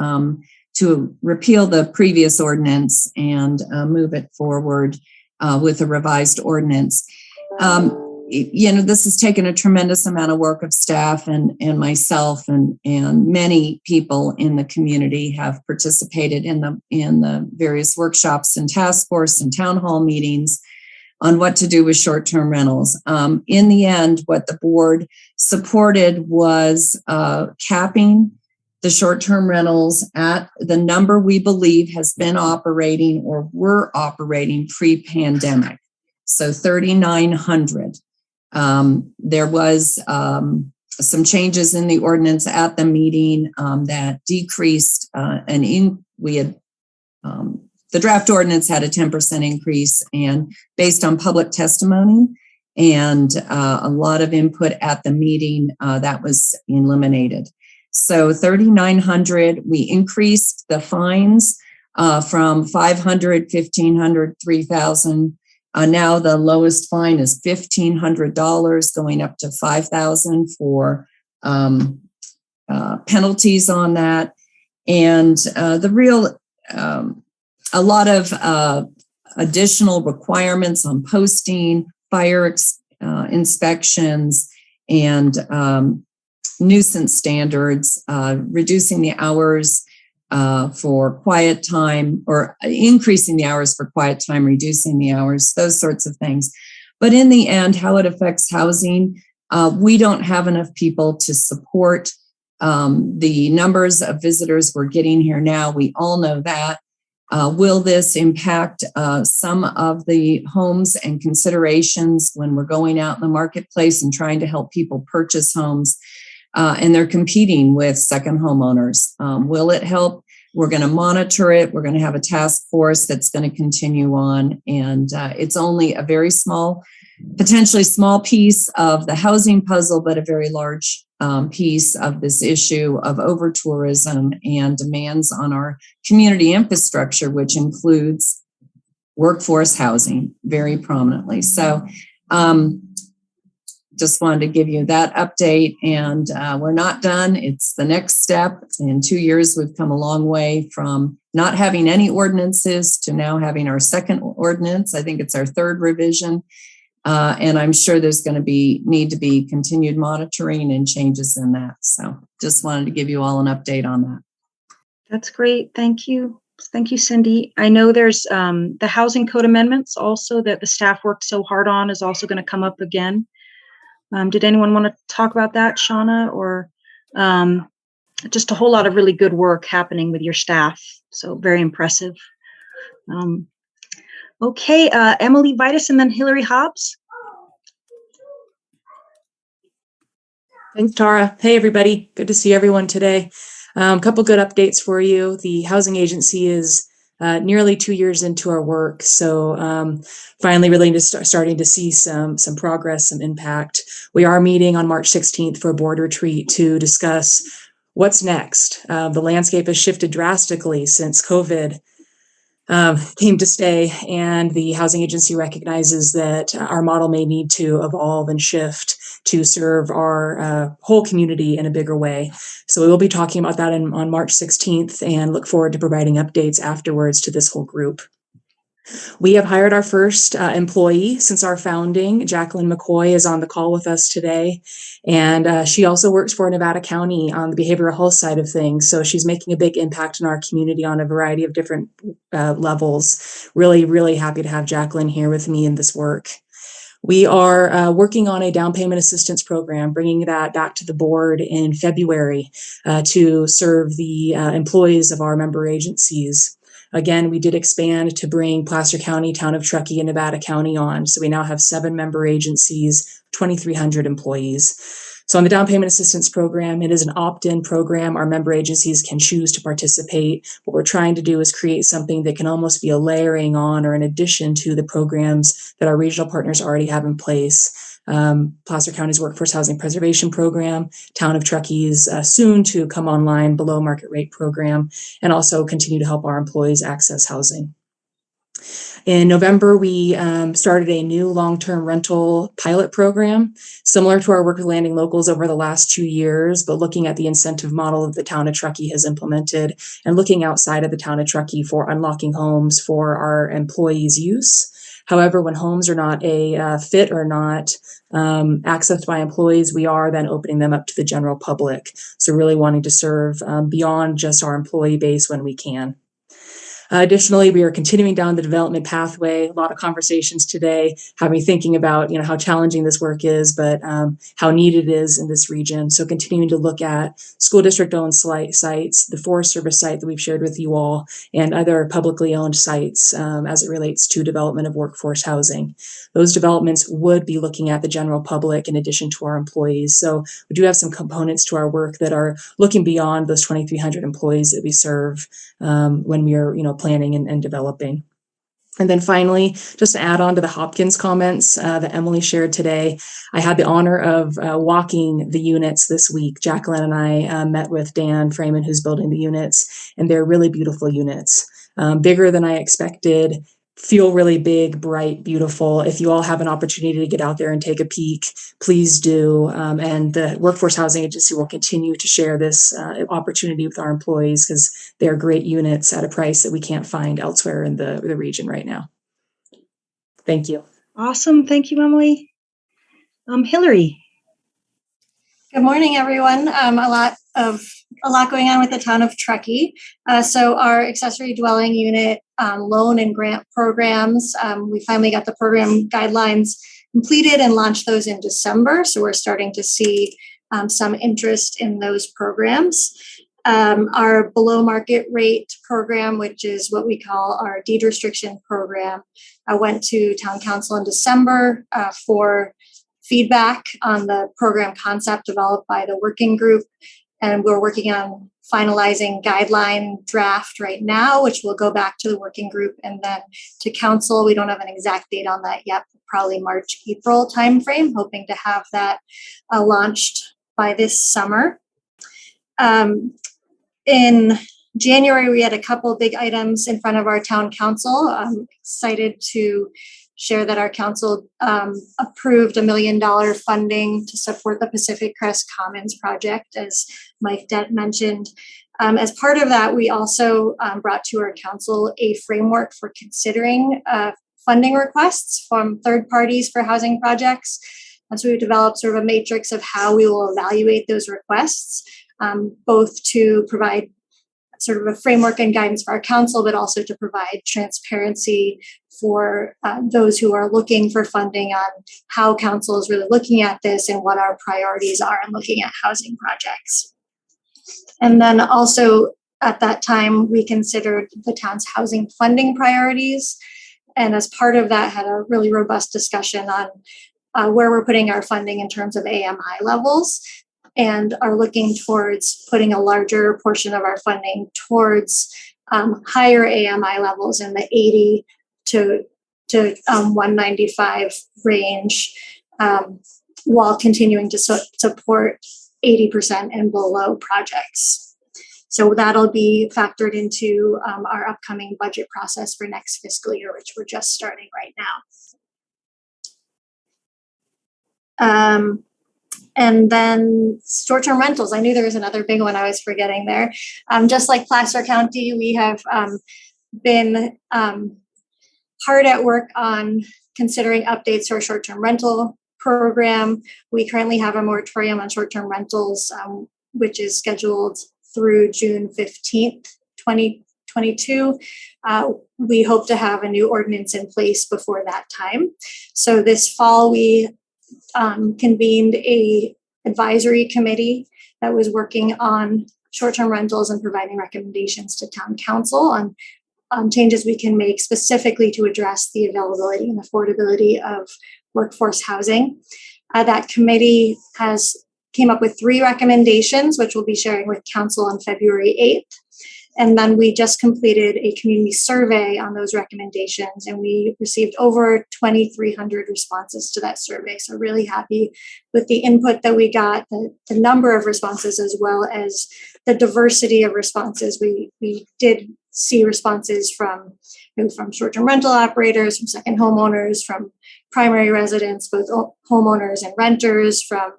to repeal the previous ordinance and move it forward with a revised ordinance. This has taken a tremendous amount of work of staff and myself and many people in the community have participated in the various workshops and task force and town hall meetings on what to do with short-term rentals. In the end, what the board supported was capping the short-term rentals at the number we believe has been operating or were operating pre-pandemic. So 3,900. There was some changes in the ordinance at the meeting that decreased the draft ordinance had a 10% increase, and based on public testimony and a lot of input at the meeting, that was eliminated. So 3,900, we increased the fines from 500, 1,500, 3,000. Now the lowest fine is $1,500, going up to $5,000 for penalties on that. And a lot of additional requirements on posting, fire inspections, and nuisance standards, reducing the hours for quiet time, or increasing the hours for quiet time, reducing the hours, those sorts of things. But in the end, how it affects housing, we don't have enough people to support the numbers of visitors we're getting here now. We all know that. Will this impact some of the homes and considerations when we're going out in the marketplace and trying to help people purchase homes and they're competing with second homeowners? Will it help? We're going to monitor it. We're going to have a task force that's going to continue on. And it's only a very small, potentially small piece of the housing puzzle, but a very large piece of this issue of over-tourism and demands on our community infrastructure, which includes workforce housing very prominently. So just wanted to give you that update. And we're not done. It's the next step. In 2 years, we've come a long way from not having any ordinances to now having our second ordinance. I think it's our third revision. And I'm sure there's going to need to be continued monitoring and changes in that. So just wanted to give you all an update on that. That's great. Thank you. Thank you, Cindy. I know there's the housing code amendments also that the staff worked so hard on is also going to come up again. Did anyone want to talk about that, Shauna, or just a whole lot of really good work happening with your staff? So very impressive. Okay, Emily Vitus and then Hillary Hobbs. Thanks, Tara. Hey, everybody. Good to see everyone today. A couple good updates for you. The housing agency is nearly 2 years into our work. So finally really just starting to see some progress, some impact. We are meeting on March 16th for a board retreat to discuss what's next. The landscape has shifted drastically since COVID came to stay, and the housing agency recognizes that our model may need to evolve and shift to serve our whole community in a bigger way. So we will be talking about that on March 16th and look forward to providing updates afterwards to this whole group. We have hired our first employee since our founding. Jacqueline McCoy is on the call with us today. And she also works for Nevada County on the behavioral health side of things. So she's making a big impact in our community on a variety of different levels. Really, really happy to have Jacqueline here with me in this work. We are working on a down payment assistance program, bringing that back to the board in February to serve the employees of our member agencies. Again, we did expand to bring Placer County, Town of Truckee, and Nevada County on. So we now have 7 member agencies, 2,300 employees. So on the down payment assistance program, it is an opt-in program. Our member agencies can choose to participate. What we're trying to do is create something that can almost be a layering on or an addition to the programs that our regional partners already have in place. Placer County's Workforce Housing Preservation Program, Town of Truckee's soon to come online below market rate program, and also continue to help our employees access housing. In November, we started a new long-term rental pilot program, similar to our work with Landing Locals over the last 2 years, but looking at the incentive model that the Town of Truckee has implemented and looking outside of the Town of Truckee for unlocking homes for our employees' use. However, when homes are not a fit or not accessed by employees, we are then opening them up to the general public. So really wanting to serve beyond just our employee base when we can. Additionally, we are continuing down the development pathway. A lot of conversations today have me thinking about, how challenging this work is, but how needed it is in this region. So continuing to look at school district-owned sites, the Forest Service site that we've shared with you all, and other publicly owned sites as it relates to development of workforce housing. Those developments would be looking at the general public in addition to our employees. So we do have some components to our work that are looking beyond those 2,300 employees that we serve when we are, planning and developing. And then finally, just to add on to the Hopkins comments that Emily shared today, I had the honor of walking the units this week. Jacqueline and I met with Dan Freeman, who's building the units, and they're really beautiful units, bigger than I expected. Feel really big, bright, beautiful. If you all have an opportunity to get out there and take a peek, please do. And the Workforce Housing Agency will continue to share this opportunity with our employees because they're great units at a price that we can't find elsewhere in the region right now. Thank you. Awesome. Thank you, Emily. Hillary. Good morning, everyone. A lot going on with the Town of Truckee. So our accessory dwelling unit loan and grant programs, we finally got the program guidelines completed and launched those in December. So we're starting to see some interest in those programs. Our below market rate program, which is what we call our deed restriction program, I went to Town Council in December for feedback on the program concept developed by the working group. And we're working on finalizing guideline draft right now, which will go back to the working group and then to council. We don't have an exact date on that yet, but probably March, April timeframe, hoping to have that launched by this summer. In January, we had a couple big items in front of our town council. I'm excited to share that our council approved $1 million funding to support the Pacific Crest Commons project, as Mike Dent mentioned. As part of that, we also brought to our council a framework for considering funding requests from third parties for housing projects. And so we developed sort of a matrix of how we will evaluate those requests, both to provide sort of a framework and guidance for our council, but also to provide transparency for those who are looking for funding on how council is really looking at this and what our priorities are in looking at housing projects. And then also at that time, we considered the town's housing funding priorities. And as part of that, had a really robust discussion on where we're putting our funding in terms of AMI levels, and are looking towards putting a larger portion of our funding towards higher AMI levels in the 80 to 195 range, while continuing to support 80% and below projects. So that'll be factored into our upcoming budget process for next fiscal year, which we're just starting right now. And then short-term rentals. I knew there was another big one I was forgetting there. Just like Placer County, we have been hard at work on considering updates to our short-term rental program. We currently have a moratorium on short-term rentals, which is scheduled through June 15th, 2022. We hope to have a new ordinance in place before that time. So this fall, we convened a advisory committee that was working on short-term rentals and providing recommendations to town council on changes we can make specifically to address the availability and affordability of workforce housing. That committee came up with 3 recommendations, which we'll be sharing with council on February 8th. And then we just completed a community survey on those recommendations, and we received over 2,300 responses to that survey. So really happy with the input that we got, the number of responses, as well as the diversity of responses. We did see responses from short-term rental operators, from second homeowners, from primary residents, both homeowners and renters, from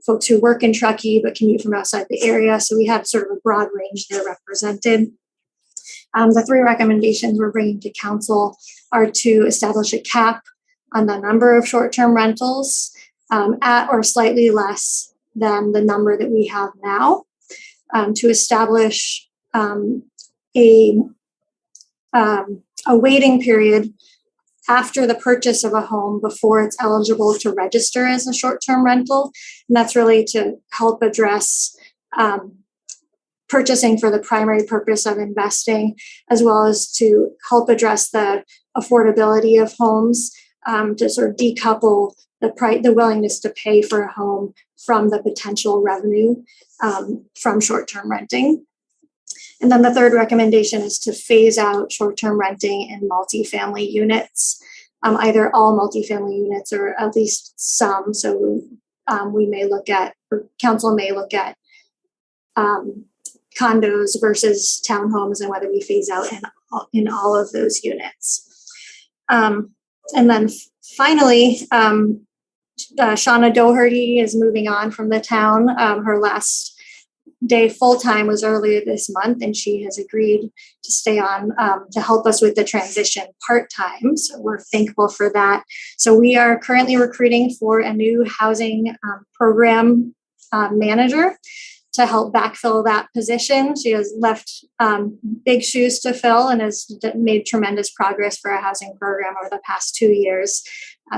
folks who work in Truckee but commute from outside the area. So we have sort of a broad range there represented. The 3 recommendations we're bringing to council are to establish a cap on the number of short-term rentals at or slightly less than the number that we have now, to establish a waiting period after the purchase of a home before it's eligible to register as a short-term rental. And that's really to help address purchasing for the primary purpose of investing, as well as to help address the affordability of homes, to sort of decouple the willingness to pay for a home from the potential revenue from short-term renting. And then the 3rd recommendation is to phase out short-term renting in multifamily units, either all multifamily units or at least some. So we may look at, or council may look at condos versus townhomes and whether we phase out in all of those units. And then finally, Shauna Doherty is moving on from the town. Her last day full-time was earlier this month, and she has agreed to stay on to help us with the transition part-time. So we're thankful for that. So we are currently recruiting for a new housing program manager to help backfill that position. She has left big shoes to fill and has made tremendous progress for our housing program over the past 2 years.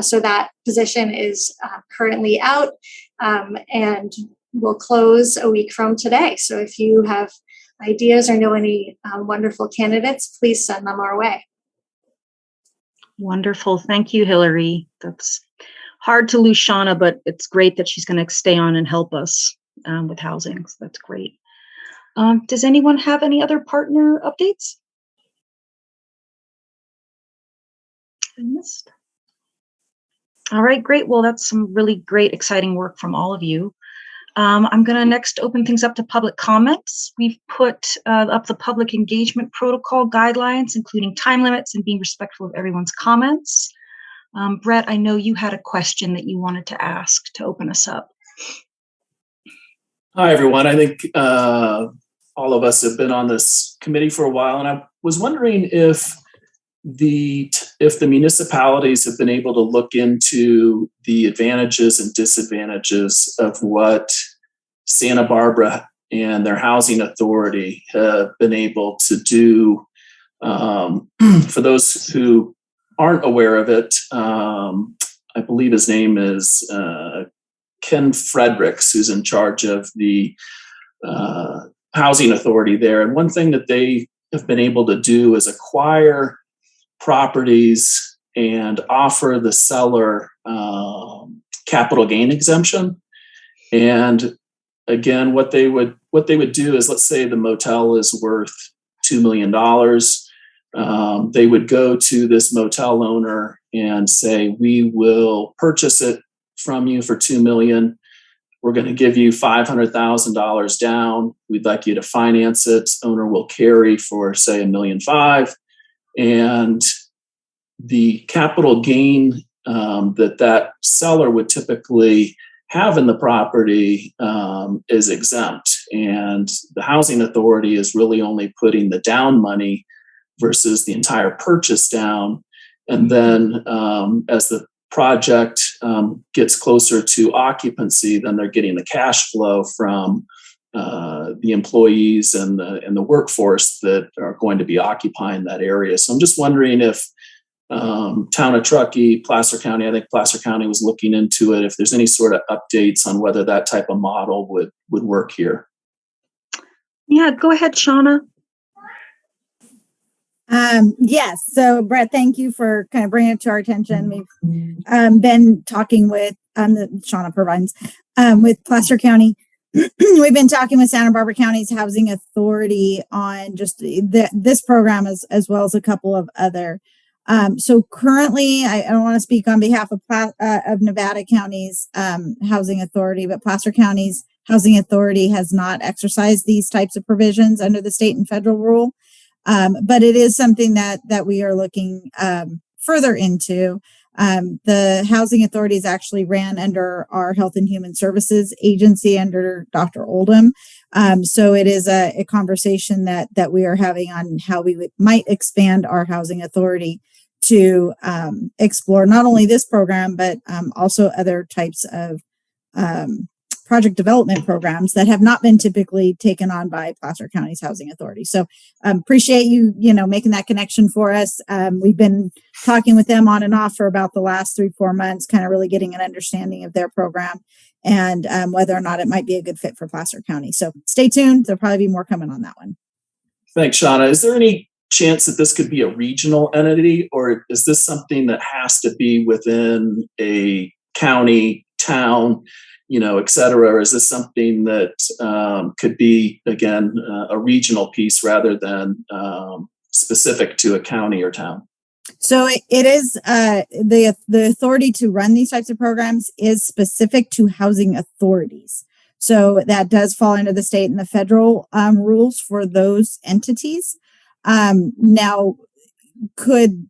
So that position is currently out and will close a week from today. So if you have ideas or know any wonderful candidates, please send them our way. Wonderful. Thank you, Hillary. That's hard to lose Shauna, but it's great that she's going to stay on and help us with housing. So that's great. Does anyone have any other partner updates? I missed. All right, great. Well, that's some really great, exciting work from all of you. I'm going to next open things up to public comments. We've put up the public engagement protocol guidelines, including time limits and being respectful of everyone's comments. Brett, I know you had a question that you wanted to ask to open us up. Hi, everyone. I think all of us have been on this committee for a while, and I was wondering if the municipalities have been able to look into the advantages and disadvantages of what Santa Barbara and their housing authority have been able to do. For those who aren't aware of it, I believe his name is Ken Fredericks, who's in charge of the housing authority there. And one thing that they have been able to do is acquire properties and offer the seller capital gain exemption. And again, what they would do is, let's say the motel is worth $2 million. They would go to this motel owner and say, we will purchase it from you for $2 million. We're going to give you $500,000 down. We'd like you to finance it. Owner will carry for, say, $1.5 million. And the capital gain that seller would typically have in the property is exempt. And the housing authority is really only putting the down money versus the entire purchase down. And then as the project gets closer to occupancy, then they're getting the cash flow from the employees and the workforce that are going to be occupying that area. So I'm just wondering if Town of Truckee, Placer County, I think Placer County was looking into it, if there's any sort of updates on whether that type of model would work here. Yeah, go ahead, Shauna. Yes. So, Brett, thank you for kind of bringing it to our attention. We've been talking with Shauna Provines with Placer County. We've been talking with Santa Barbara County's Housing Authority on just this program as well as a couple of other. So currently, I don't want to speak on behalf of Nevada County's Housing Authority, but Placer County's Housing Authority has not exercised these types of provisions under the state and federal rule. But it is something that we are looking further into. The housing authorities actually ran under our Health and Human Services Agency under Dr. Oldham. So it is a conversation that we are having on how we might expand our housing authority to explore not only this program, but also other types of project development programs that have not been typically taken on by Placer County's Housing Authority. So appreciate you making that connection for us. We've been talking with them on and off for about the last 3-4 months, kind of really getting an understanding of their program and whether or not it might be a good fit for Placer County. So stay tuned. There'll probably be more coming on that one. Thanks, Shauna. Is there any chance that this could be a regional entity, or is this something that has to be within a county, town, et cetera? Or is this something that could be, again, a regional piece rather than specific to a county or town? So it is the authority to run these types of programs is specific to housing authorities. So that does fall under the state and the federal rules for those entities. Now, could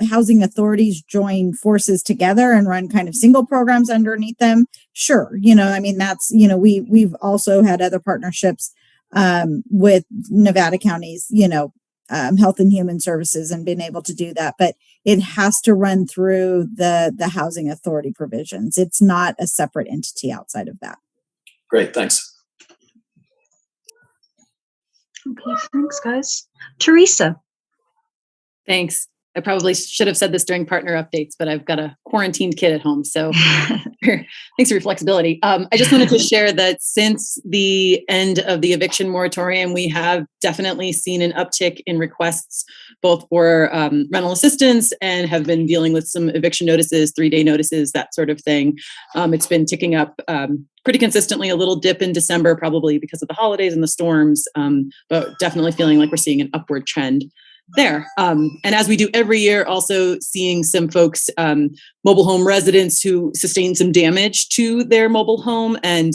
housing authorities join forces together and run kind of single programs underneath them? Sure. That's, we've also had other partnerships with Nevada County's, Health and Human Services and been able to do that, but it has to run through the housing authority provisions. It's not a separate entity outside of that. Great. Thanks. Okay. Thanks, guys. Teresa. Thanks. I probably should have said this during partner updates, but I've got a quarantined kid at home. So thanks for your flexibility. I just wanted to share that since the end of the eviction moratorium, we have definitely seen an uptick in requests, both for rental assistance and have been dealing with some eviction notices, 3-day notices, that sort of thing. It's been ticking up pretty consistently, a little dip in December, probably because of the holidays and the storms, but definitely feeling like we're seeing an upward trend there. And as we do every year, also seeing some folks, mobile home residents who sustain some damage to their mobile home and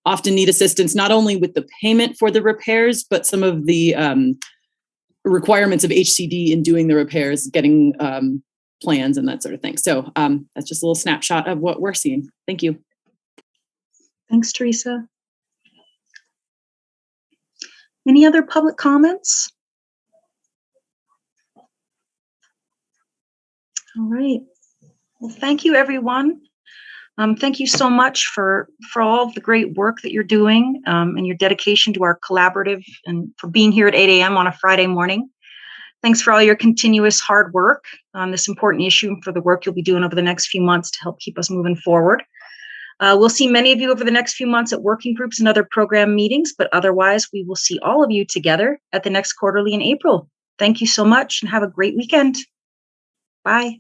often need assistance, not only with the payment for the repairs, but some of the requirements of HCD in doing the repairs, getting plans and that sort of thing. So that's just a little snapshot of what we're seeing. Thank you. Thanks, Teresa. Any other public comments? All right. Well, thank you, everyone. Thank you so much for all of the great work that you're doing and your dedication to our collaborative and for being here at 8 a.m. on a Friday morning. Thanks for all your continuous hard work on this important issue and for the work you'll be doing over the next few months to help keep us moving forward. We'll see many of you over the next few months at working groups and other program meetings, but otherwise we will see all of you together at the next quarterly in April. Thank you so much and have a great weekend. Bye.